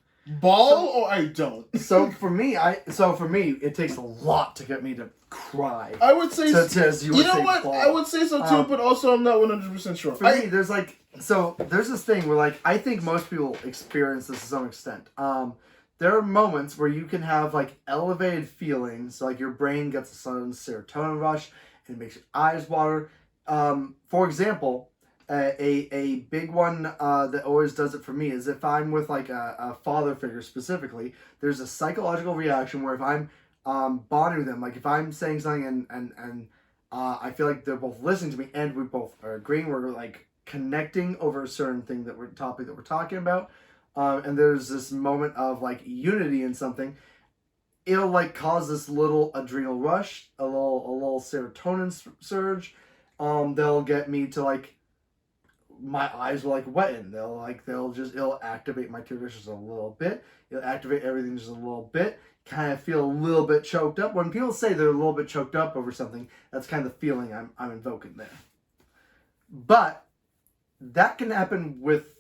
bawl or I don't. So for me, it takes a lot to get me to cry. I would say, you know what? Bawl. I would say so too, but also I'm not 100% sure. For me, there's this thing where like I think most people experience this to some extent. There are moments where you can have like elevated feelings, like your brain gets a sudden serotonin rush and it makes your eyes water. For example, a big one that always does it for me is if I'm with like a father figure specifically, there's a psychological reaction where if I'm bonding with them, like if I'm saying something and I feel like they're both listening to me and we both are agreeing, we're like connecting over a certain thing topic that we're talking about, and there's this moment of like unity in something, it'll like cause this little adrenal rush, a little serotonin surge. They'll get me to like, my eyes will like wetten. It'll activate my tear ducts just a little bit. It'll activate everything just a little bit. Kind of feel a little bit choked up. When people say they're a little bit choked up over something, that's kind of the feeling I'm invoking there. But that can happen with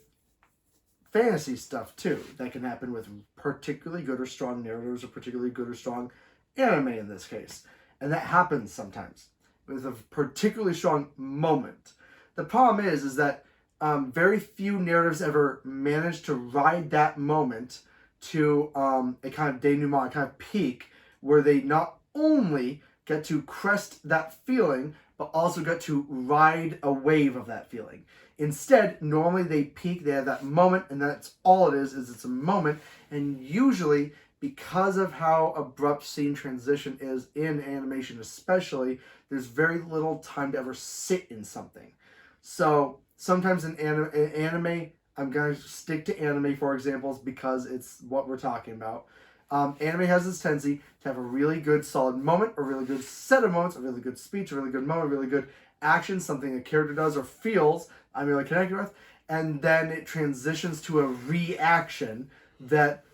fantasy stuff too. That can happen with particularly good or strong narratives or particularly good or strong anime in this case. And that happens sometimes with a particularly strong moment. The problem is that very few narratives ever manage to ride that moment to a kind of denouement, a kind of peak, where they not only get to crest that feeling, but also get to ride a wave of that feeling. Instead, normally they peak, they have that moment, and that's all it is it's a moment, and usually, because of how abrupt scene transition is in animation especially, there's very little time to ever sit in something. So sometimes in anime, I'm going to stick to anime for examples because it's what we're talking about. Anime has this tendency to have a really good solid moment, a really good set of moments, a really good speech, a really good moment, a really good action, something a character does or feels I'm really connected with, and then it transitions to a reaction that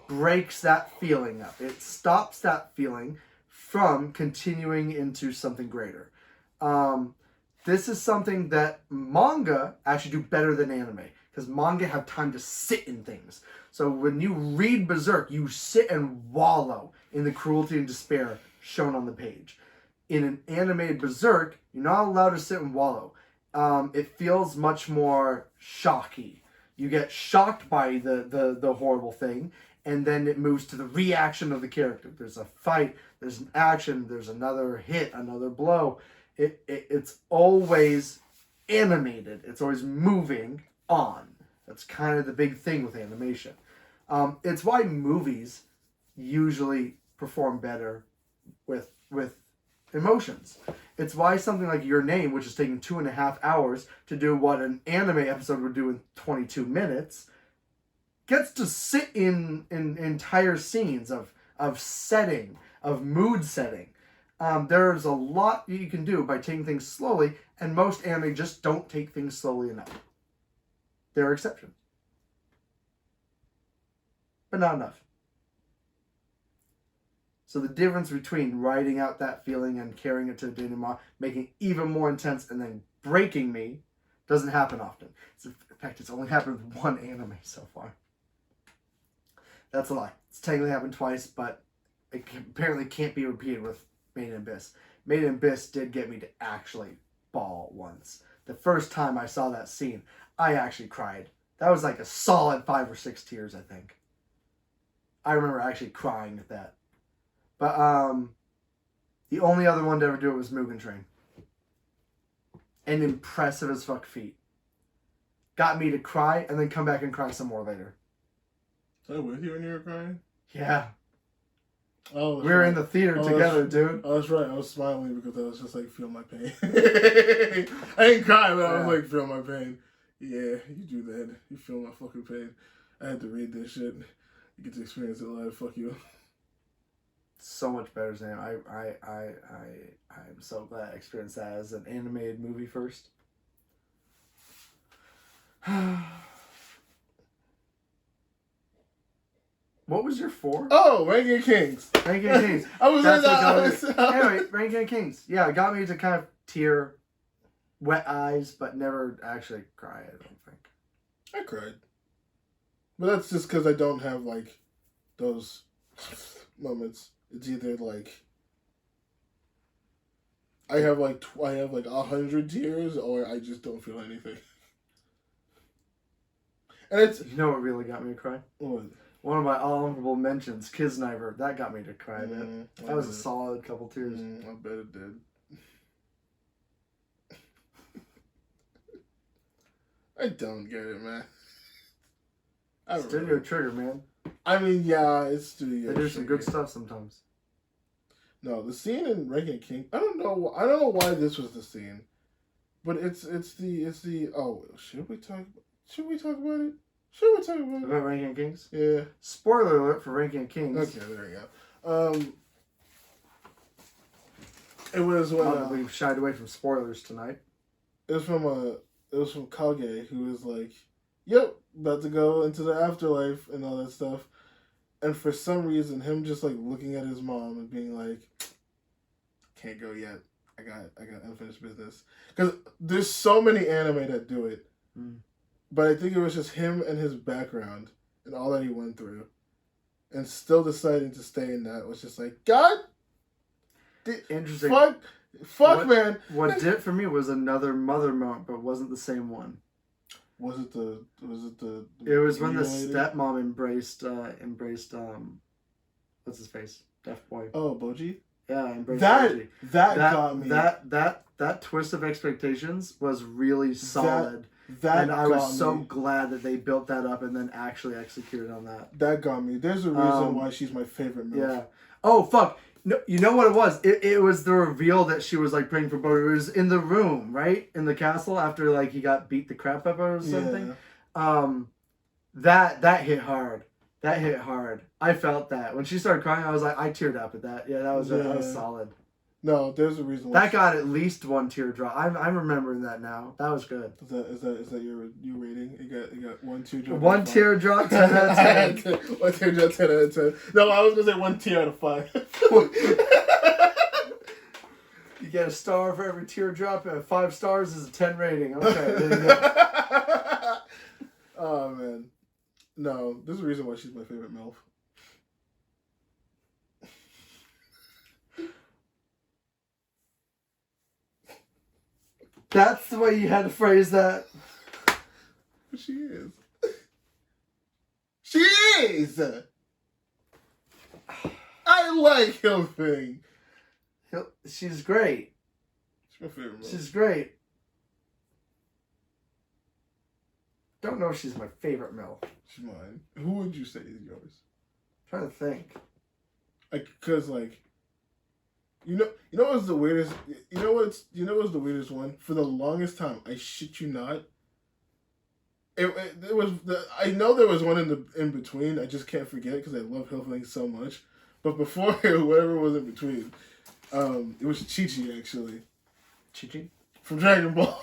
breaks that feeling up. It stops that feeling from continuing into something greater. This is something that manga actually do better than anime, because manga have time to sit in things. So when you read Berserk, you sit and wallow in the cruelty and despair shown on the page. In an animated Berserk, you're not allowed to sit and wallow. It feels much more shocky. You get shocked by the horrible thing, and then it moves to the reaction of the character. There's a fight, there's an action, there's another hit, another blow. It's always animated. It's always moving on. That's kind of the big thing with animation. It's why movies usually perform better with emotions. It's why something like Your Name, which is taking 2.5 hours to do what an anime episode would do in 22 minutes, gets to sit in entire scenes of setting, of mood setting. There's a lot you can do by taking things slowly, and most anime just don't take things slowly enough. There are exceptions. But not enough. So the difference between writing out that feeling and carrying it to the denouement, making it even more intense, and then breaking me, doesn't happen often. In fact, it's only happened with one anime so far. That's a lie. It's technically happened twice, but it apparently can't be repeated with Made in Abyss. Made in Abyss did get me to actually bawl once. The first time I saw that scene, I actually cried. That was like a solid 5 or 6 tears, I think. I remember actually crying at that. But the only other one to ever do it was Mugen Train. And impressive as fuck feat. Got me to cry and then come back and cry some more later. Was I with you when you were crying? Yeah. Oh, we were in the theater together, dude. Oh, that's right. I was smiling because I was just like, feel my pain. I didn't cry, but I was like, feel my pain. Yeah, you do that. You feel my fucking pain. I had to read this shit. You get to experience it live. Fuck you. So much better, Sam. I'm so glad I experienced that as an animated movie first. What was your 4? Oh, Ranking Kings. Ranking Kings. I was That's like, what got me. Anyway, Ranking Kings. Yeah, it got me to kind of tear, wet eyes, but never actually cry, I don't think. I cried. But that's just because I don't have, like, those moments. It's either, like, I have, like, 100 tears, or I just don't feel anything. And it's... You know what really got me to cry? What? One of my honorable mentions, Kisniver. That got me to cry a bit. That was a solid couple tears. I bet it did. I don't get it, man. Studio Trigger, man. I mean, yeah, it's Studio They do some Trigger. good stuff sometimes. No, the scene in Ranking King. I don't know why this was the scene, but it's the. Oh, should we talk about it? Should we talk about it? About Ranking Kings? Yeah. Spoiler alert for Ranking Kings. Okay, there we go. It was when we've shied away from spoilers tonight. It was from Kage, who was like, "Yep, about to go into the afterlife and all that stuff," and for some reason, him just like looking at his mom and being like, "Can't go yet. I got unfinished business." Because there's so many anime that do it. But I think it was just him and his background and all that he went through. And still deciding to stay in that was just like, God! Interesting. Fuck, man! What did it for me was another mother moment, but wasn't the same one. Was it the... It was when the lady? stepmom embraced, what's his face? Deaf Boy. Oh, Boji? Yeah, embraced That Boji. got me. That twist of expectations was really solid. And I was so glad that they built that up and then actually executed on that. That got me. There's a reason why she's my favorite MILF. Yeah. Oh, fuck. No, you know what it was? It was the reveal that she was, like, praying for Bodhi. It was in the room, right? In the castle after, like, he got beat the crap out of her or something. Yeah. That hit hard. That hit hard. I felt that. When she started crying, I was like, I teared up at that. Yeah, that was solid. No, there's a reason why. That got at least 1 teardrop. I'm remembering that now. That was good. Is that your rating? You got 1 teardrop. 1 teardrop, 10 out of 10. 1 teardrop, 10 out of 10. No, I was gonna say 1 tear out of 5. You get a star for every teardrop, and 5 stars is a 10 rating. Okay, there you go. Oh man, no. There's a reason why she's my favorite MILF. That's the way you had to phrase that. She is. She is! I like Hilfing. She's great. She's my favorite MILF. She's great. Don't know if she's my favorite MILF. She's mine. Who would you say is yours? I'm trying to think. Cause you know what's the weirdest? You know what's the weirdest one? For the longest time, I shit you not. It was I know there was one in between. I just can't forget because I love Hilfling so much. But before whatever was in between, it was Chi-Chi actually. Chi-Chi? From Dragon Ball.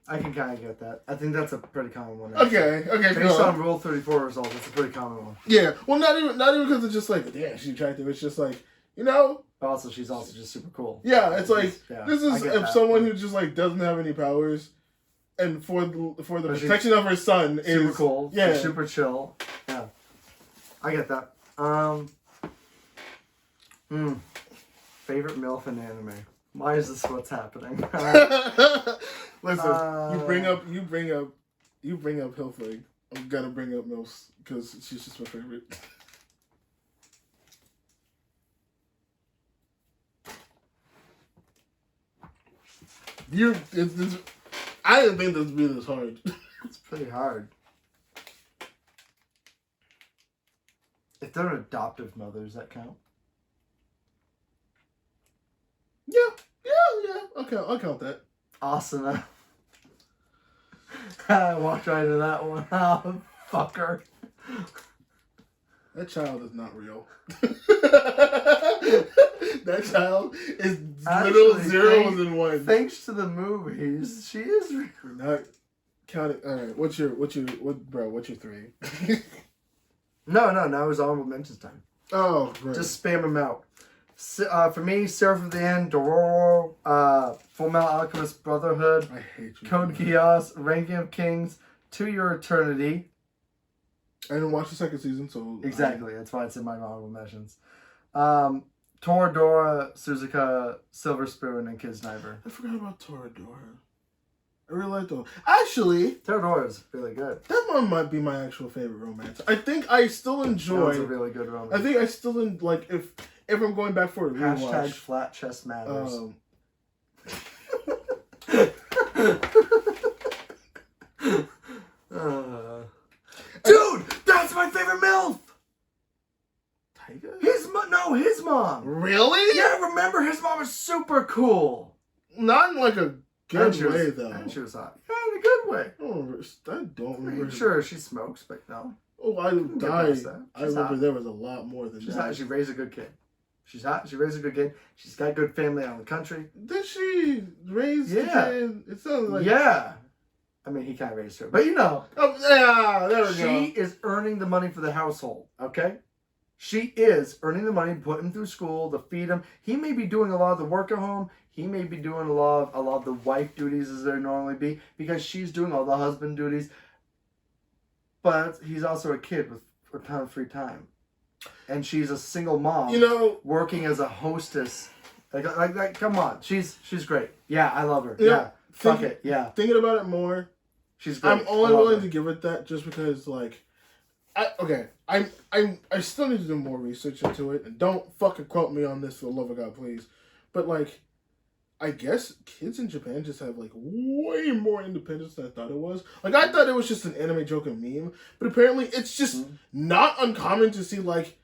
I can kind of get that. I think that's a pretty common one. Okay, Based cool. on Rule 34 results, it's a pretty common one. Yeah, well, not even because it's just like, damn, she's attractive. It's just like, you know. But also, she's also just super cool. Yeah, it's like this is if someone who just like doesn't have any powers, and for the protection of her son is super cool. Yeah, she's super chill. Yeah, I get that. Favorite MILF in anime. Why is this what's happening? Listen, you bring up Hilfling. I'm gonna bring up MILFs because she's just my favorite. I didn't think this would be this hard. It's pretty hard. If they're adoptive mothers, that count? Yeah. I'll count that. Asuna. I walked right into that one. Oh, fucker. That child is not real. That child is literal zeros and ones. Thanks to the movies, she is real. Not Count it. All right. What's your three? No, now it's honorable mentions time. Oh, right. Just spam them out. For me, Seraph of the End, Dororo, Full Metal Alchemist Brotherhood, I hate you. Code Geass, Ranking of Kings, To Your Eternity. I didn't watch the second season, so Exactly, that's why it's in my honorable mentions. Toradora, Suzuka, Silver Spoon, and Kid Sniper. I forgot about Toradora. I really like them. Actually, Toradora is really good. That one might be my actual favorite romance. I think I still enjoy. That was a really good romance. I think I still like if I'm going back for a rewatch. Hashtag flat chest matters. Dude, that's my favorite MILF. Tiger? His mom. Really? Yeah, remember his mom was super cool. Not in like a good way though. And she was hot. Yeah, in a good way. I don't remember. Sure, she smokes, but no. Oh, I remember there was a lot more than She's that. hot. She raised a good kid. She's hot. She raised a good kid. She's got good family out in the country. Did she raise the kid? It sounds like... Yeah. I mean, he kind of raised her. But you know. Oh, yeah, there we go. She is earning the money for the household, okay? She is earning the money to put him through school, to feed him. He may be doing a lot of the work at home. He may be doing a lot of the wife duties as there normally be because she's doing all the husband duties. But he's also a kid with a ton of free time. And she's a single mom, working as a hostess. Like, come on, she's great. Yeah, I love her. Yeah, fuck it. Yeah, thinking about it more, she's great. I'm only willing to give it that just because, like, I still need to do more research into it, and don't fucking quote me on this for the love of God, please. But like, I guess kids in Japan just have like way more independence than I thought it was. Like, I thought it was just an anime joke and meme, but apparently it's just not uncommon to see like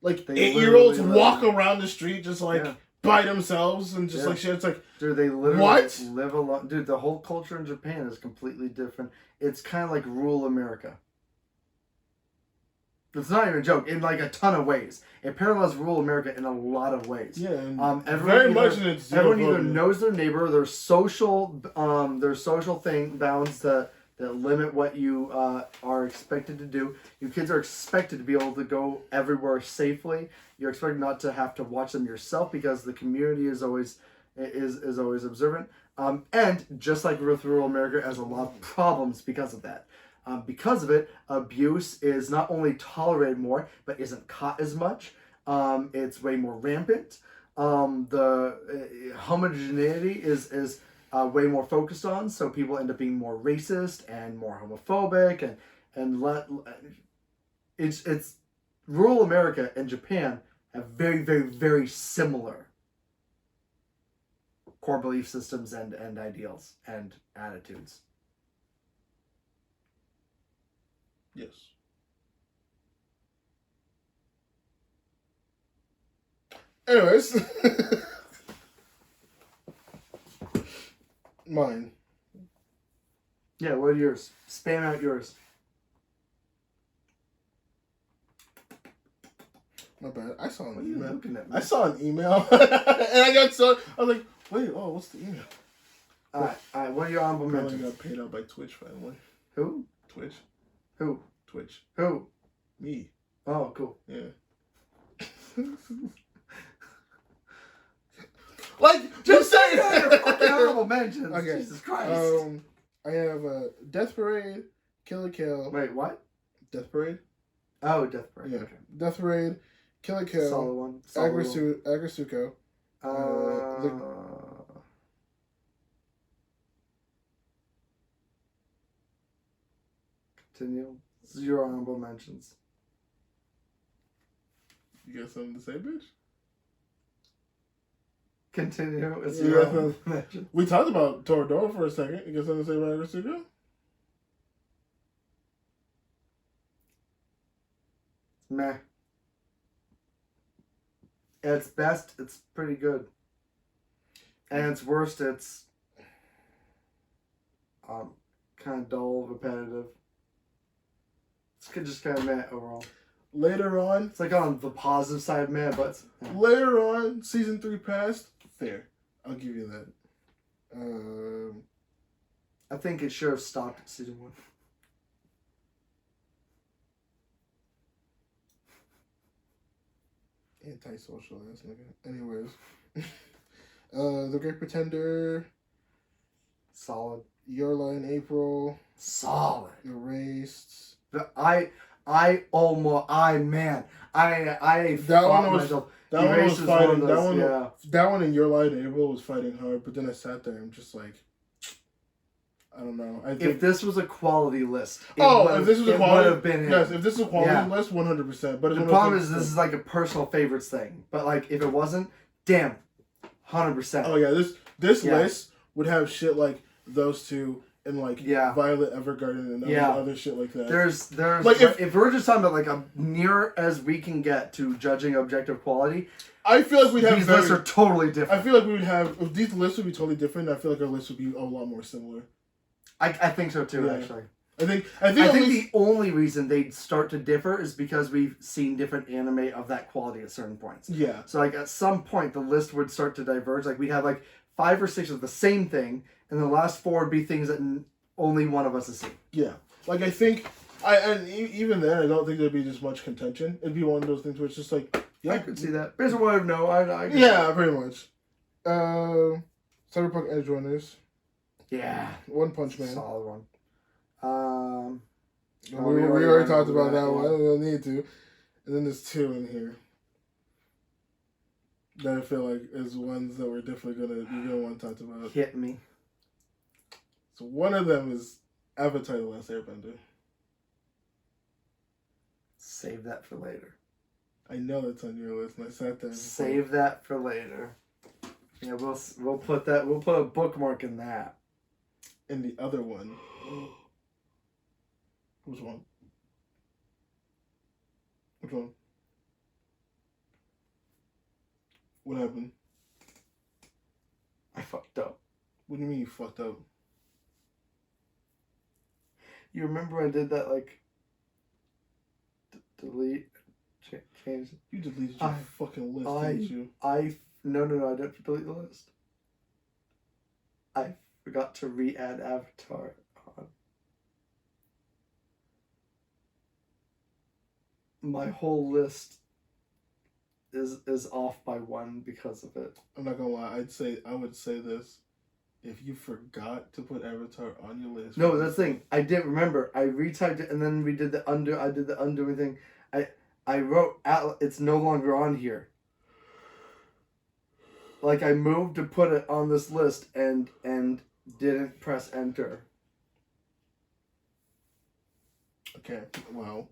8-year-olds walk around the street just like by themselves and just like shit. It's like, dude, they literally live alone. Dude, the whole culture in Japan is completely different. It's kind of like rural America. It's not even a joke. In like a ton of ways, it parallels rural America in a lot of ways. Yeah, everyone either knows their neighbor. There's social thing bounds that limit what you are expected to do. Your kids are expected to be able to go everywhere safely. You're expected not to have to watch them yourself because the community is always observant. And just like with rural America, has a lot of problems because of that. Because of it, abuse is not only tolerated more, but isn't caught as much. It's way more rampant. The homogeneity is way more focused on, so people end up being more racist and more homophobic, it's rural America and Japan have very, very, very similar core belief systems and ideals and attitudes. Yes. Anyways. Mine. Yeah, what are yours? Spam out yours. My bad. I saw an What are you email. looking at me? I saw an email. And I was like, wait, what's the email? Alright, what are your honorable mentions? I got paid out by Twitch finally. Who? Twitch. Who? Twitch. Who? Me. Oh, cool. Yeah. Like, just say your fucking honorable mentions. Okay. Jesus Christ. I have Death Parade, Kill la Kill. Wait, what? Death Parade? Oh, Death Parade. Yeah. Okay. Death Parade, Kill la Kill. Solid one. Agrisuko. Continue. This is your honorable mentions. You got something to say, bitch? Continue. It's Yeah, your honorable mentions. We talked about Toradora for a second. You got something to say about Agrisuko? Meh. At its best, it's pretty good. And its worst, it's kind of dull, repetitive. It's just kind of meh overall. Later on. It's like on the positive side, meh, but... Yeah. Later on, season 3 passed. Fair. I'll give you that. I think it should have stopped at season 1. Antisocial ass nigga. Anyways. The Great Pretender. Solid. Your Lie in April. Solid. Erased. I That one was fighting. That one in Your Lie in April was fighting hard, but then I sat there and I'm just like, I don't know. I think if this was a quality list, if this was a quality, would have been yes, if this was a quality list, 100%. But the problem is this is like a personal favorites thing. But like if it wasn't, damn, 100%. Oh yeah, this list would have shit like those two and like Violet Evergarden and other shit like that. There's like if we're just talking about like a near as we can get to judging objective quality. I feel like we'd have these lists are totally different. I feel like we would have if these lists would be totally different. I feel like our list would be a lot more similar. I think so too, actually. I think the only reason they'd start to differ is because we've seen different anime of that quality at certain points. Yeah. So like at some point the list would start to diverge. Like we'd have like 5 or 6 of the same thing, and the last 4 would be things that only one of us has seen. Yeah. Like I think even then I don't think there'd be just much contention. It'd be one of those things where it's just like I could see that. Based on what I know, I pretty much. Cyberpunk Edge Runners. Yeah. One Punch Man. Solid one. We already talked about that one. We don't need to. And then there's 2 in here that I feel like is ones that we're definitely gonna want to talk about. Hit me. So one of them is Avatar: The Last Airbender. Save that for later. I know that's on your list, and I sat there. Save that for later. Yeah, we'll put a bookmark in that. And the other one. Which one? Which one? What happened? I fucked up. What do you mean you fucked up? You remember when I did that, like, delete, change? You deleted your fucking list, didn't you? No, I didn't delete the list. I forgot to re-add Avatar on. My whole list is off by 1 because of it. I'm not gonna lie, I would say this. If you forgot to put Avatar on your list. No, that's the thing. I didn't remember. I retyped it and then we did the undo. I did the undoing thing. I wrote it's no longer on here. Like I moved to put it on this list and didn't press enter. Okay, well.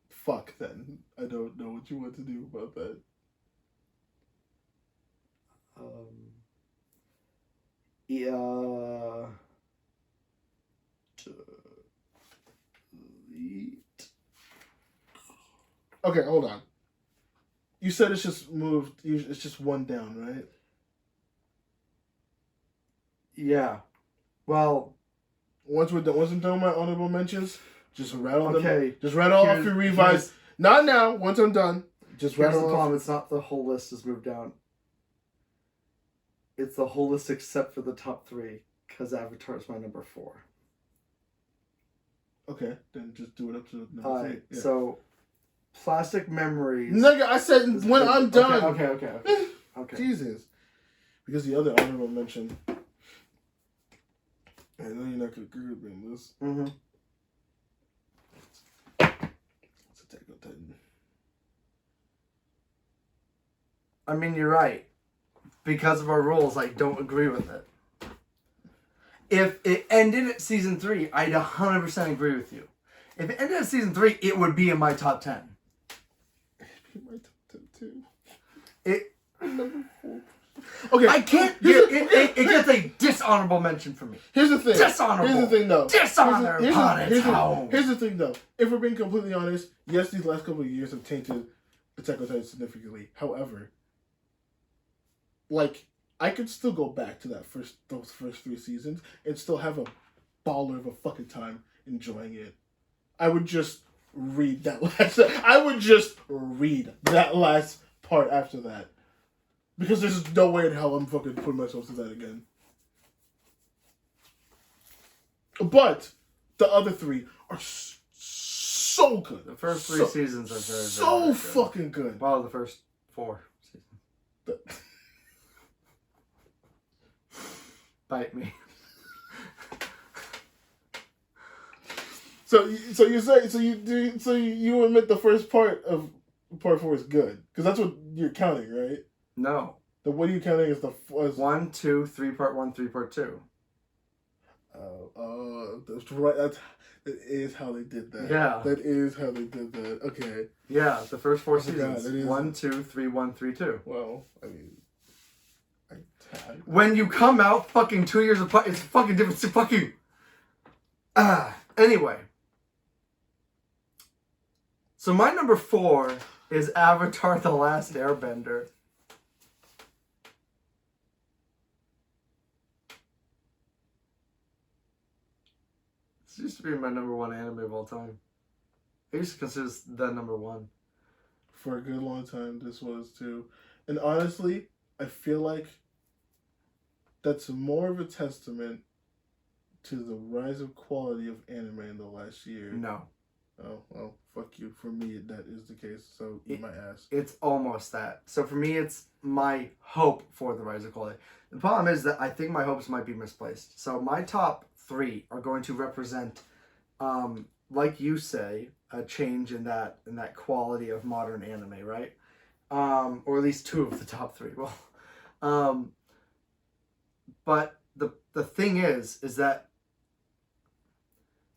Fuck then. I don't know what you want to do about that. Delete. Okay, hold on. You said it's just moved. It's just 1 down, right? Yeah. Well, once I'm done with my honorable mentions, just rattle them. Okay. Just rattle off your revise. Not now. Once I'm done, just rattle off. Here's the problem. It's not the whole list is moved down. It's the whole list except for the top 3, because Avatar is my number 4. Okay, then just do it up to number 3. Yeah. So, Plastic Memories. Nigga, I said when I'm done. Okay. Jesus. Because the other honorable mention. I know you're not going to agree with me on this. Mm-hmm. It's Attack on Titan. I mean, you're right. Because of our rules, I don't agree with it. If it ended at season 3, I'd 100% agree with you. If it ended at season 3, it would be in my top 10. It'd be my top 10 too. It. Number 4. Okay. I can't. It gets a dishonorable mention from me. Here's the thing. Dishonorable. Here's the thing, though. Dishonor upon its home. Here's the thing, though. If we're being completely honest, yes, these last couple of years have tainted Attack on Titan significantly. However, like, I could still go back to those first 3 seasons and still have a baller of a fucking time enjoying it. I would just read that last part after that. Because there's no way in hell I'm fucking putting myself through that again. But the other three are so good. The first three seasons are very, so very good. fucking good. Well, the first 4 seasons. Bite me. So you say you admit the first part of part 4 is good because that's what you're counting, right? No. The what are you counting is the 1, 2, 3 part 1, 3 part 2. That's right. That is how they did that. Yeah. That is how they did that. Okay. Yeah, the first 4 I forgot, seasons. 1, 2, 3, 1, 3, 2. Well, I mean, When you come out fucking 2 years apart, it's fucking different. It's fucking. Anyway. So my number 4 is Avatar: The Last Airbender. This used to be my number 1 anime of all time. I used to consider this the number 1. for a good long time, this was too. And honestly, I feel like that's more of a testament to the rise of quality of anime in the last year. No. Oh, well, fuck you. For me, that is the case, so eat my ass. It's almost that. So for me, it's my hope for the rise of quality. The problem is that I think my hopes might be misplaced. So my top 3 are going to represent, like you say, a change in that quality of modern anime, right? Or at least 2 of the top 3. Well, but the thing is that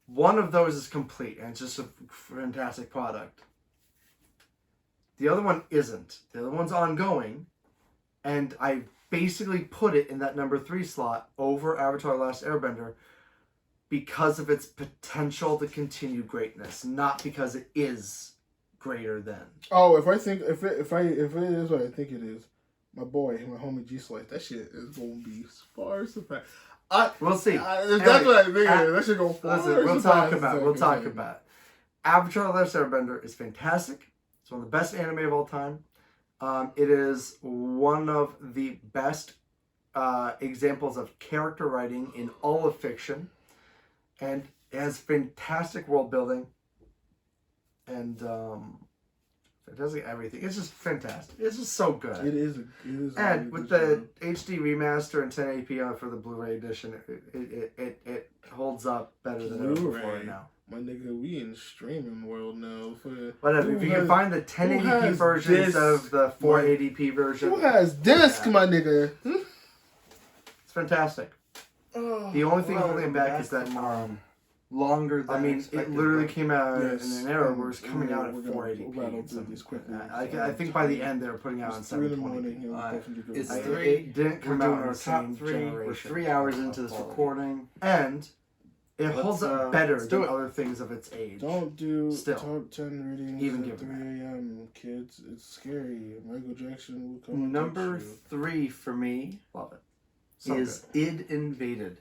one of those is complete and it's just a fantastic product. The other one isn't. The other one's ongoing, and I basically put it in that number 3 slot over Avatar: The Last Airbender because of its potential to continue greatness, not because it is greater than. Oh, if it is what I think it is, my homie G Slice, that shit is gonna be far surpassed. We'll see. That's what I think. That should go far. Listen, we'll talk about. Avatar: The Last Airbender is fantastic. It's one of the best anime of all time. It is one of the best examples of character writing in all of fiction, and it has fantastic world building and fantastic everything. It's just fantastic. It's just so good. It is. And with the HD remaster and 1080p for the Blu-ray edition, it holds up better than ever before right now. My nigga, we in streaming world now. Whatever. If you can find the 1080p versions of the 480p version. Who has disc, my nigga? It's fantastic. The only thing holding it back is that longer than I mean, expected, it literally right? came out Yes, in an era where it was and coming out at we're gonna 480p. rattle and through something. these quickly. I think by the end they were putting out on It's 3 in the 720p. morning. You know, It's I- three. It didn't come We're out doing in our the top same 3. generation. We're 3 hours into this Quality. recording. And it holds up better let's do than it. other things of its age. Don't do Still. top 10 readings Even at given 3 a.m., kids. It's scary. Michael Jackson will come and Number get you. 3 for me Love it. So is Id Invaded.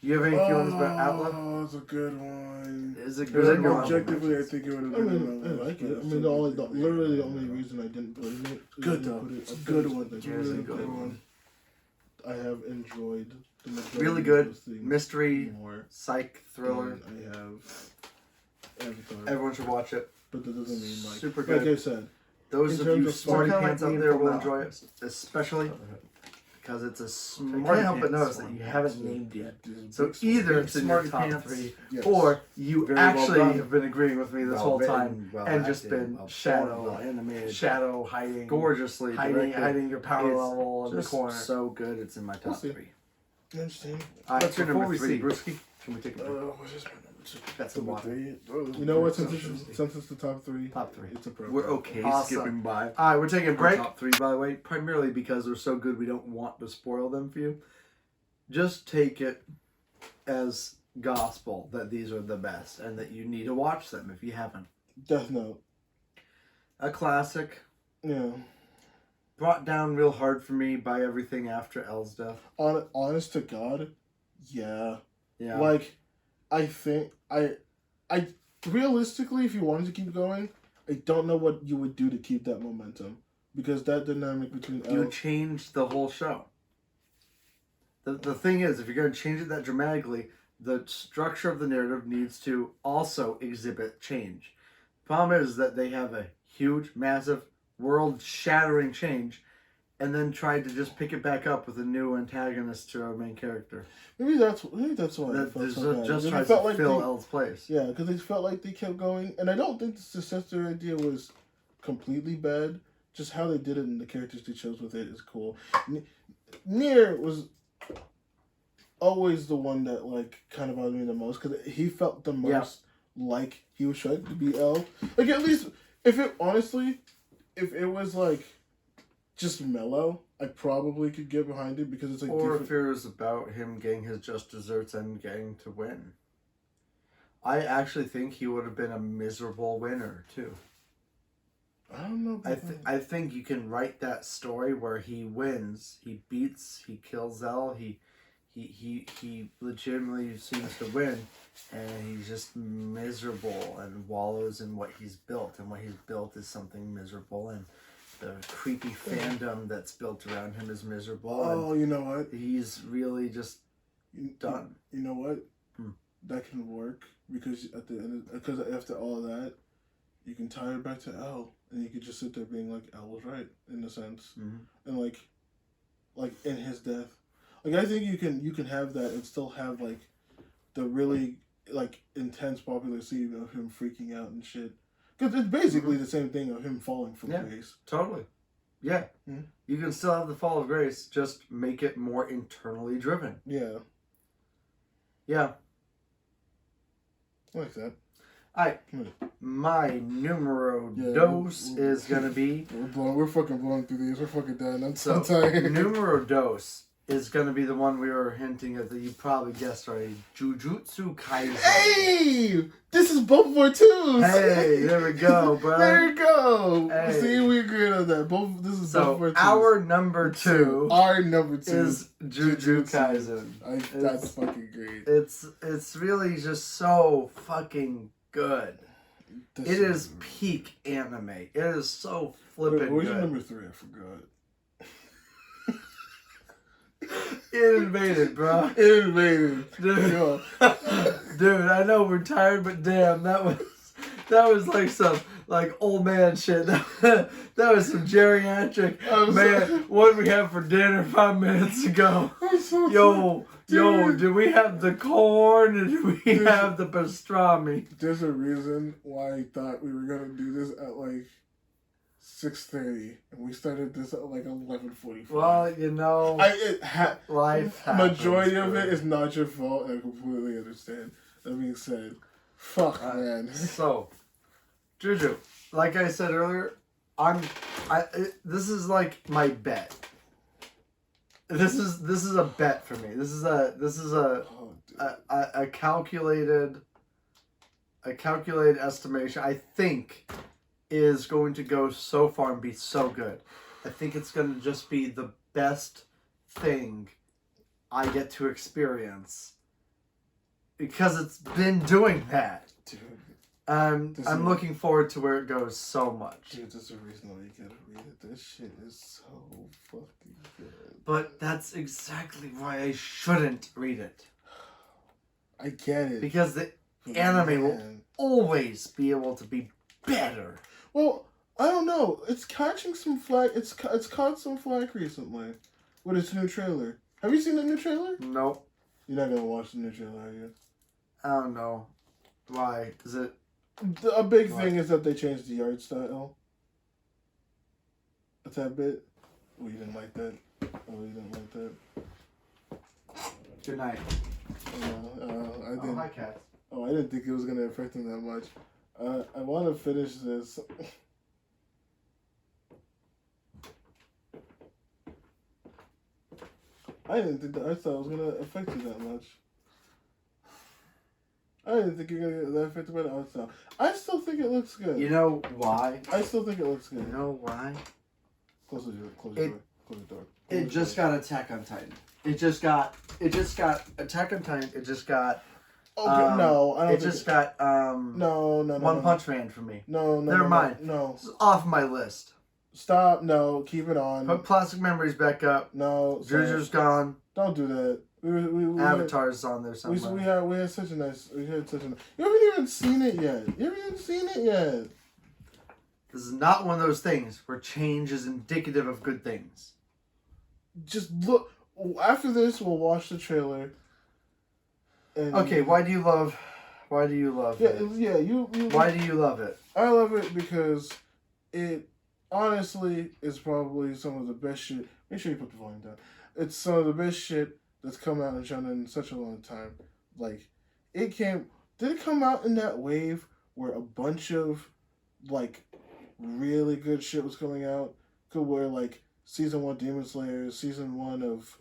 Do you have any feelings about Outlook? Oh, it's a good one. Is a It was good in your one. Objectively, I think it would have been. I like it. I mean, literally the only reason I didn't put it. Good though. It's a good one. It's a really good one. I have enjoyed the majority Really of good. those things Mystery, more. psych, thriller. than I have Avatar. Everyone should watch it. But that doesn't mean like Super Like good. I said, Those In of you terms of smarty kinda pants like out me there and will Paul enjoy it, especially because it's a I smarty can't help but pants notice that one. you haven't named yet. Just So big either Big it's in your smarty top pants. 3, Yes. or you Very well actually done. have been agreeing with me this whole time Well and just acted, been well shadow performed, well animated, hiding, gorgeously directed. hiding your power It's level in the Just corner. so good. It's in my top see. 3. I understand. All right, What's your before number we 3, see, Brewski? Can we take a break? What's this my number 2? got some water. You know what? Since it's the top 3, Top 3. it's a pro. We're okay Awesome. skipping by. All right, we're taking a break. Top 3, by the way, primarily because they're so good we don't want to spoil them for you. Just take it as gospel that these are the best and that you need to watch them if you haven't. Death Note. A classic, Yeah. brought down real hard for me by everything after Elle's death. Honest to God, yeah. Yeah. Like, I think I realistically, if you wanted to keep going, I don't know what you would do to keep that momentum because that dynamic between You Elle. changed the whole show. The thing is, if you're going to change it that dramatically, the structure of the narrative needs to also exhibit change. The problem is that they have a huge, massive, world-shattering change, and then tried to just pick it back up with a new antagonist to our main character. Maybe that's why it felt so bad. Just tries felt to like fill L's place. Yeah, because they felt like they kept going, and I don't think the successor idea was completely bad. Just how they did it and the characters they chose with it is cool. Nier was always the one that like kind of bothered me the most because he felt the most like he was trying to be L. Like at least if it was like just mellow, I probably could get behind it because it's like. Or if it was about him getting his just desserts and getting to win. I actually think he would have been a miserable winner too. I don't know. I think you can write that story where he wins, he kills L, he legitimately seems to win, and he's just miserable and wallows in what he's built, and what he's built is something miserable, and the creepy fandom that's built around him is miserable. Oh, you know what? He's really just done. You know what? That can work because at the end, because after all of that, you can tie it back to L, and you could just sit there being like, L was right in a sense, and like in his death. Like I think you can have that and still have like the really like intense popular scene of him freaking out and shit. Because it's basically the same thing of him falling from grace. Totally. Yeah. You can still have the fall of grace, just make it more internally driven. Yeah. Yeah. I like that. Alright. My numero dos is gonna be. We're fucking blowing through these. We're fucking done. I'm so tired. Numero dos is going to be the one we were hinting at that you probably guessed already. Jujutsu Kaisen. Hey! This is both of our twos! Hey, there we go, bro. There you go! Hey. See, we agreed on that. This is both of our twos. Our number two is Jujutsu Kaisen. That's fucking great. It's really just so fucking good. It is peak anime. It is so flippin' good. Where's your number three? I forgot. It invaded, bro. It invaded. Dude. Dude, I know we're tired, but damn, that was like some like old man shit. That was some geriatric man. What did we have for dinner 5 minutes ago? Yo, do we have the corn or do we have the pastrami? There's a reason why I thought we were gonna do this at like 6:30, and we started this at like 11:45. Well, you know, life happens. Majority of it is not your fault, and I completely understand. That being said, fuck, man. So, Juju, like I said earlier, this is like my bet. This is a bet for me. This is a calculated estimation. I think is going to go so far and be so good. I think it's going to just be the best thing I get to experience because it's been doing that. Dude, I'm looking forward to where it goes so much. Dude, there's a reason why you gotta read it. This shit is so fucking good. But that's exactly why I shouldn't read it. I get it. Because the anime will always be able to be better. Well, I don't know. It's catching some flack. It's caught some flack recently with its new trailer. Have you seen the new trailer? Nope. You're not gonna watch the new trailer, are you? I don't know. Why? Is it? A big thing is that they changed the art style. A tad bit. Oh, you didn't like that? Oh, you didn't like that? Good night. I didn't. Hi, cats. Oh, I didn't think it was gonna affect him that much. I want to finish this. I didn't think the art style was gonna affect you that much. I didn't think you're gonna get that affected by the art style. I still think it looks good. You know why? I still think it looks good. You know why? Close the door. It just got Attack on Titan. It just got Attack on Titan. It just got. Okay, no, I don't. It just got No. One Punch Man for me. No. Never mind. No. This is off my list. Stop. No. Keep it on. Put Plastic Memories back up. No. Juju's gone. Don't do that. We Avatar's on there had, somewhere. we had such a nice. We had such a. You haven't even seen it yet. You haven't even seen it yet. This is not one of those things where change is indicative of good things. Just look. After this, we'll watch the trailer. And Okay, why do you love it? Yeah, you. Why do you love it? I love it because it honestly is probably some of the best shit. Make sure you put the volume down. It's some of the best shit that's come out in China in such a long time. Like, it came. Did it come out in that wave where a bunch of like really good shit was coming out? Where like season 1 Demon Slayer, season 1 of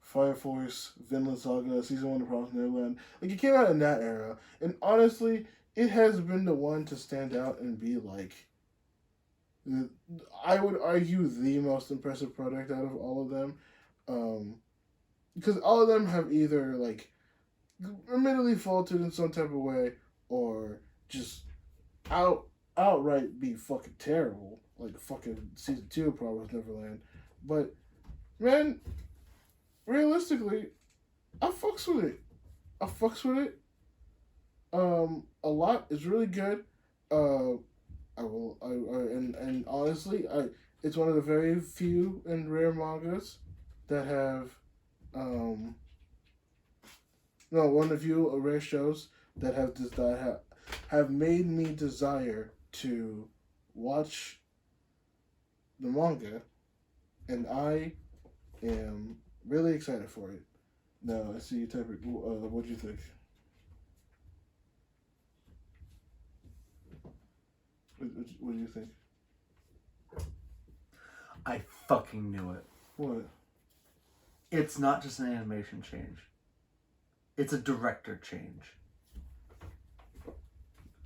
Fire Force, Vinland Saga, season 1 of Promised Neverland. Like, it came out in that era, and honestly, it has been the one to stand out and be like, I would argue, the most impressive product out of all of them. Because all of them have either like admittedly faltered in some type of way, or just outright be fucking terrible, like fucking season 2 of Promised Neverland. But man, realistically, I fucks with it. A lot is really good. And honestly, it's one of the very few and rare mangas that have, one of the few rare shows that have made me desire to watch the manga, and I am really excited for it. Now, I see you type it. What do you think? What do you think? I fucking knew it. What? It's not just an animation change. It's a director change.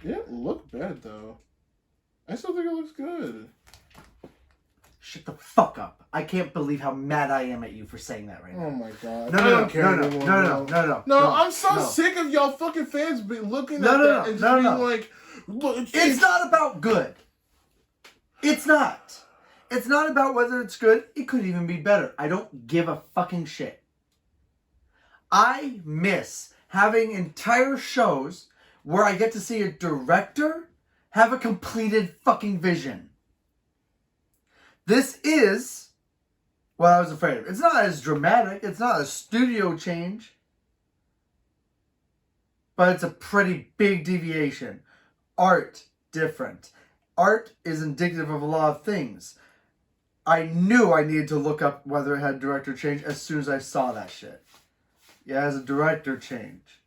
It didn't look bad, though. I still think it looks good. Shut the fuck up. I can't believe how mad I am at you for saying that right now. Oh my god. No, I'm so sick of y'all fucking fans looking at that and just being like, look, it's not about good. It's not. It's not about whether it's good. It could even be better. I don't give a fucking shit. I miss having entire shows where I get to see a director have a completed fucking vision. This is what I was afraid of. It's not as dramatic. It's not a studio change. But it's a pretty big deviation. Art, different. Art is indicative of a lot of things. I knew I needed to look up whether it had director change as soon as I saw that shit. Yeah, it has a director change.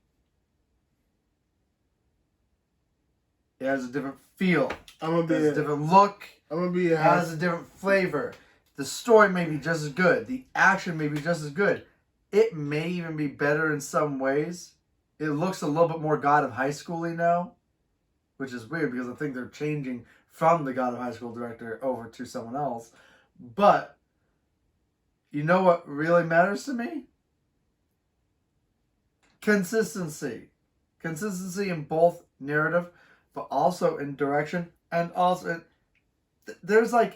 It has a different feel. It has a different look. It has a different flavor. The story may be just as good. The action may be just as good. It may even be better in some ways. It looks a little bit more God of High School-y now, which is weird because I think they're changing from the God of High School director over to someone else. But you know what really matters to me? Consistency. Consistency in both narrative, but also in direction, and also there's a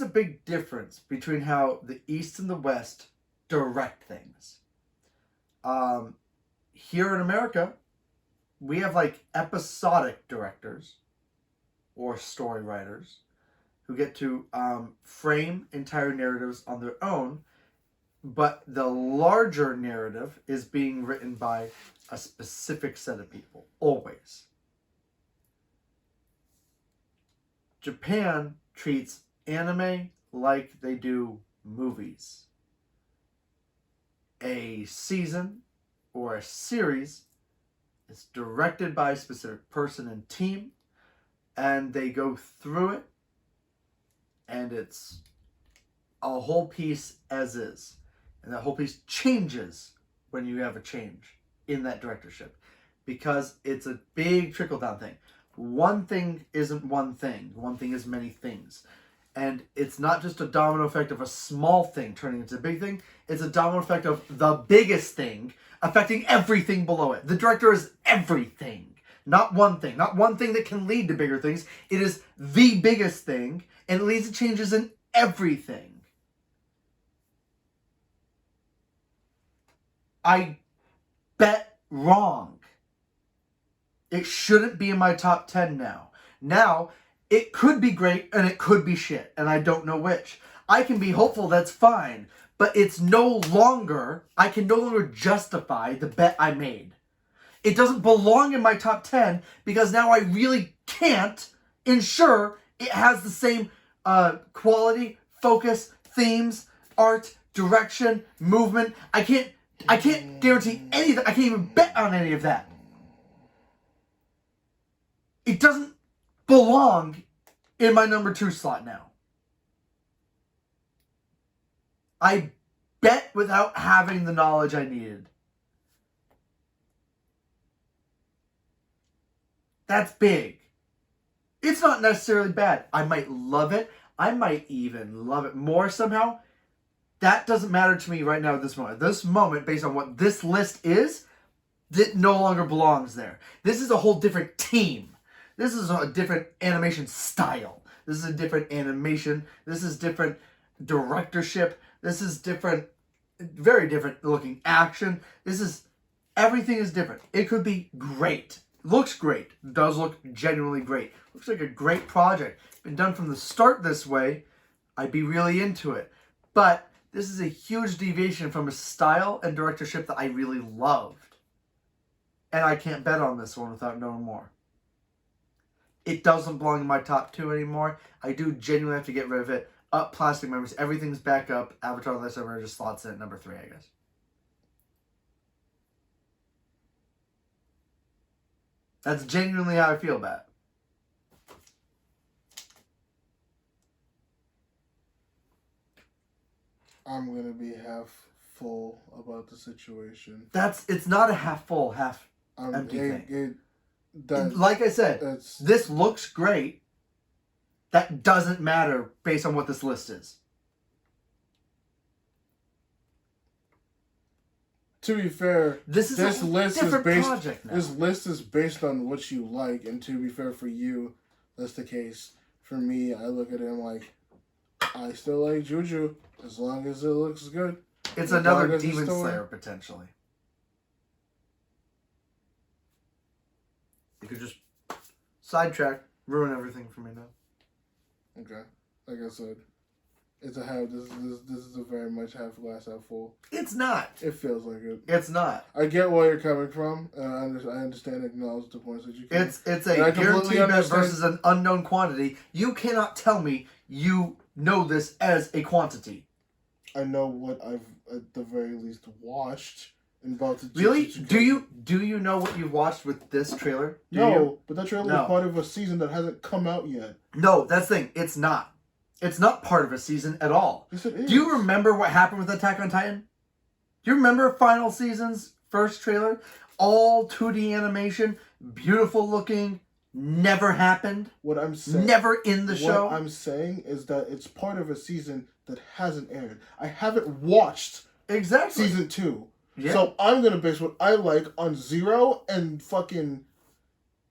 big difference between how the East and the West direct things. Here in America, we have like episodic directors or story writers who get to frame entire narratives on their own, but the larger narrative is being written by a specific set of people, always. Japan treats anime like they do movies. A season or a series is directed by a specific person and team, and they go through it, and it's a whole piece as is. And that whole piece changes when you have a change in that directorship, because it's a big trickle-down thing. One thing isn't one thing. One thing is many things. And it's not just a domino effect of a small thing turning into a big thing. It's a domino effect of the biggest thing affecting everything below it. The director is everything. Not one thing. Not one thing that can lead to bigger things. It is the biggest thing, and it leads to changes in everything. I bet wrong. It shouldn't be in my top 10 now. Now, it could be great and it could be shit, and I don't know which. I can be hopeful, that's fine, but I can no longer justify the bet I made. It doesn't belong in my top 10 because now I really can't ensure it has the same quality, focus, themes, art, direction, movement. I can't guarantee any of that. I can't even bet on any of that. It doesn't belong in my number 2 slot now. I bet without having the knowledge I needed. That's big. It's not necessarily bad. I might love it. I might even love it more somehow. That doesn't matter to me right now at this moment. This moment, based on what this list is, it no longer belongs there. This is a whole different team. This is a different animation style. This is a different animation. This is different directorship. This is different, very different looking action. Everything is different. It could be great. Looks great. Does look genuinely great. Looks like a great project. Been done from the start this way, I'd be really into it. But this is a huge deviation from a style and directorship that I really loved. And I can't bet on this one without knowing more. It doesn't belong in my top 2 anymore. I do genuinely have to get rid of it. Up plastic memories. Everything's back up. Avatar: The Last Airbender just slots in at number 3, I guess. That's genuinely how I feel about it. I'm gonna be half full about the situation. It's not a half full, half empty thing. Like I said, this looks great. That doesn't matter based on what this list is. To be fair, this list is based on what you like, and to be fair for you, that's the case. For me, I look at it and I'm like, I still like Juju as long as it looks good. It's another Demon Slayer potentially. You could just sidetrack, ruin everything for me now. Okay, like I said, it's a half. This is a very much half glass half full. It's not. It feels like it. It's not. I get where you're coming from. I understand and acknowledge the points that you can. It's a guaranteed bet versus an unknown quantity. You cannot tell me you know this as a quantity. I know what I've at the very least watched. Really? Do you know what you've watched with this trailer? But that trailer is part of a season that hasn't come out yet. No, that's the thing. It's not. It's not part of a season at all. Yes, it is. Do you remember what happened with Attack on Titan? Do you remember final season's first trailer? All 2D animation, beautiful looking, never happened. What I'm saying, never in the show. What I'm saying is that it's part of a season that hasn't aired. I haven't watched season 2. Yeah. So I'm going to base what I like on Zero and fucking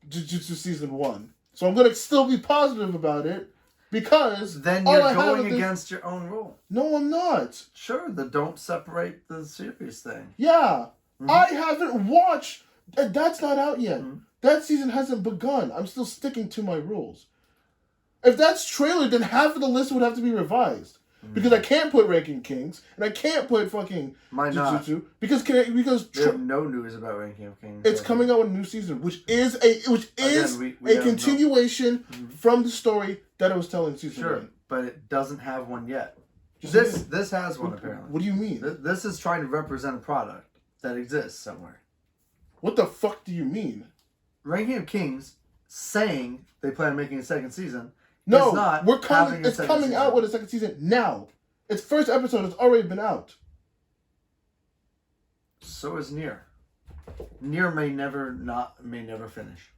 Jujutsu season 1. So I'm going to still be positive about it because... Then you're going against your own rule. No, I'm not. Sure, the don't separate the series thing. Yeah. Mm-hmm. I haven't watched... That's not out yet. Mm-hmm. That season hasn't begun. I'm still sticking to my rules. If that's trailer, then half of the list would have to be revised. Because I can't put Ranking Kings, and I can't put fucking Jujutsu because we have no news about Ranking of Kings. It's coming out with a new season, which is a continuation from the story that I was telling season 1. But it doesn't have one yet. This has one apparently. What do you mean? This is trying to represent a product that exists somewhere. What the fuck do you mean? Ranking of Kings saying they plan on making a second season. No, it's coming out with a second season now. Its first episode has already been out. So is Nier. Nier may never finish.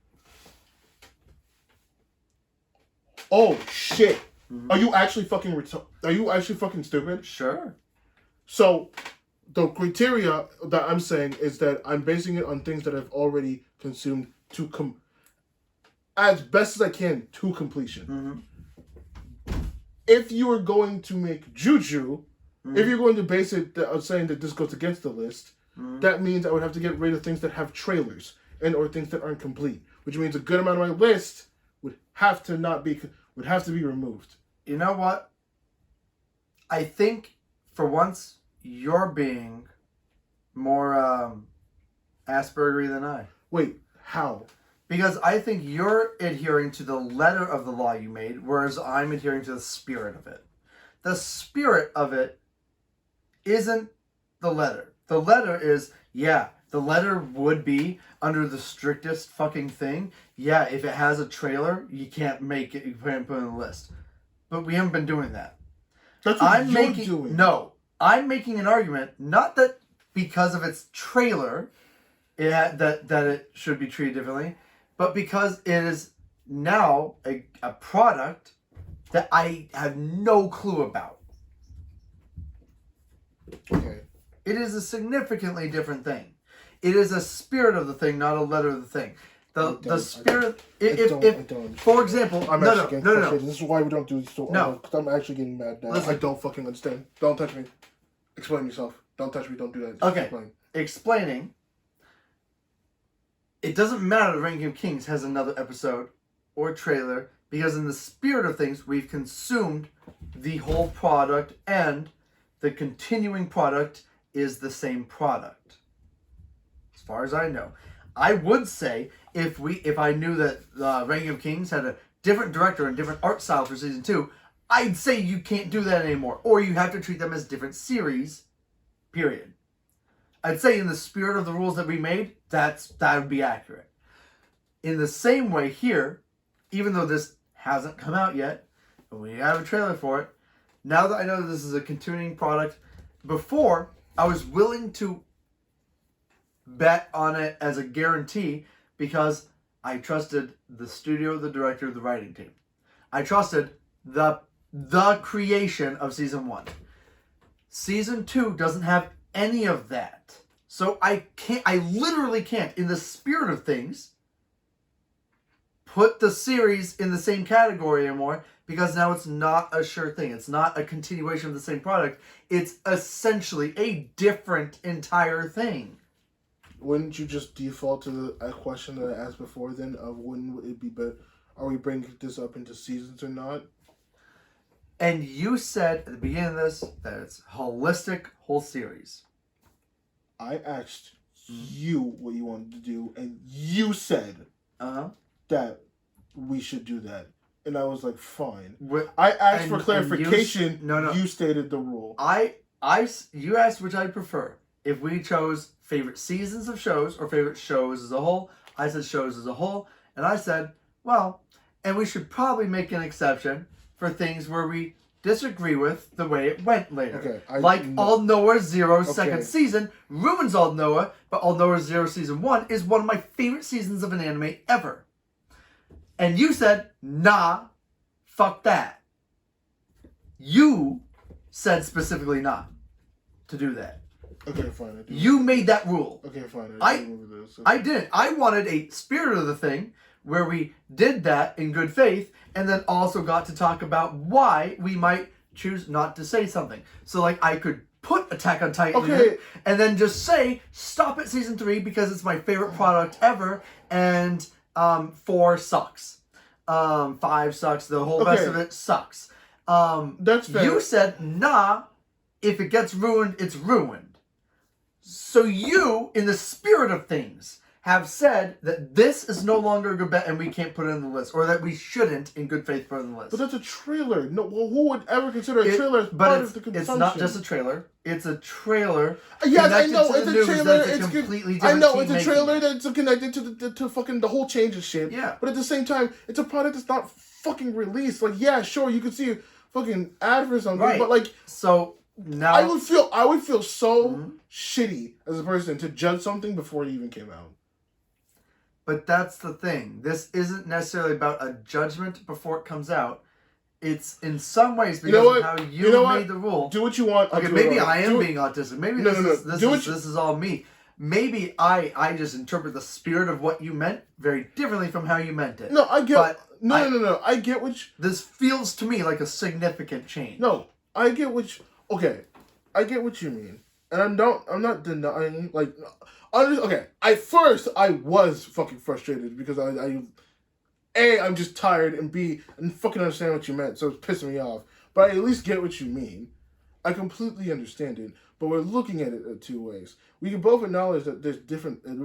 Oh shit! Mm-hmm. Are you actually fucking stupid? Sure. So, the criteria that I'm saying is that I'm basing it on things that I've already consumed as best as I can to completion. Mm-hmm. If you are going to make Juju, if you're going to base it on saying that this goes against the list, that means I would have to get rid of things that have trailers and or things that aren't complete, which means a good amount of my list would have to be removed. You know what? I think for once you're being more Aspergery than I. Wait, how? Because I think you're adhering to the letter of the law you made, whereas I'm adhering to the spirit of it. The spirit of it isn't the letter. The letter is, yeah, the letter would be under the strictest fucking thing. Yeah, if it has a trailer, you can't make it, you can't put it on the list. But we haven't been doing that. That's what you're doing. No, I'm making an argument, not that because of its trailer, that it should be treated differently, but because it is now a product that I have no clue about. Okay. It is a significantly different thing. It is a spirit of the thing, not a letter of the thing. The spirit. For example, I'm actually getting frustrated. This is why we don't do this. No, because I'm actually getting mad now. Listen. I don't fucking understand. Don't touch me. Explain yourself. Don't touch me. Don't do that. Just okay. Explaining. It doesn't matter that Ranking of Kings has another episode or trailer, because in the spirit of things, we've consumed the whole product, and the continuing product is the same product. As far as I know. I would say if I knew that Ranking of Kings had a different director and different art style for season 2, I'd say you can't do that anymore, or you have to treat them as different series. Period. I'd say in the spirit of the rules that we made, that would be accurate. In the same way here, even though this hasn't come out yet, but we have a trailer for it, now that I know that this is a continuing product, before I was willing to bet on it as a guarantee because I trusted the studio, the director, the writing team. I trusted the creation of season 1. Season 2 doesn't have any of that. So I literally can't, in the spirit of things, put the series in the same category anymore, because now it's not a sure thing. It's not a continuation of the same product. It's essentially a different entire thing. Wouldn't you just default to a question that I asked before then of wouldn't it be better? Are we bringing this up into seasons or not? And you said at the beginning of this that it's holistic whole series. I asked you what you wanted to do, and you said that we should do that. And I was like, fine. I asked for clarification. You stated the rule. You asked which I prefer. If we chose favorite seasons of shows or favorite shows as a whole, I said shows as a whole. And I said, well, and we should probably make an exception for things where we disagree with the way it went later. Okay, All Noah Zero's second season ruins All Noah, but All Noah Zero season 1 is one of my favorite seasons of an anime ever. And you said, nah, fuck that. You said specifically not to do that. Okay, fine. You made that rule. Okay, fine. I didn't. I wanted a spirit of the thing where we did that in good faith, and then also got to talk about why we might choose not to say something. So, like, I could put Attack on Titan in, and then just say, stop at season 3 because it's my favorite product ever, and 4 sucks. 5 sucks. The whole rest of it sucks. That's fair. You said, nah, if it gets ruined, it's ruined. So you, in the spirit of things, have said that this is no longer a good bet and we can't put it on the list, or that we shouldn't, in good faith, put it on the list. But that's a trailer. No, who would ever consider a trailer as part of the consumption? It's not just a trailer. It's a trailer. Yes, I know it's a trailer. It's a trailer that's connected to fucking the whole change of shit. Yeah. But at the same time, it's a product that's not fucking released. Like, yeah, sure, you could see a fucking ad for something, right. But like, so now I would feel so shitty as a person to judge something before it even came out. But that's the thing. This isn't necessarily about a judgment before it comes out. It's in some ways because of how you made the rule. Do what you want. Okay, maybe I am being autistic. Maybe this is all me. Maybe I just interpret the spirit of what you meant very differently from how you meant it. No, I get. No. I get which. This feels to me like a significant change. No, I get which. Okay, I get what you mean, and I'm not denying, like, okay, at first, I was fucking frustrated, because I'm just tired, and B, I didn't fucking understand what you meant, so it's pissing me off, but I at least get what you mean. I completely understand it, but we're looking at it two ways. We can both acknowledge that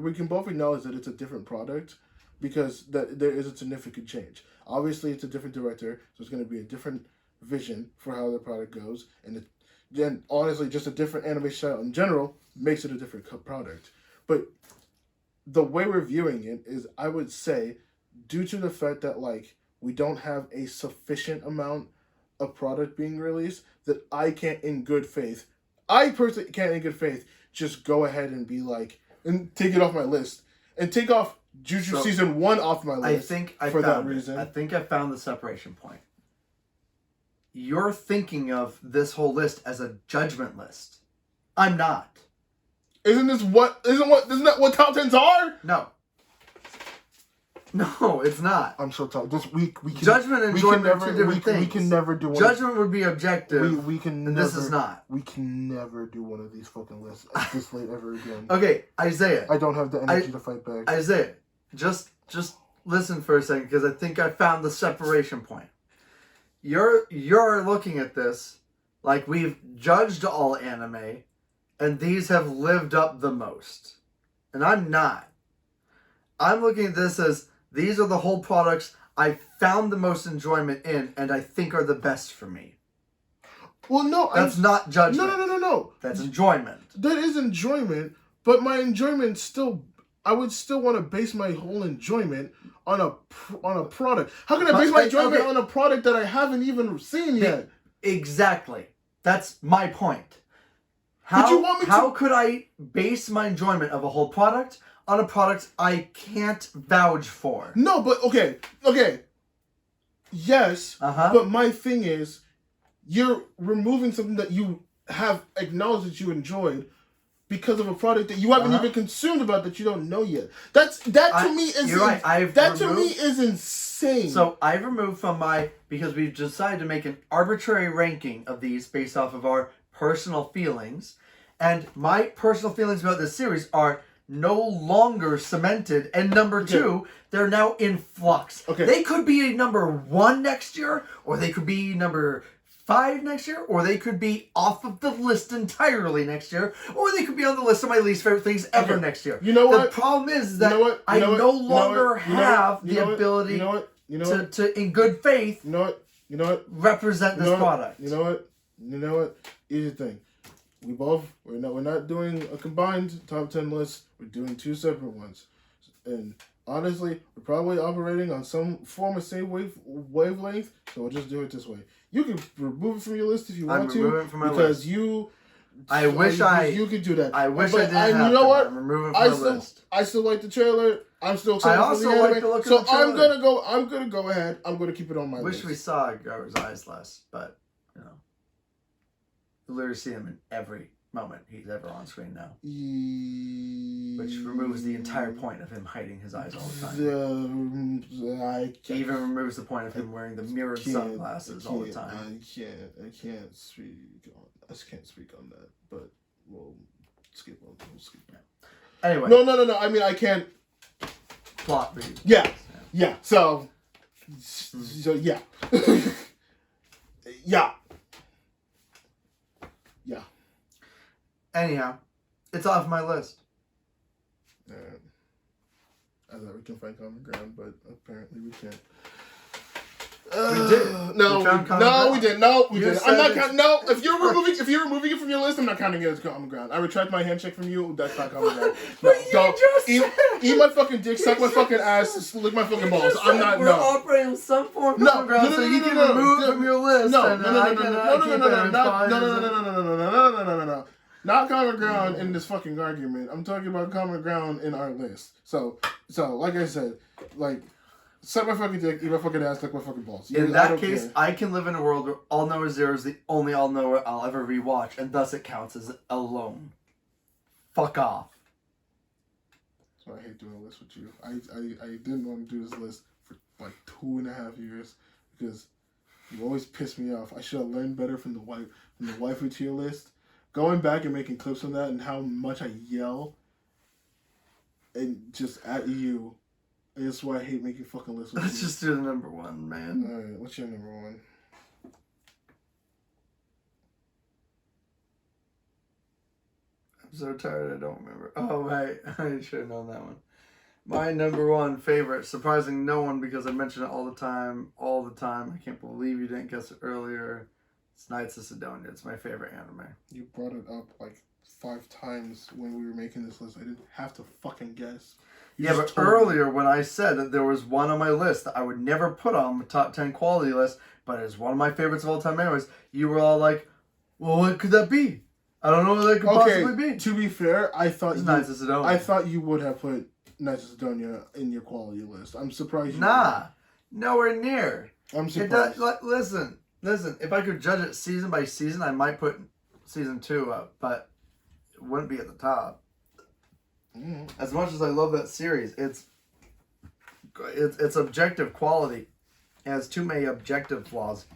we can both acknowledge that it's a different product, because that there is a significant change. Obviously, it's a different director, so it's going to be a different vision for how the product goes, and then honestly, just a different anime style in general makes it a different product. But the way we're viewing it is, I would say, due to the fact that, like, we don't have a sufficient amount of product being released, that I personally can't in good faith just go ahead and be like, and take it off my list, and take off Jujutsu season 1 off my list. I think I found the separation point. You're thinking of this whole list as a judgment list. I'm not. Isn't that what top 10s are? No, it's not. I'm so tired. We can, judgment and enjoyment are two different things. We can never do one. Judgment would be objective. We can and never, this is not. We can never do one of these fucking lists this late ever again. Okay, Isaiah. I don't have the energy to fight back. Isaiah, just listen for a second, because I think I found the separation point. You're looking at this like we've judged all anime, and these have lived up the most. And I'm not. I'm looking at this as, these are the whole products I found the most enjoyment in, and I think are the best for me. Well, no. That's not judgment. No. That's enjoyment. That is enjoyment, but my enjoyment still, I would still want to base my whole enjoyment on a product. How can I base my enjoyment on a product that I haven't even seen yet? Exactly. That's my point. How could I base my enjoyment of a whole product on a product I can't vouch for? No, but okay. Yes, but my thing is, you're removing something that you have acknowledged that you enjoyed because of a product that you haven't even consumed about, that you don't know yet. That to me is insane. So I've removed from because we've decided to make an arbitrary ranking of these based off of our personal feelings, and my personal feelings about this series are no longer cemented, and number two, they're now in flux. Okay. They could be number 1 next year, or they could be number 5 next year, or they could be off of the list entirely next year, or they could be on the list of my least favorite things ever next year. You know what? The problem is that I no longer have the ability to, in good faith, represent this product. You know what? Here's the thing. We're not doing a combined top 10 list. We're doing 2 separate ones. And honestly, we're probably operating on some form of same wavelength, so we'll just do it this way. You can remove it from your list if you want to, it from my because list. you could do that. I wish I didn't have you know to, what? I'm removing from my list. I still like the trailer. I'm still excited for the like anime. the look So of the trailer. I'm gonna go ahead. I'm gonna keep it on my list. Wish we saw Garber's eyes less, but you literally see him in every moment he's ever on screen now. Which removes the entire point of him hiding his eyes all the time. It even removes the point of him wearing the mirrored sunglasses all the time. I can't speak on that, but we'll skip on. Anyway. No. I mean, I can't. Plot read. Yeah. So yeah. Yeah. Anyhow, it's off my list. I thought we can find common ground, but apparently we can't. We did. No, we didn't. I'm not counting. No, if you're Oh. removing it from your list, I'm not counting it as common ground. I retract my handshake from you. That's not common ground. But you just eat my fucking dick, suck my fucking ass, lick my fucking balls. I'm not. We're operating with some form of common ground, so you can remove it from your list. No. Not common ground in this fucking argument. I'm talking about common ground in our list. So like I said, like, suck my fucking dick, eat my fucking ass, lick my fucking balls. In that case, I can live in a world where All Knower Zero is the only All Knower I'll ever rewatch, and thus it counts as alone. Fuck off. So I hate doing a list with you. I didn't want to do this list for like 2.5 years because you always piss me off. I should have learned better from the waifu tier list. going back and making clips on that and how much I yell and just at you. And that's why I hate making fucking lists with Let's you. just do the number one, man. Alright, what's your number one? I'm so tired I don't remember. Oh, right. I should have known that one. My number one favorite, surprising no one because I mention it all the time. I can't believe you didn't guess it earlier. It's Knights of Sidonia. It's my favorite anime. You brought it up like 5 times when we were making this list. I didn't have to fucking guess. Yeah, but earlier when I said that there was one on my list that I would never put on my top 10 quality list, but it's one of my favorites of all time anyways, you were all like, well, what could that be? I don't know what that could possibly be. To be fair, I thought Knights of Sidonia. I thought you would have put Knights of Sidonia in your quality list. I'm surprised you Nah, nowhere near. I'm surprised. Listen, if I could judge it season by season, I might put season 2 up, but it wouldn't be at the top. Mm. As much as I love that series, it's objective quality. It has too many objective flaws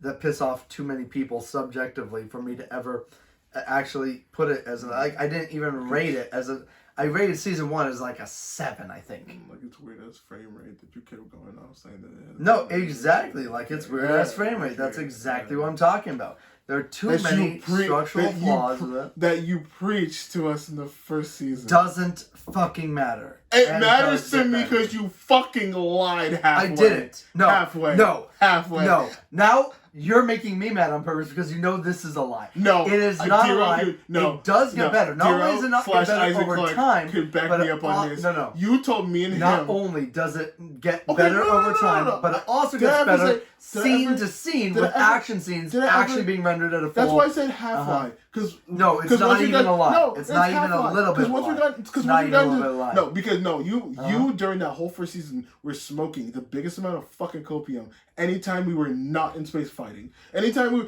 that piss off too many people subjectively for me to ever actually put it as I didn't even rate it as a. I rated season 1 as like a 7, I think. Like it's weird as frame rate that you kept going on saying that. No, exactly. Like it's weird ass frame rate. That's exactly what I'm talking about. There are too many structural flaws with it. That you preached to us in the first season. Doesn't fucking matter. It matters to me because you fucking lied halfway. I didn't. No. Halfway. No. Halfway. No. Now you're making me mad on purpose because you know this is a lie. No. It is not a lie. It does get better. Not only does it not get better over time, could back but me up on this. No. You told me and him. Not only does it get better over time, but it also gets better scene to scene with action scenes actually being rendered at a full. That's why I said half lie. No, it's not even a lie. No, it's not even a little bit of a lie. Because once we got into no, because no, you during that whole first season were smoking the biggest amount of fucking copium. Anytime we were not in space fighting, anytime we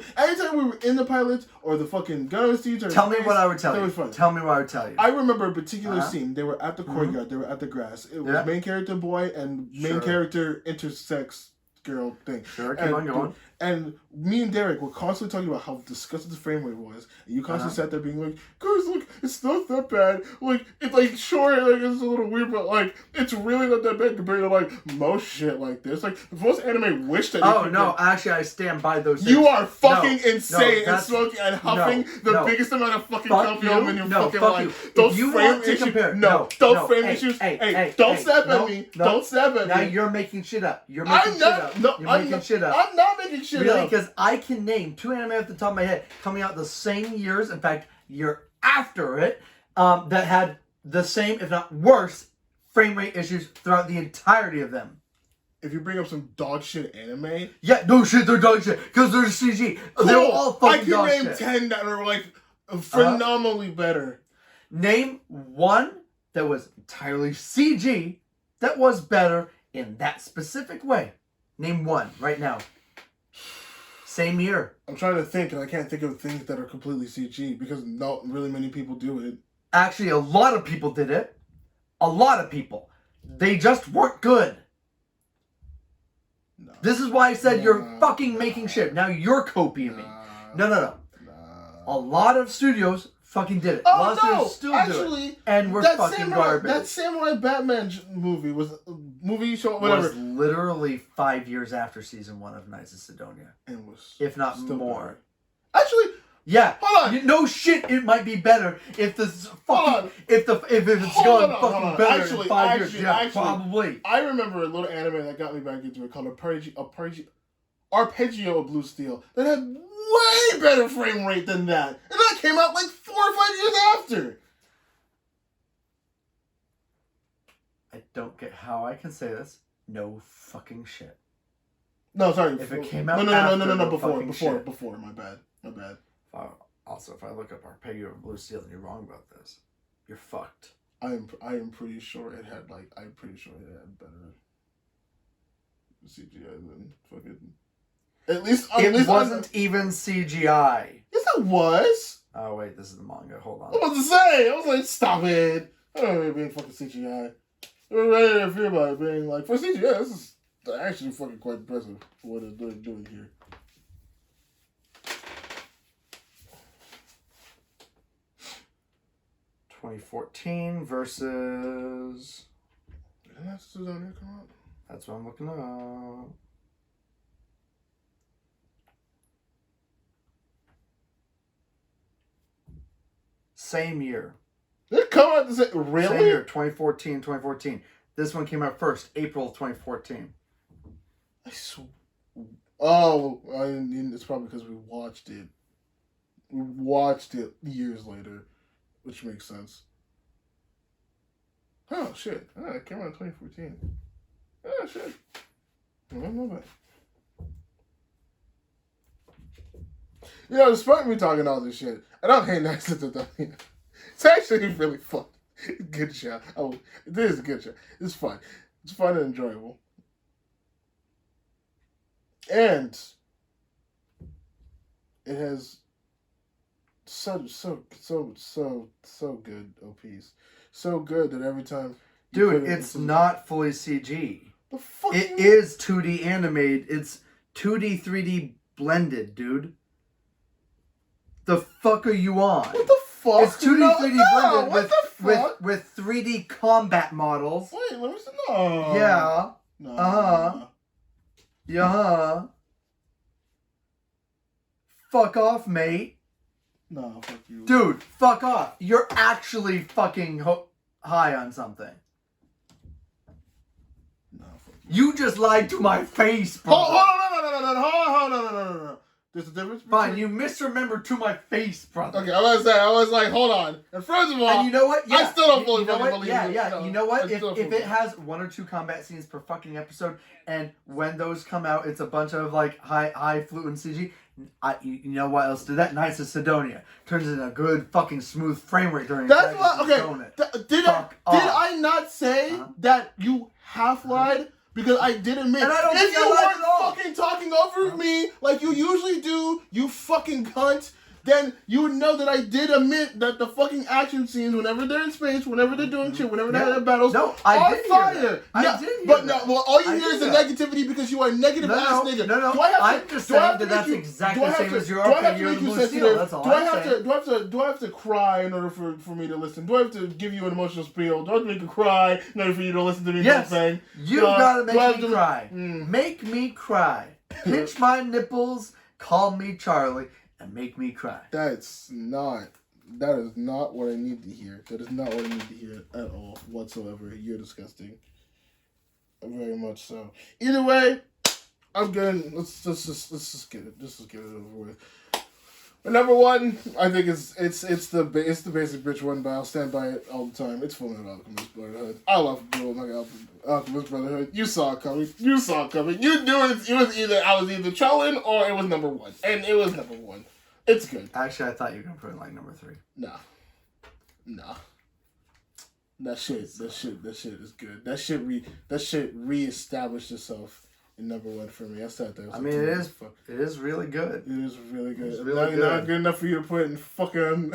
were in the pilots or the fucking gunner seats. Tell me what I would tell you. Tell me what I would tell you. I remember a particular scene. They were at the courtyard. They were at the grass. It was main character boy and main character intersex girl thing. Sure, keep on going. And me and Derek were constantly talking about how disgusting the frame rate was. And you constantly sat there being like, guys, look, it's not that bad. Like, it's like, sure, like, it's a little weird, but like, it's really not that bad compared to like most shit like this. Like, most anime wish that Oh, no, actually, I stand by those things. You are fucking insane and smoking and huffing the biggest amount of fucking copium in your fucking life. Those frame issues. Those frame issues. Hey, don't snap at me. Don't snap at me. Now you're making shit up. You're making shit up. You're making shit up. I'm not making shit up. Really? Because I can name 2 anime off the top of my head coming out the same years, in fact, year after it, that had the same, if not worse, frame rate issues throughout the entirety of them. If you bring up some dog shit anime, yeah, no shit, they're dog shit because they're CG. Cool. They're all fucking dog shit. I can name 10 that are like phenomenally better. Name one that was entirely CG that was better in that specific way. Name one right now. Same year. I'm trying to think, and I can't think of things that are completely CG because not really many people do it. Actually, a lot of people did it. A lot of people. They just weren't good. No. This is why I said you're fucking making shit. Now you're copying me. No. A lot of studios fucking did it. A lot of studios still do it. And we're fucking garbage. That Samurai Batman movie was show whatever. Was literally 5 years after season 1 of Knights of Sidonia, and was if not more. Better. Actually, yeah. Hold on. No shit. It might be better if this fucking if it's going fucking better in 5 years. Yeah, probably. I remember a little anime that got me back into it called Arpeggio of Blue Steel that had way better frame rate than that, and that came out like 4 or 5 years after. I don't get how I can say this. No fucking shit. No, sorry. If it came out no, before. My bad. Also, if I look up Arpeggio of Blue Steel and you're wrong about this, you're fucked. I am pretty sure it had better CGI than fucking. At least it wasn't even CGI. Yes, it was. Oh wait, this is the manga. Hold on. I was about to say. I was like, stop it. I don't know being fucking CGI. I was ready to feel about it being like for CGI. This is actually fucking quite impressive for what they're doing here. 2014 versus. Didn't that Sidonia come out? That's what I'm looking up. Same year. Did it come out the same? Really? Same year, 2014. This one came out first, April of 2014. Oh, I mean, it's probably because we watched it. We watched it years later, which makes sense. Oh, shit. Ah, it came out in 2014. Oh, shit. I don't know that. You know, despite me talking all this shit, I don't hate Nice to the It's actually really fun. Good show. Oh, this is a good show. It's fun. It's fun and enjoyable. And it has so good OPs. So good that every time Dude, it's not fully CG. The fuck It is 2D animated. It's 2D, 3D blended, dude. The fuck are you on? What the fuck? It's 2D, 3D blended with 3D combat models. Wait, let me see. No. Yeah. No. Uh-huh. Yeah. Fuck off, mate. No, fuck you. Dude, fuck off. You're actually fucking high on something. No, fuck you. You just lied to my face, bro. Hold on. There's a difference between... Fine, you misremembered to my face, brother. Okay, I was like, hold on. And first of all, and you know what? Yeah, I still don't fully believe it. Yeah. No, You know what? I If still it has 1 or 2 combat scenes per fucking episode, and when those come out, it's a bunch of like high fluent CG. You know what else did that? Nice as Sidonia turns into a good fucking smooth frame rate during. That's what. Okay. Did I not say that you half lied? Because I did admit, and I don't if you weren't fucking talking over me like you usually do, you fucking cunt, then you would know that I did admit that the fucking action scenes, whenever they're in space, whenever they're doing shit, whenever they're having battles, are fire. I did hear but that. no, well, all you hear is the negativity because you are a negative ass nigga. No. I'm just saying that's exactly the same as your opening year of the Blue Steel. That's all I'm saying. Do I have to cry in order for me to listen? Do I have to give you an emotional spiel? Do I have to make you cry in order for you to listen to me? Yes, you've got to make me cry. Make me cry. Pinch my nipples, call me Charlie, and make me cry. That is not what I need to hear. That is not what I need to hear at all, whatsoever. You're disgusting. Very much so. Either way, I'm good. Let's just get it. Let's just get it over with. But number one, I think it's the basic bitch one, but I'll stand by it all the time. It's Fullmetal Alchemist Brotherhood. I love Alchemist Brotherhood. You saw it coming. You knew it was either I was either trolling or it was number one, and it was number one. It's good. Actually, I thought you were gonna put it like number 3. Nah. That shit is good. That shit reestablished itself in number one for me. I sat there. I mean, it is really good. It is really good. It's really good. Not good enough for you to put in fucking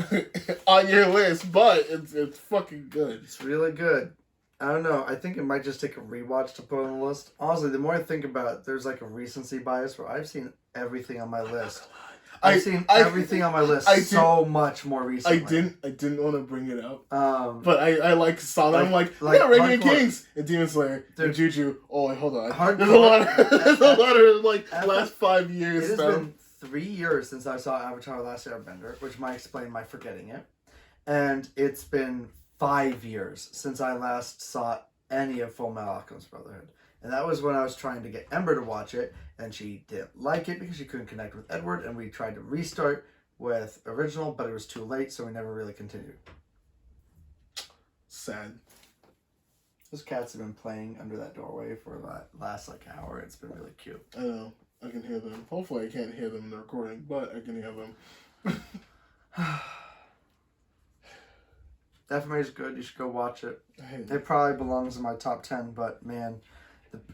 on your list, but it's fucking good. It's really good. I don't know. I think it might just take a rewatch to put on the list. Honestly, the more I think about it, there's like a recency bias where I've seen everything on my list. I've seen everything on my list so much more recently. I didn't want to bring it up. But I saw that. I'm like yeah, Radiant Kings and Demon Slayer and Juju. Oh, wait, hold on. There's a lot of like last 5 years. It has been 3 years since I saw Avatar: Last Airbender, which might explain my forgetting it. And it's been 5 years since I last saw any of Fullmetal Alchemist Brotherhood. And that was when I was trying to get Ember to watch it, and she didn't like it because she couldn't connect with Edward, and we tried to restart with original, but it was too late, so we never really continued. Sad. Those cats have been playing under that doorway for the last like hour. It's been really cute. I know. I can hear them. Hopefully I can't hear them in the recording, but I can hear them. FMA is good. You should go watch it. It probably belongs in my top 10, but man,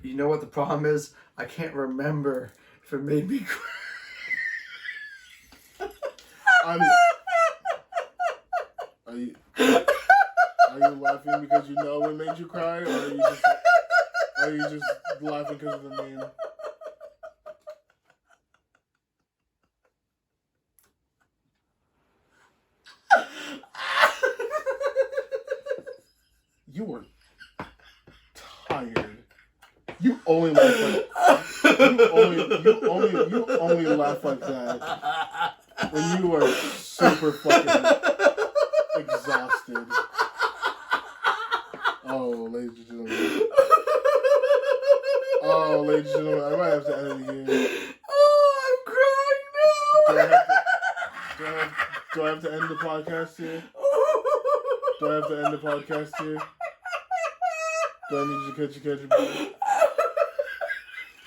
you know what the problem is? I can't remember if it made me cry. Are you laughing because you know it made you cry, or are you just laughing because of the meme? only laugh like you only laugh like that when you are super fucking exhausted. Oh, ladies and gentlemen. Oh, ladies and gentlemen, I might have to end it here. Oh, I'm crying now. Do I have to end the podcast here? Do I have to end the podcast here? Do I need you to catch your breath?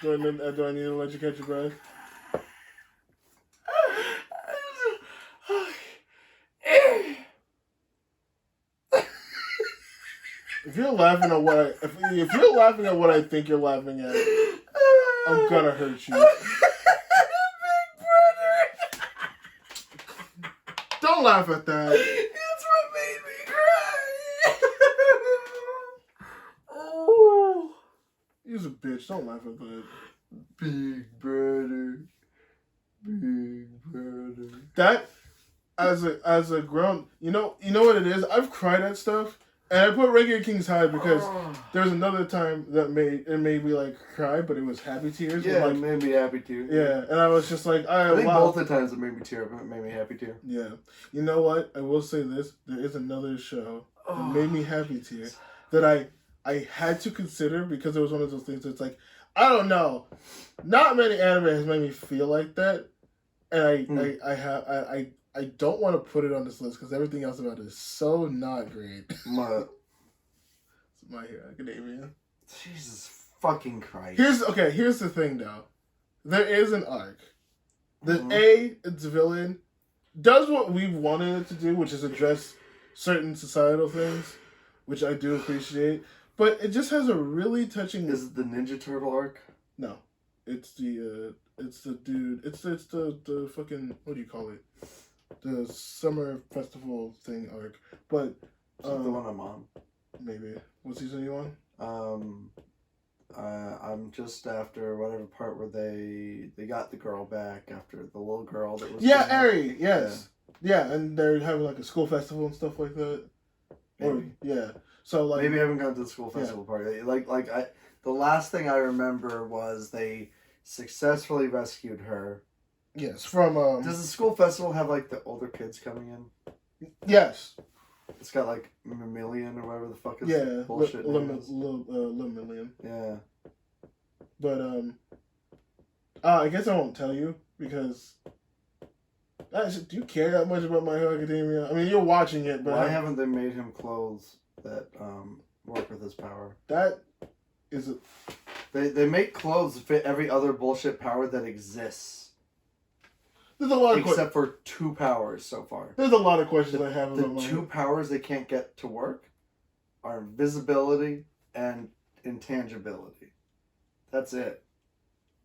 Do I need to let you catch your breath? If you're laughing at what if you're laughing at what I think you're laughing at, I'm gonna hurt you. Don't laugh at that. It's what made me cry. Oh, You're a bitch. Don't laugh at that. big brother, big brother. That as a grown, you know what it is. I've cried at stuff, and I put Regular King's High because there's another time that made me like cry, but it was happy tears. Yeah, like, it made me happy too. yeah, and I was just like, I think both the times it made me tear up, it made me happy too. Yeah, you know what? I will say this: there is another show that made me happy tear that I had to consider because it was one of those things that's like, I don't know, not many anime has made me feel like that, and I don't want to put it on this list because everything else about it is so not great. My Hero Academia. Jesus fucking Christ. Here's the thing though. There is an arc. Its villain does what we wanted it to do, which is address certain societal things, which I do appreciate. But it just has a really touching. Is it the Ninja Turtle arc? No, it's the dude. It's the fucking, what do you call it? The summer festival thing arc. But Is it the one I'm on? maybe. What season are you on? I'm just after whatever part where they got the girl back after the little girl that was. Yeah, Ari. Yes. Yeah, and they're having like a school festival and stuff like that. Maybe. Yeah. So like Maybe I haven't gone to the school festival party. The last thing I remember was they successfully rescued her. yes, from Does the school festival have like the older kids coming in? yes. It's got like Million or whatever the fuck is Yeah, bullshit. Million. Yeah. But I guess I won't tell you because do you care that much about My Hero Academia? I mean, you're watching it, but Why haven't they made him clothes that work with his power? that is a They make clothes that fit every other bullshit power that exists. there's a lot of Except for 2 powers so far. there's a lot of questions I have The about my 2 powers they can't get to work are invisibility and intangibility. That's it.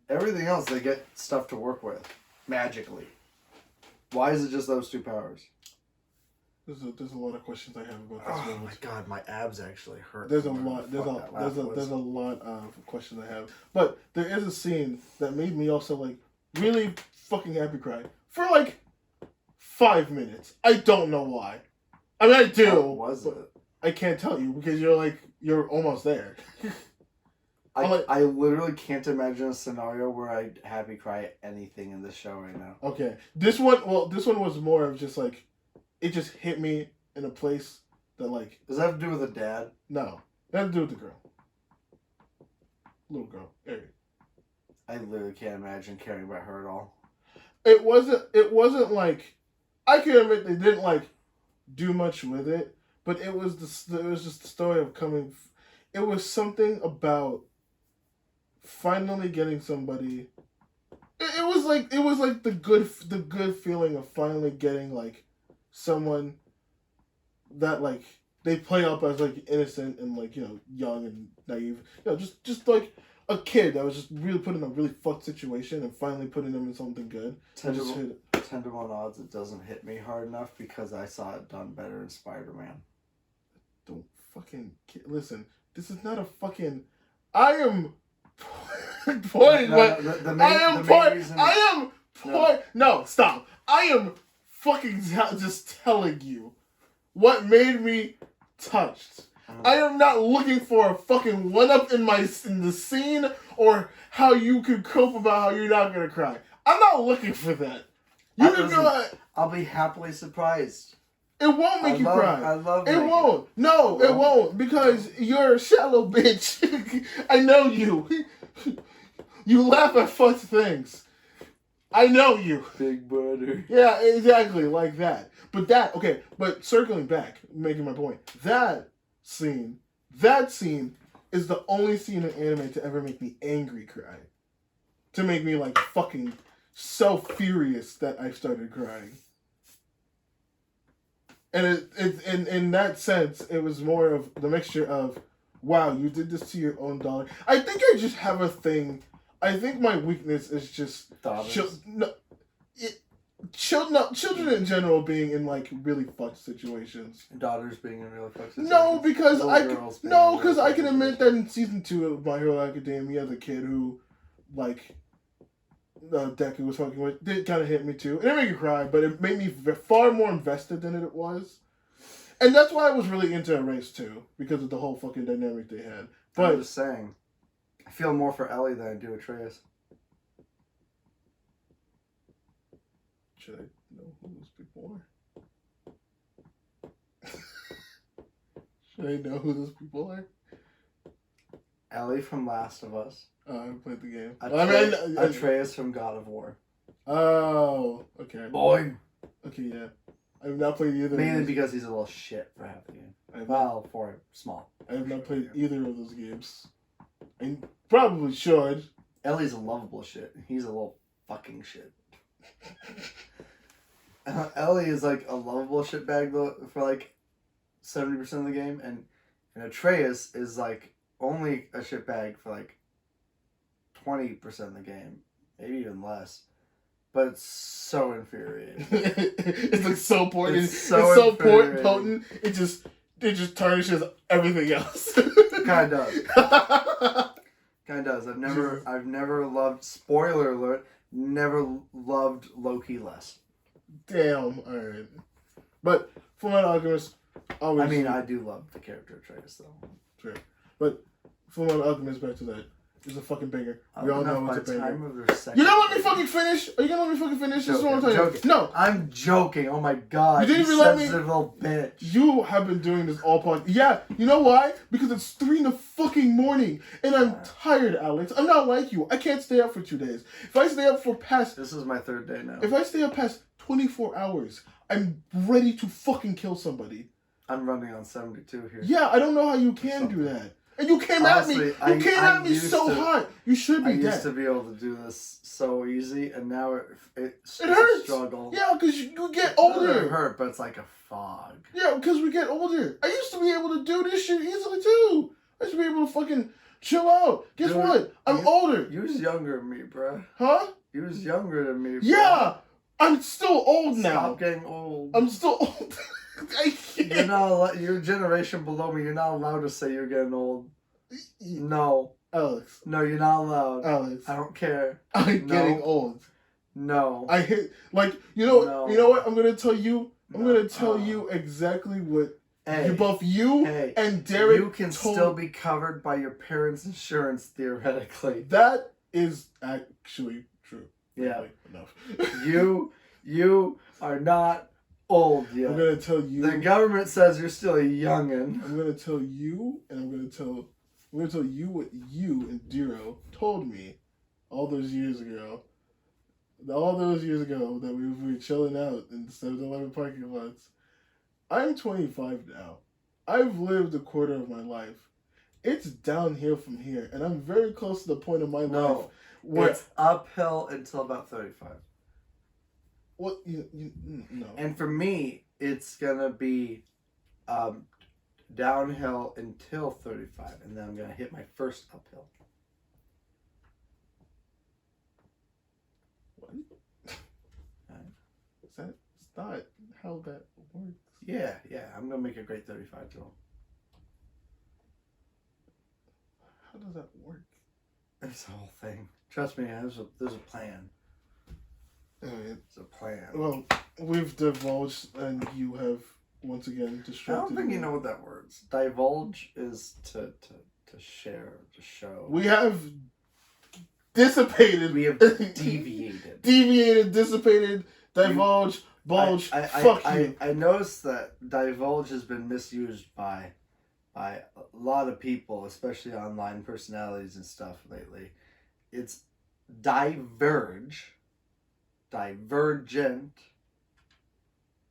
Everything else they get stuff to work with magically. Why is it just those 2 powers? There's a lot of questions I have about this Oh movie. my god, my abs actually hurt. There's a lot. There's a lot of questions I have, but there is a scene that made me also like really fucking happy cry for like 5 minutes. I don't know why. I mean, I do. What was it? I can't tell you because you're almost there. I literally can't imagine a scenario where I'd happy cry at anything in this show right now. Okay, this one was more of just like, it just hit me in a place that like. Does that have to do with a dad? No, it had to do with the girl. Little girl, Ari. I literally can't imagine caring about her at all. It wasn't like, I can admit they didn't like do much with it, but it was just the story of coming. It was something about finally getting somebody. It was like the good feeling of finally getting like someone that like they play up as like innocent and like, you know, young and naive, you know, just like a kid that was just really put in a really fucked situation and finally putting them in something good. 10 to 1 odds it doesn't hit me hard enough because I saw it done better in Spider-Man. Don't fucking listen. This is not a fucking. I am pointing. No, stop. I am fucking just telling you what made me touched. I am not looking for a fucking one-up in the scene or how you could cope about how you're not gonna cry. I'm not looking for that. You can go. I'll be happily surprised. It won't make you cry. I love it. Won't. No, it won't because you're a shallow bitch. I know you. You laugh at fucked things. I know you. Big brother. Yeah, exactly like that. But circling back, making my point. That scene is the only scene in anime to ever make me angry cry. To make me like fucking so furious that I started crying. And in that sense, it was more of the mixture of, wow, you did this to your own daughter. I think I just have a thing. I think my weakness is just children in general being in like really fucked situations. Daughters being in really fucked situations. No, because I can admit that in season 2 of My Hero Academia, the kid who like Deku was fucking with did kind of hit me too. It didn't make me cry, but it made me far more invested than it was. And that's why I was really into Erase too, because of the whole fucking dynamic they had. But I'm just saying, I feel more for Ellie than I do Atreus. Should I know who those people are? Should I know who those people are? Ellie from Last of Us. Oh, I haven't played the game. Atreus from God of War. Oh, okay. Boy. Okay, yeah. I've not played either. Mainly because he's a little shit for half the game. For small. I have not played either of those games. I probably should. Ellie's a lovable shit. He's a little fucking shit. Ellie is like a lovable shitbag for like 70% of the game, and Atreus is like only a shitbag for like 20% of the game, maybe even less. But it's so infuriating. It's like so potent. It's so potent. It just tarnishes everything else. Kind of. Kind of does. I've never loved. Spoiler alert. Never loved Loki less. Damn. All right. But Fullmetal Alchemist. Always. I do love the character Atreus though. Sure. But Fullmetal Alchemist, back to that. It's a fucking banger. We all know it's a banger. You don't let me fucking finish? Are you gonna let me fucking finish? This is what I'm telling you. No. I'm joking. Oh my god. You didn't even let me. Little bitch. You have been doing this all podcast. Yeah, you know why? Because it's 3 in the fucking morning. And I'm tired, Alex. I'm not like you. I can't stay up for 2 days. If I stay up for past... This is my 3rd day now. If I stay up past 24 hours, I'm ready to fucking kill somebody. I'm running on 72 here. Yeah, I don't know how you can do that. And you came at me. You came at me so hard. You should be dead. I used to be able to do this so easy, and now it hurts. A struggle. Yeah, because you get older. It doesn't hurt, but it's like a fog. Yeah, because we get older. I used to be able to do this shit easily too. I used to be able to fucking chill out. Guess what? I'm older. You was younger than me, bruh. Huh? You was younger than me, bruh. Yeah, I'm still old now. Stop getting old. I'm still old. You're not your generation below me. You're not allowed to say you're getting old. No, Alex. No, you're not allowed. Alex. I don't care. I'm getting old. No. I hit you know. No. You know what? I'm gonna tell you. I'm gonna tell you exactly what. Both you and Derek. You can still be covered by your parents' insurance theoretically. That is actually true. Yeah. Enough. You are not old yet. I'm gonna tell you. The government says you're still a youngin'. I'm gonna tell you, and I'm gonna tell you what you and Dero told me all those years ago. All those years ago that we were chilling out in the 7-Eleven parking lots. I'm 25 now. I've lived a quarter of my life. It's downhill from here, and I'm very close to the point of my life where it's uphill until about 35. What? No. And for me, it's gonna be downhill until 35, and then I'm gonna hit my first uphill. What? That's not how that works. Yeah, I'm gonna make a great 35-year-old. How does that work? It's the whole thing. Trust me, there's a plan. It's a plan. Well, we've divulged, and you have once again, I distracted. don't think you know what that word's. Divulge is to share, to show. We have dissipated. We have deviated. Deviated, dissipated, divulge, bulge. Fuck you. I noticed that divulge has been misused by a lot of people, especially online personalities and stuff lately. It's diverge, divergent.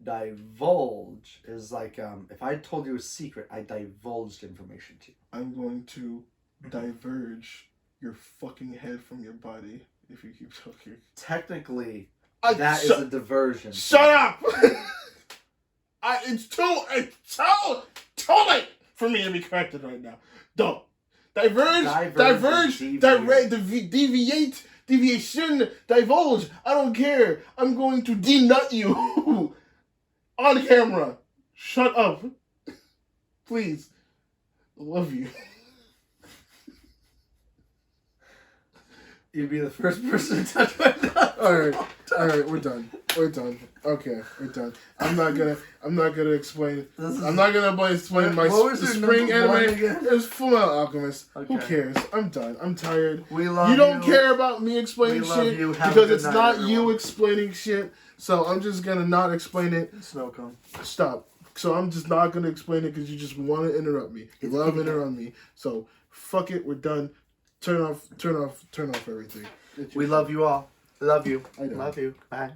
Divulge is like if I told you a secret, I divulged information to you. I'm going to diverge your fucking head from your body if you keep talking. Technically, that is a diversion. Shut up! It's too late for me to be corrected right now. Don't. Deviation, divulge. I don't care. I'm going to denut you on camera. Shut up. Please. I love you. You'd be the first person to touch my nuts. Alright, we're done. Okay, we're done. I'm not gonna explain. I'm not gonna explain my spring anime. It was Full Metal Alchemist. Okay. Who cares? I'm done. I'm tired. We love you. Don't care about me explaining shit because it's not everyone. You explaining shit. So I'm just gonna not explain it. Snow cone. Stop. So I'm just not gonna explain it because you just want to interrupt me. You love interrupting me. So fuck it. We're done. Turn off everything. We love you all. Love you. I know. Love you. Bye.